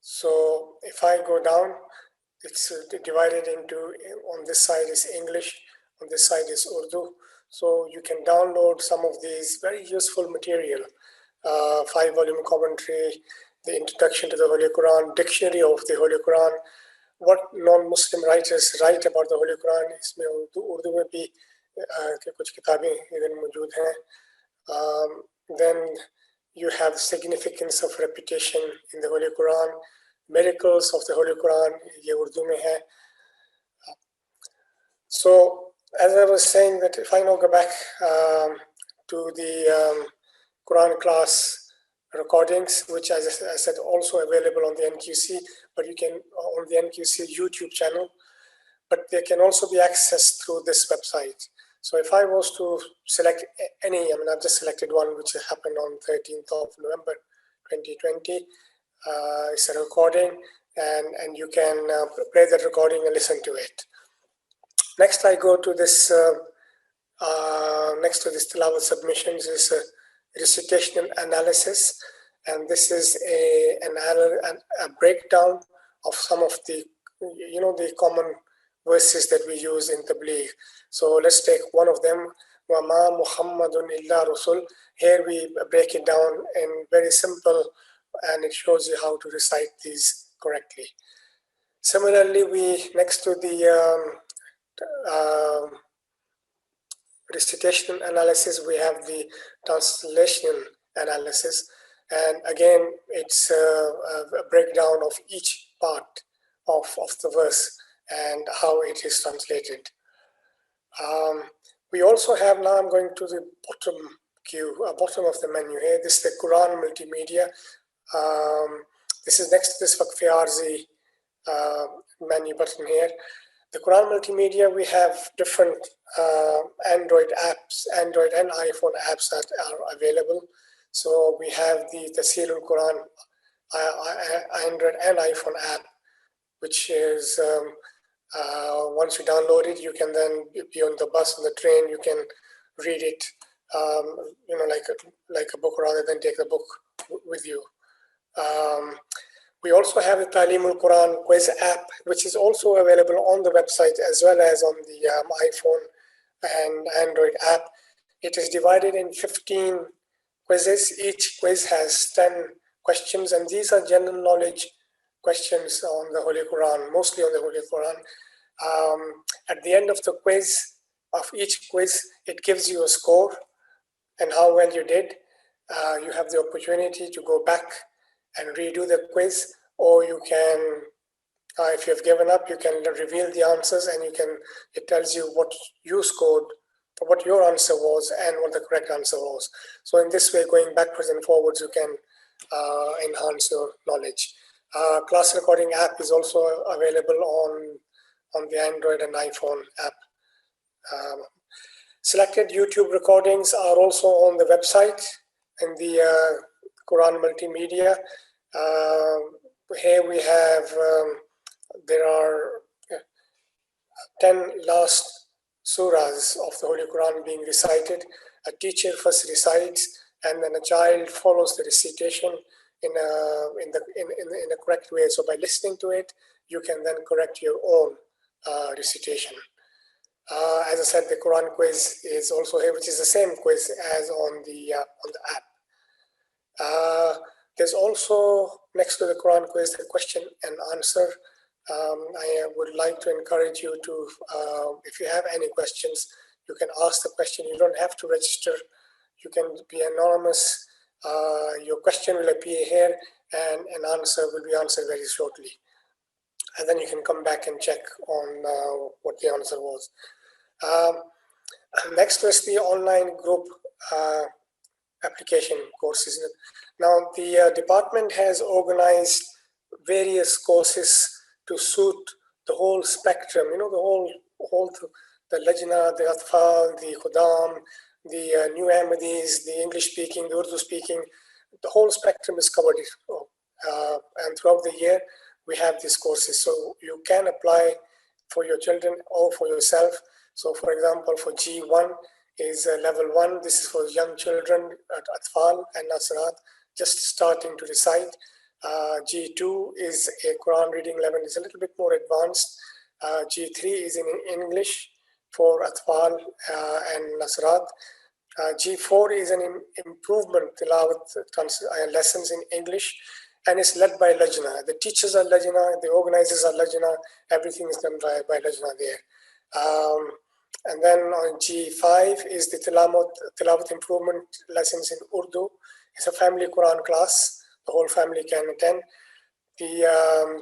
So if I go down, it's divided into, on this side is English, on this side is Urdu. So you can download some of these very useful material, 5-volume commentary, the introduction to the Holy Quran, dictionary of the Holy Quran, what non-Muslim writers write about the Holy Quran. इसमें उर्दू में भी कुछ किताबें इधर मौजूद हैं. Then you have significance of repetition in the Holy Quran, miracles of the Holy Quran, ये उर्दू में है. So as I was saying, that if I now go back to the Quran class recordings, which as I said also available on the NQC, but you can on the NQC YouTube channel, but they can also be accessed through this website. So if I was to select any, I mean, I've just selected one which happened on 13th of November 2020. It's a recording, and you can play that recording and listen to it. Next, I go to this, next to this Tilawat submissions is Recitation Analysis. And this is a breakdown of some of the, the common verses that we use in Tabligh. So let's take one of them, وَمَا مُحَمَّدٌ إِلَّا رَسُولٌ. Here we break it down in very simple, and it shows you how to recite these correctly. Similarly, we, next to the Recitation Analysis, we have the Translational Analysis. And again, it's a breakdown of each part of the verse and how it is translated. We also have, now I'm going to the bottom bottom of the menu here. This is the Quran Multimedia. This is next to this Waqf Arzi menu button here. The Quran Multimedia, we have different Android apps, Android and iPhone apps that are available. So we have the Talimul-Quran Android and iPhone app, which is once you download it, you can then be on the bus, on the train, you can read it, like a book, rather than take the book with you. We also have the Talimul-Quran quiz app, which is also available on the website as well as on the iPhone and Android app. It is divided in 15 quizzes. Each quiz has 10 questions, and these are general knowledge questions on the Holy Quran, mostly on the Holy Quran. At the end of the quiz, of each quiz, it gives you a score and how well you did. You have the opportunity to go back and redo the quiz, or you can, if you've given up, you can reveal the answers, and it tells you what you scored, what your answer was, and what the correct answer was. So in this way, going backwards and forwards, you can enhance your knowledge. Class recording app is also available on the Android and iPhone app. Selected YouTube recordings are also on the website in the Quran Multimedia. Here we have, there are 10 last surahs of the Holy Quran being recited. A teacher first recites, and then a child follows the recitation in a correct way. So by listening to it, you can then correct your own recitation. As I said, the Quran quiz is also here, which is the same quiz as on the app. There's also, next to the Quran quiz, the question and answer. I would like to encourage you to, if you have any questions, you can ask the question. You don't have to register. You can be anonymous. Your question will appear here, and an answer will be answered very shortly. And then you can come back and check on what the answer was. Next is the online group application courses. Now, the department has organized various courses to suit the whole spectrum, you know, the Lajna, the Atfal, the Khudam, the New Ahmadis, the English speaking, the Urdu speaking, the whole spectrum is covered. And throughout the year, we have these courses. So you can apply for your children or for yourself. So for example, for G1 is level 1. This is for young children at Atfal and Nasrat, just starting to recite. G2 is a Quran reading level, is a little bit more advanced. G3 is in English for Atfal and Nasrat. G4 is an improvement tilawat lessons in English, and it's led by Lajna. The teachers are Lajna, the organizers are Lajna, everything is done by Lajna there. And then on G5 is the tilawat improvement lessons in Urdu. It's a family Quran class, the whole family can attend. The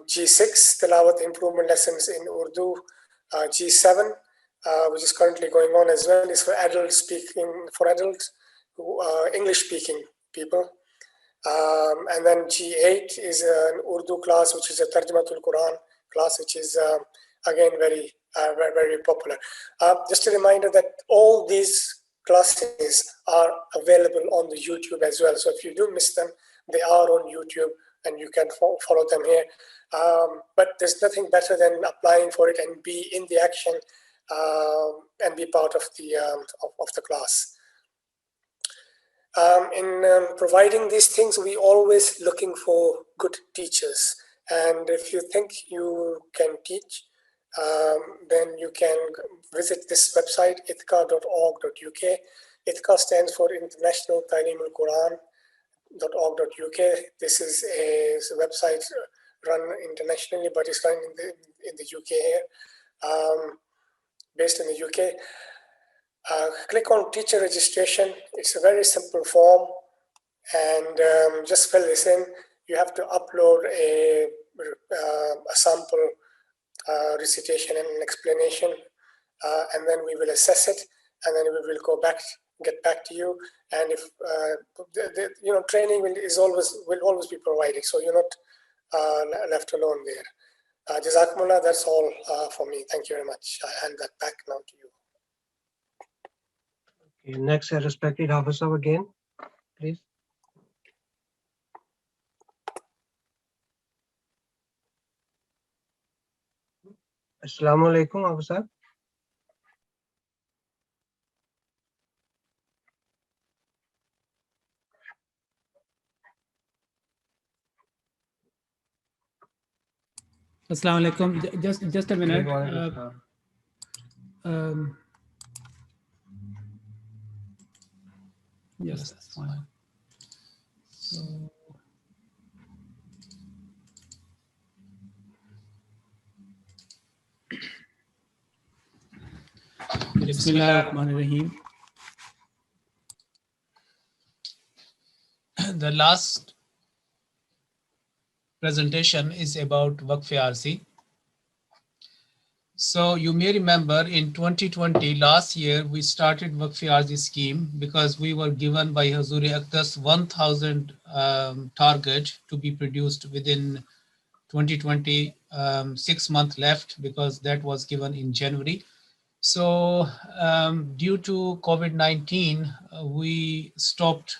G6 tilawat improvement lessons in Urdu. G7, which is currently going on as well, is for adults speaking, for adults, English speaking people. And then G8 is an Urdu class, which is a Talimul-Quran class, which is again very popular. Just a reminder that all these classes are available on the YouTube as well. So if you do miss them, they are on YouTube and you can follow them here. But there's nothing better than applying for it and be in the action and be part of the class. In providing these things, we always looking for good teachers. And if you think you can teach, then you can visit this website, itka.org.uk. ITKA stands for International Talimul-Quran .org.uk. This is a website run internationally, but it's run in the UK here, based in the UK. Click on teacher registration. It's a very simple form, and just fill this in. You have to upload a sample recitation and an explanation, and then we will assess it, and then we will get back to you. And if training will always be provided, so you're not left alone there. Jazakumullah, that's all for me. Thank you very much. I hand that back now to you. Okay, next, respected Hafiz again, please. Assalamu alaikum, Hafiz. Assalamu alaikum. Just a minute. Yes, that's fine. So, Bismillahirrahmanirrahim. The last presentation is about Waqf Arzi. So you may remember in 2020, last year, we started Waqf Arzi scheme because we were given by Hazur Aqdas 1,000 target to be produced within 2020, 6 months left because that was given in January. So due to COVID-19, we stopped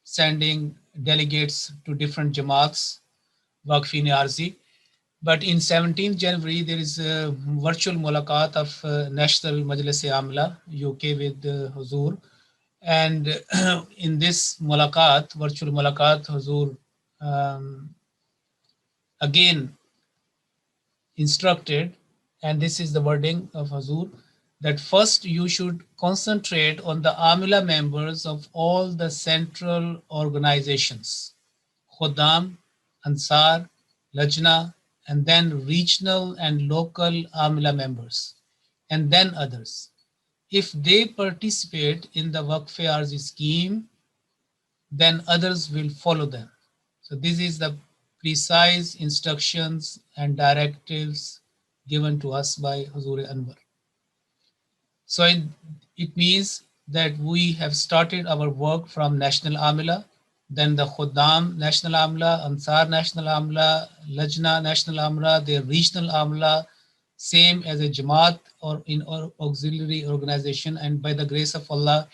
sending delegates to different Jamaats, Waqf Arzi. But in 17th January, there is a virtual mulaqat of National Majlis Amla, UK with Huzur. And in this mulaqat, virtual mulaqat, Huzur again instructed, and this is the wording of Huzur, that first you should concentrate on the Amila members of all the central organizations, Khuddam, Ansar, Lajna, and then regional and local Amila members, and then others. If they participate in the Waqf Arzi scheme, then others will follow them. So this is the precise instructions and directives given to us by Huzur Anwar. So it means that we have started our work from National Amila, then the Khuddam National Amla, Ansar National Amla, Lajna National Amla, their regional Amla, same as a Jamaat or in auxiliary organization. And by the grace of Allah,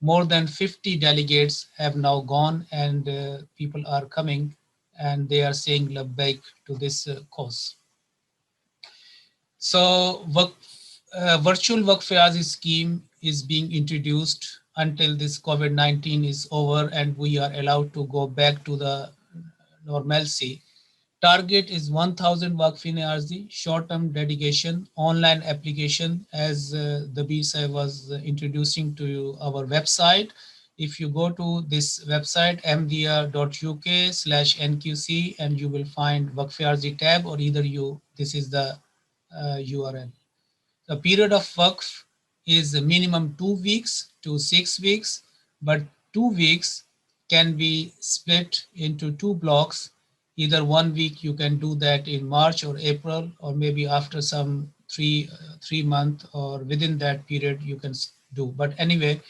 more than 50 delegates have now gone, and people are coming and they are saying labbaik to this cause. So virtual Waqf-e-Azi scheme is being introduced until this COVID-19 is over and we are allowed to go back to the normalcy. Target is 1,000 Waqf-e-Azi, short-term dedication, online application, as the BSI was introducing to our website. If you go to this website, mdr.uk/NQC, and you will find Waqf-e-Azi tab, or either this is the URL. The period of Waqf is a minimum 2 weeks to 6 weeks, but 2 weeks can be split into 2 blocks. Either 1 week you can do that in March or April, or maybe after some three month or within that period you can do. But anyway,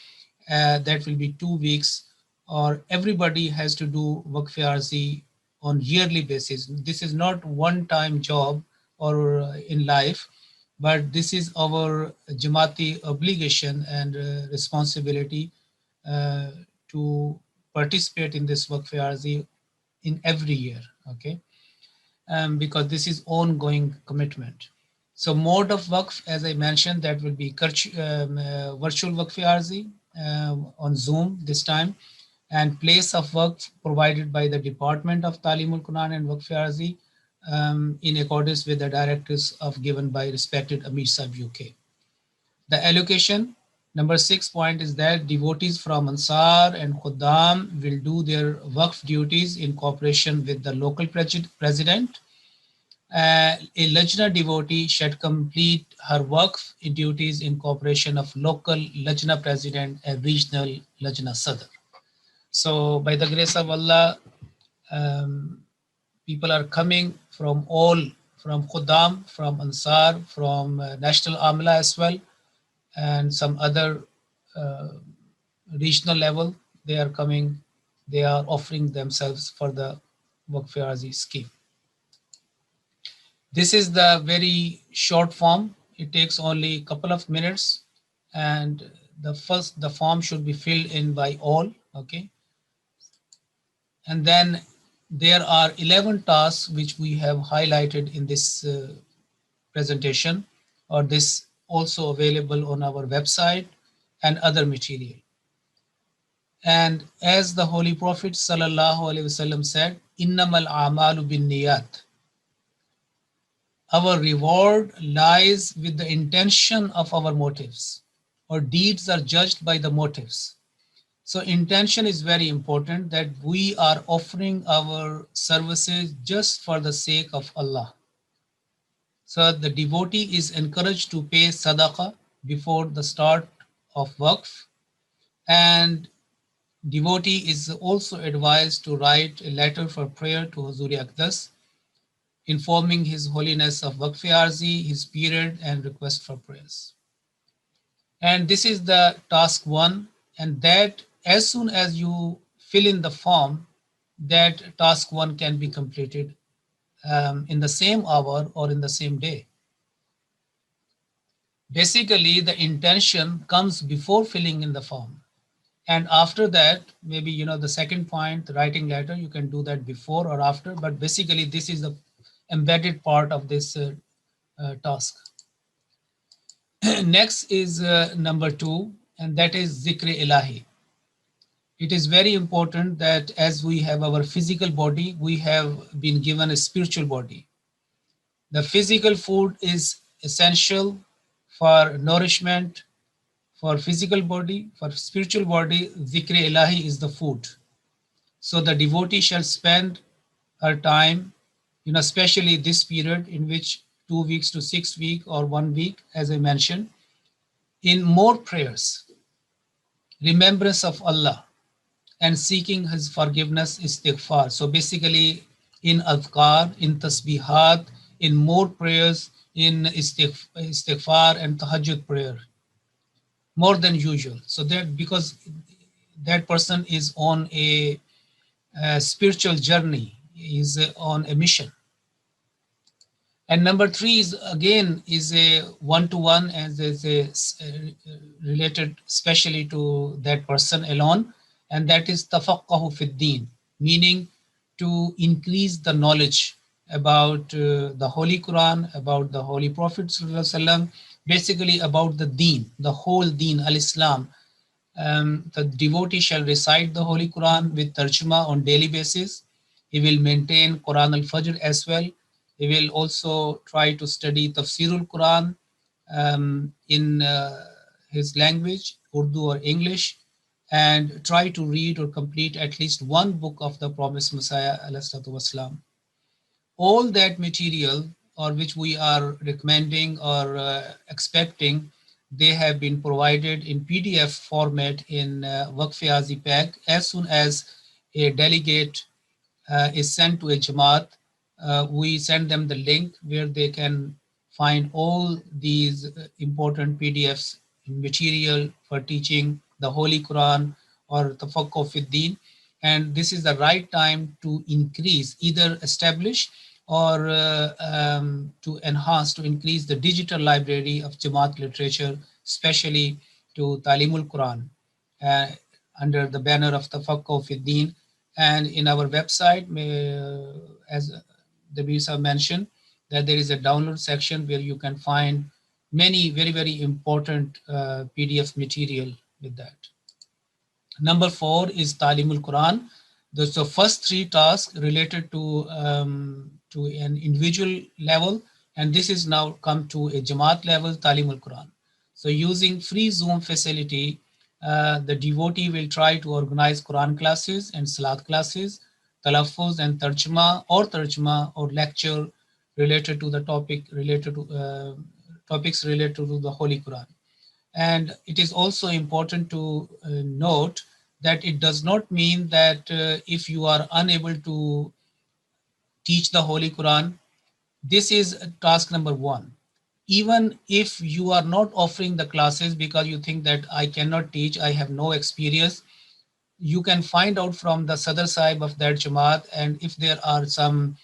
that will be 2 weeks, or everybody has to do Waqf-e-Azi on yearly basis. This is not one-time job or in life, but this is our Jamaati obligation and responsibility to participate in this Waqf-e-Azi in every year, okay? Because this is ongoing commitment. So mode of Waqf, as I mentioned, that will be virtual Waqf-e-Azi on Zoom this time, and place of Waqf provided by the Department of Talimul-Quran and Waqf-e-Azi in accordance with the directives given by respected Amir Sahib UK. The allocation, number 6 point, is that devotees from Ansar and Khuddam will do their Waqf duties in cooperation with the local president. A Lajna devotee should complete her Waqf duties in cooperation of local Lajna president and regional Lajna Sadr. So by the grace of Allah, people are coming from from Khuddam, from Ansar, from National Amla as well, and some other regional level. They are coming, they are offering themselves for the Waqf-e-Azi scheme. This is the very short form. It takes only a couple of minutes, and the form should be filled in by all, okay? And then there are 11 tasks which we have highlighted in this presentation, or this also available on our website and other material. And as the Holy Prophet ﷺ said, "Innamal a'malu bin niyat." Our reward lies with the intention of our motives. Our deeds are judged by the motives. So intention is very important, that we are offering our services just for the sake of Allah. So the devotee is encouraged to pay sadaqah before the start of Waqf, and devotee is also advised to write a letter for prayer to Huzur-e Aqdas, informing His Holiness of Waqf-e-Azi, his period, and request for prayers. And this is the task 1, and that as soon as you fill in the form, that task 1 can be completed in the same hour or in the same day. Basically, the intention comes before filling in the form. And after that, maybe, the second point, the writing letter, you can do that before or after, but basically this is the embedded part of this task. Next is number 2, and that is Zikr Ilahi. It is very important that as we have our physical body, we have been given a spiritual body. The physical food is essential for nourishment, for physical body. For spiritual body, Zikr Ilahi is the food. So the devotee shall spend her time, especially this period in which 2 weeks to 6 weeks or 1 week, as I mentioned, in more prayers, remembrance of Allah, and seeking His forgiveness, istighfar. So basically in adhkar, in tasbihat, in more prayers, in istighfar and tahajjud prayer, more than usual. So that because that person is on a spiritual journey, is on a mission. And number 3 is again is a one-to-one, and is a related especially to that person alone, and that is tafaqqahu fid din, meaning to increase the knowledge about the Holy Quran, about the Holy Prophet Sallallahu Alaihi Wasallam, basically about the deen, the whole deen, al-Islam. The devotee shall recite the Holy Quran with tarjuma on daily basis. He will maintain Quran al-Fajr as well. He will also try to study Tafsirul Quran in his language, Urdu or English, and try to read or complete at least one book of the promised Messiah, ﷺ. All that material or which we are recommending or expecting, they have been provided in PDF format in Waqf-e-Azi pack. As soon as a delegate is sent to a Jamaat, we send them the link where they can find all these important PDFs material for teaching the Holy Quran or Tafaqqu fi Din. And this is the right time to increase, either establish or to enhance, to increase the digital library of Jamaat literature, especially to Talimul-Quran under the banner of Tafaqqu fi Din. And in our website, as the Bisa mentioned, that there is a download section where you can find many very, very important PDF material with that. Number 4 is Talimul-Quran. The first 3 tasks related to an individual level, and this is now come to a Jamaat level, Talimul-Quran. So using free Zoom facility, the devotee will try to organize Quran classes and Salat classes, Talaffuz and Tarjuma or lecture related to the topic related to topics related to the Holy Quran. And it is also important to note that it does not mean that if you are unable to teach the Holy Quran, this is task number 1. Even if you are not offering the classes because you think that I cannot teach, I have no experience, you can find out from the Sadr Sahib of that Jamaat, and if there are some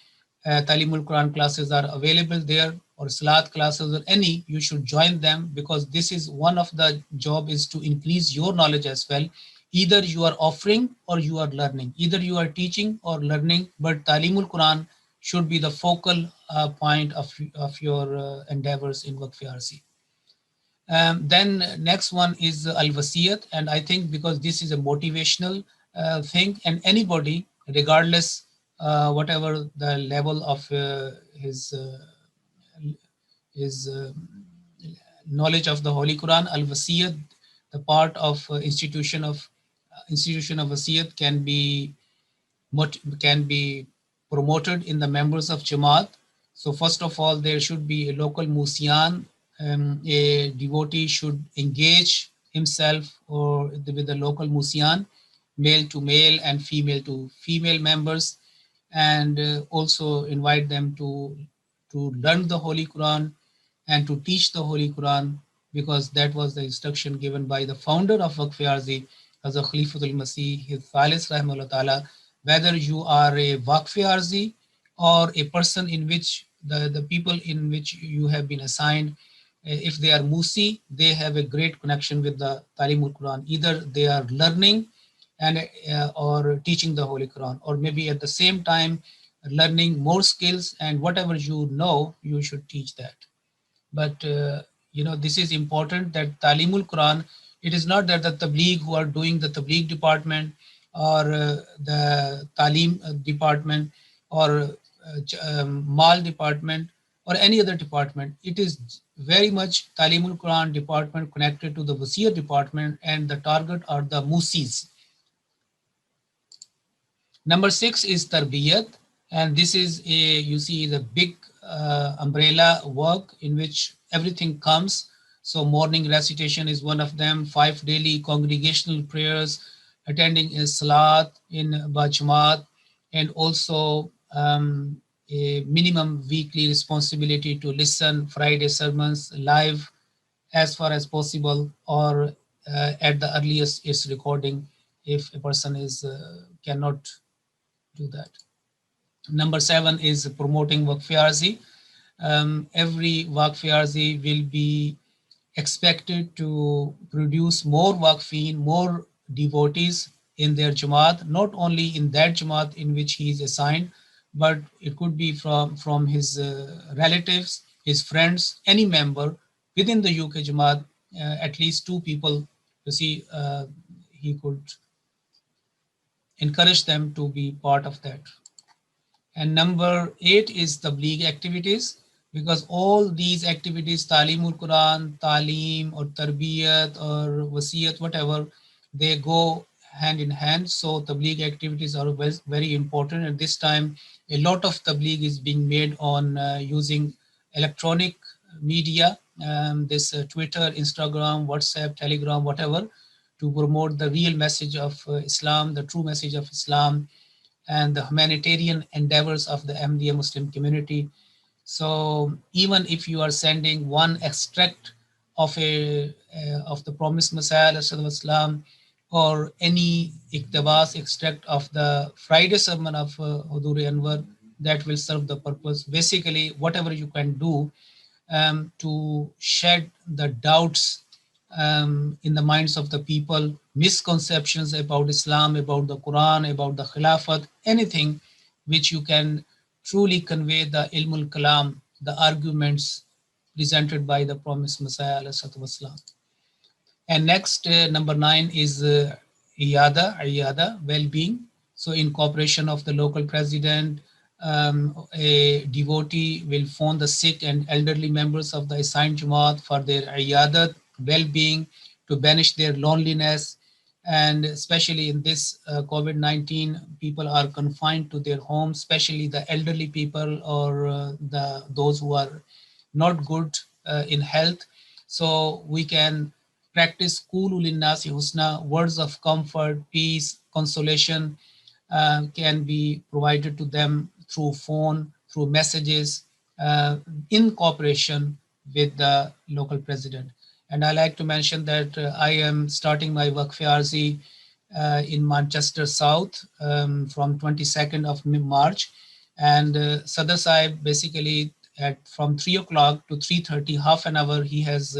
Talimul Quran classes are available there, or Salat classes or any, you should join them, because this is one of the job is to increase your knowledge as well. Either you are offering or you are learning, either you are teaching or learning, but Talimul Quran should be the focal point of your endeavors in Waqf-e-Arzi. Then next one is Al-Wasiyat, and I think because this is a motivational thing, and anybody, regardless whatever the level of his knowledge of the Holy Quran, Al-Wasiyat, the part of institution of Wasiyat can be promoted in the members of Jamaat. So first of all, there should be a local Musian. A devotee should engage himself with the local Musian, male to male and female to female members, and also invite them to learn the Holy Quran and to teach the Holy Quran, because that was the instruction given by the founder of Waqf-e-Arzi, as a Khalifatul Masih, his Thalis Rahimahullah Ta'ala. Whether you are a Waqf-e-Arzi or a person in which the people in which you have been assigned, if they are Musi, they have a great connection with the Talimul-Quran. Either they are learning and or teaching the Holy Quran, or maybe at the same time learning more skills, and whatever you know, you should teach that. But this is important, that Talimul Quran, it is not that the Tabligh who are doing the Tabligh department or the Talim department or Mal department or any other department. It is very much Talimul Quran department connected to the Wasiyat department, and the target are the Musis. Number 6 is Tarbiyat, and this is the big umbrella work in which everything comes. So morning recitation is one of them, 5 daily congregational prayers, attending a Salat in Bajmaat, and also a minimum weekly responsibility to listen Friday sermons live as far as possible, or at the earliest is recording if a person is cannot do that. Number 7 is promoting Waqf Arzi. Every Waqf Arzi will be expected to produce more Waqfeen, more devotees in their Jamaat, not only in that Jamaat in which he is assigned, but it could be from his relatives, his friends, any member within the UK Jamaat, at least 2 people. You see, he could encourage them to be part of that. And number 8 is tabligh activities, because all these activities, Talimul-Quran, Talim or Tarbiyat or Wasiyat, whatever, they go hand in hand. So tabligh activities are very important. At this time, a lot of tabligh is being made on using electronic media, this Twitter, Instagram, WhatsApp, Telegram, whatever, to promote the real message of Islam, the true message of Islam, and the humanitarian endeavors of the Ahmadiyya Muslim community. So even if you are sending one extract of the promised Messiah Islam, or any iqtibas extract of the Friday sermon of Hudur Anwar, that will serve the purpose. Basically, whatever you can do to shed the doubts in the minds of the people, misconceptions about Islam, about the Quran, about the Khilafat, anything which you can truly convey the Ilmul Kalam, the arguments presented by the promised Messiah ﷺ. And next, number 9 is Iyada, well-being. So in cooperation of the local president, a devotee will phone the sick and elderly members of the assigned Jamaat for their Iyadat, well-being, to banish their loneliness. And especially in this COVID-19, people are confined to their homes, especially the elderly people or those who are not good in health. So we can practice Qulu linnasi husna, words of comfort, peace, consolation can be provided to them through phone, through messages, in cooperation with the local president. And I like to mention that I am starting my Waqf Arzi in Manchester South from 22nd of March. And Sadar Sahib basically from 3 o'clock to 3:30, half an hour, he has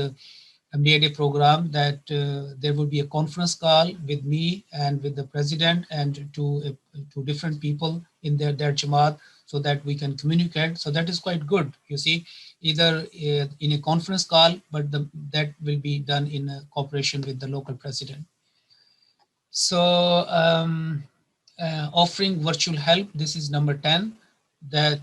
made a program that there will be a conference call with me and with the president and to different people in their Jamaat, so that we can communicate. So that is quite good, you see, either in a conference call, but that will be done in cooperation with the local president. So offering virtual help, this is number 10, that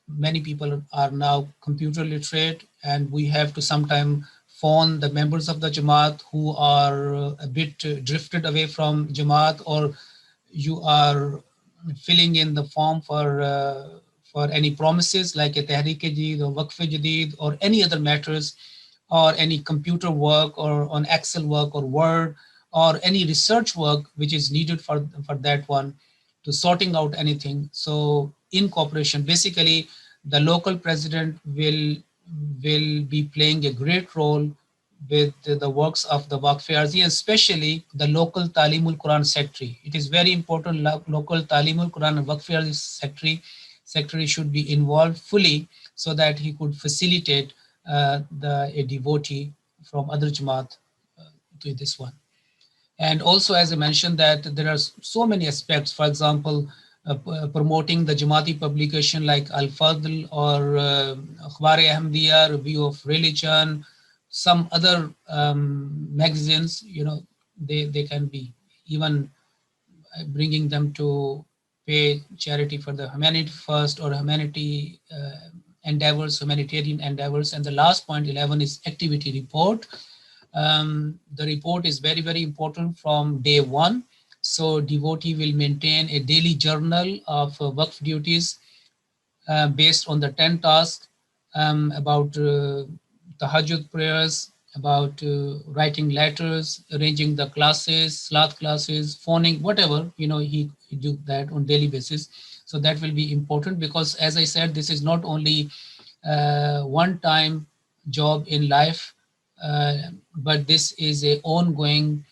many people are now computer literate, and we have to sometimes phone the members of the Jamaat who are a bit drifted away from Jamaat, or you are filling in the form for any promises like a Tehreek-e-Jadid or Waqf-e-Jadid or any other matters, or any computer work or on Excel work or Word, or any research work which is needed for that one, to sorting out anything. So in cooperation, basically the local president will be playing a great role with the works of the Waqf Arzi, especially the local Talimul-Quran secretary. It is very important, local Talimul-Quran and Waqf Arzi secretary should be involved fully, so that he could facilitate a devotee from other Jamaat to this one. And also, as I mentioned, that there are so many aspects, for example, promoting the Jamaati publication like Al-Fazl or Akhbar-e Ahmadiyya, Review of Religion, some other magazines, they can be even bringing them to pay charity for the humanity first, or humanity endeavors, humanitarian endeavors. And the last point, 11, is activity report. The report is very, very important from day one. So devotee will maintain a daily journal of Waqf duties based on the 10 tasks about tahajjud prayers, about writing letters, arranging the classes, salat classes, phoning, whatever, he do that on daily basis. So that will be important, because as I said, this is not only one-time job in life, but this is a ongoing,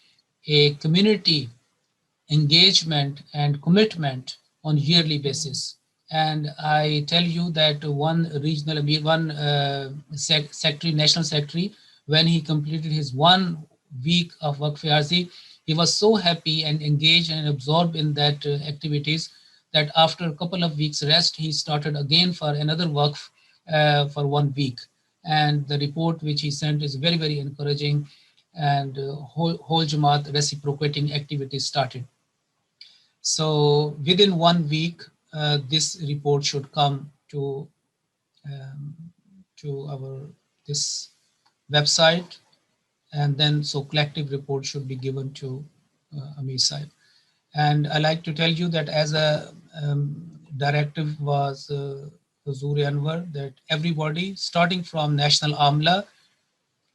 a community engagement and commitment on yearly basis. And I tell you that one regional, secretary, national secretary, when he completed his 1 week of Waqf Arzi, he was so happy and engaged and absorbed in that activities that after a couple of weeks rest, he started again for another Waqf for 1 week. And the report which he sent is very, very encouraging, and whole Jamaat reciprocating activities started. So within 1 week, this report should come to our this website, and then so collective report should be given to Amir Sahib. And I like to tell you that as a directive was Huzur Anwar, that everybody starting from National Amla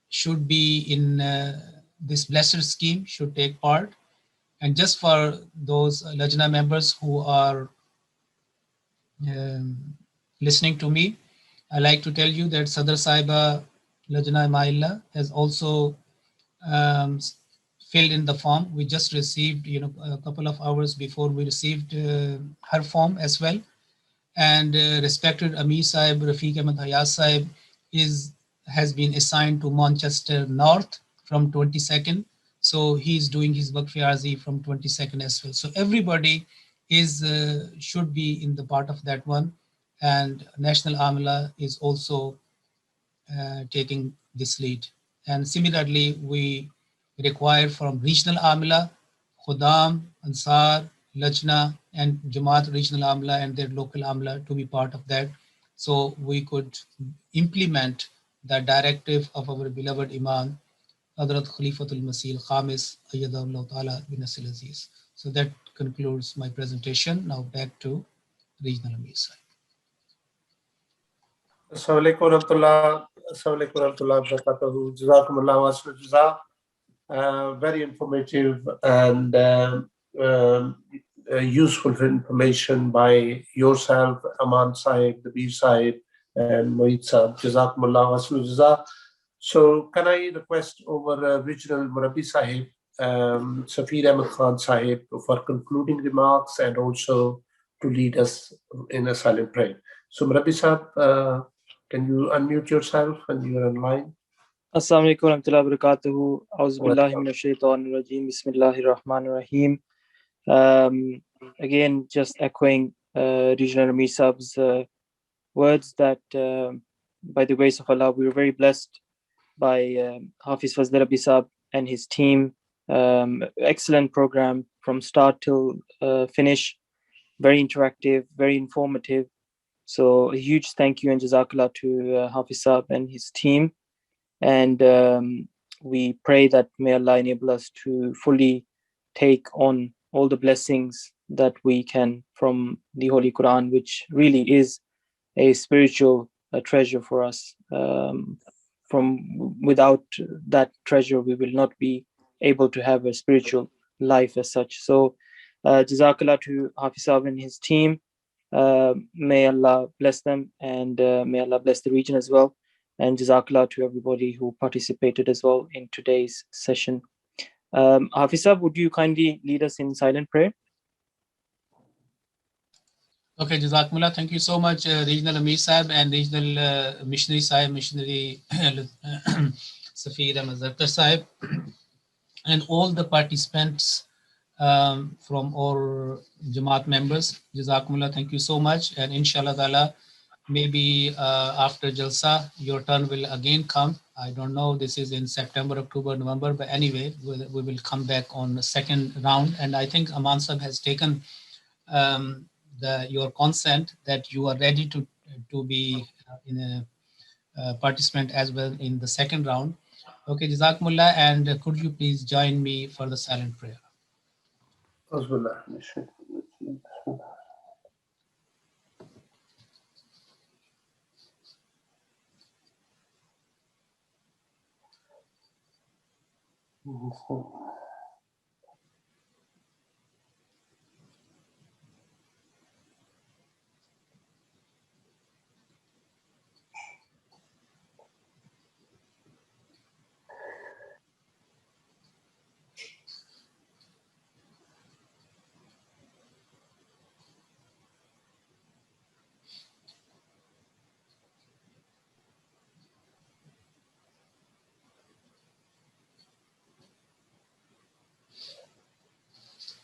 should be in this blessed scheme, should take part. And just for those Lajna members who are listening to me, I like to tell you that Sadr Saiba Lajna Mailla has also filled in the form. We just received, a couple of hours before we received her form as well. And respected Amir Sahib, Rafiq Ahmed Hayat Sahib has been assigned to Manchester North from 22nd. So he's doing his Waqf Arzi from 22nd as well. So everybody should be in the part of that one. And National Amila is also taking this lead. And similarly, we require from Regional Amila, Khudam, Ansar, Lajna, and Jamaat Regional Amla and their local Amla to be part of that. So we could implement the directive of our beloved Imam, Hadrat Khalifatul Masih Khamis, Ayyadahullah Ta'ala bin Asil Aziz. So that concludes my presentation. Now back to Regional Amir Sahib. Assalamualaikum warahmatullah. Assalamualaikum warahmatullah wabarakatuh. Jazakumullah wa jaza. Very informative and useful information by yourself, Aman Sahib, the Dabir Sahib, and Mohit Sahib. Jazakumullah wa jaza. So can I request over Regional Murabbi Sahib, Safir Ahmed Khan Sahib, for concluding remarks and also to lead us in a silent prayer. So Murabbi Sahib, can you unmute yourself and you are online? Assalamu alaikum warahmatullahi wabarakatuh. A'udhu billahi minash shaitanir rajim. Bismillahir rahmanir rahim. Again, just echoing Regional Amir Saab's words that by the grace of Allah, we were very blessed by Hafiz Fazl Rabbi Saab and his team. Excellent program from start till finish. Very interactive, very informative. So a huge thank you and Jazakallah to Hafiz Saab and his team. And we pray that may Allah enable us to fully take on all the blessings that we can from the Holy Quran, which really is a spiritual treasure for us. Without that treasure, we will not be able to have a spiritual life as such. So Jazakallah to Hafiz Saab and his team. May Allah bless them, and may Allah bless the region as well. And Jazakallah to everybody who participated as well in today's session. Hafiz Saab, would you kindly lead us in silent prayer? Okay, Jazakumullah. Thank you so much, Regional Amir Sahib and Regional Missionary Sahib, Missionary Safir Ahmed Sahib, and all the participants from all Jamaat members. Jazakumullah, thank you so much. And inshallah ta'ala, maybe after Jalsa, your turn will again come. I don't know, this is in September, October, November, but anyway, we will come back on the second round. And I think Aman Sahib has taken your consent that you are ready to be in a participant as well in the second round. Okay, Jazakumullah, and could you please join me for the silent prayer?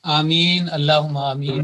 Ameen. Allahumma ameen.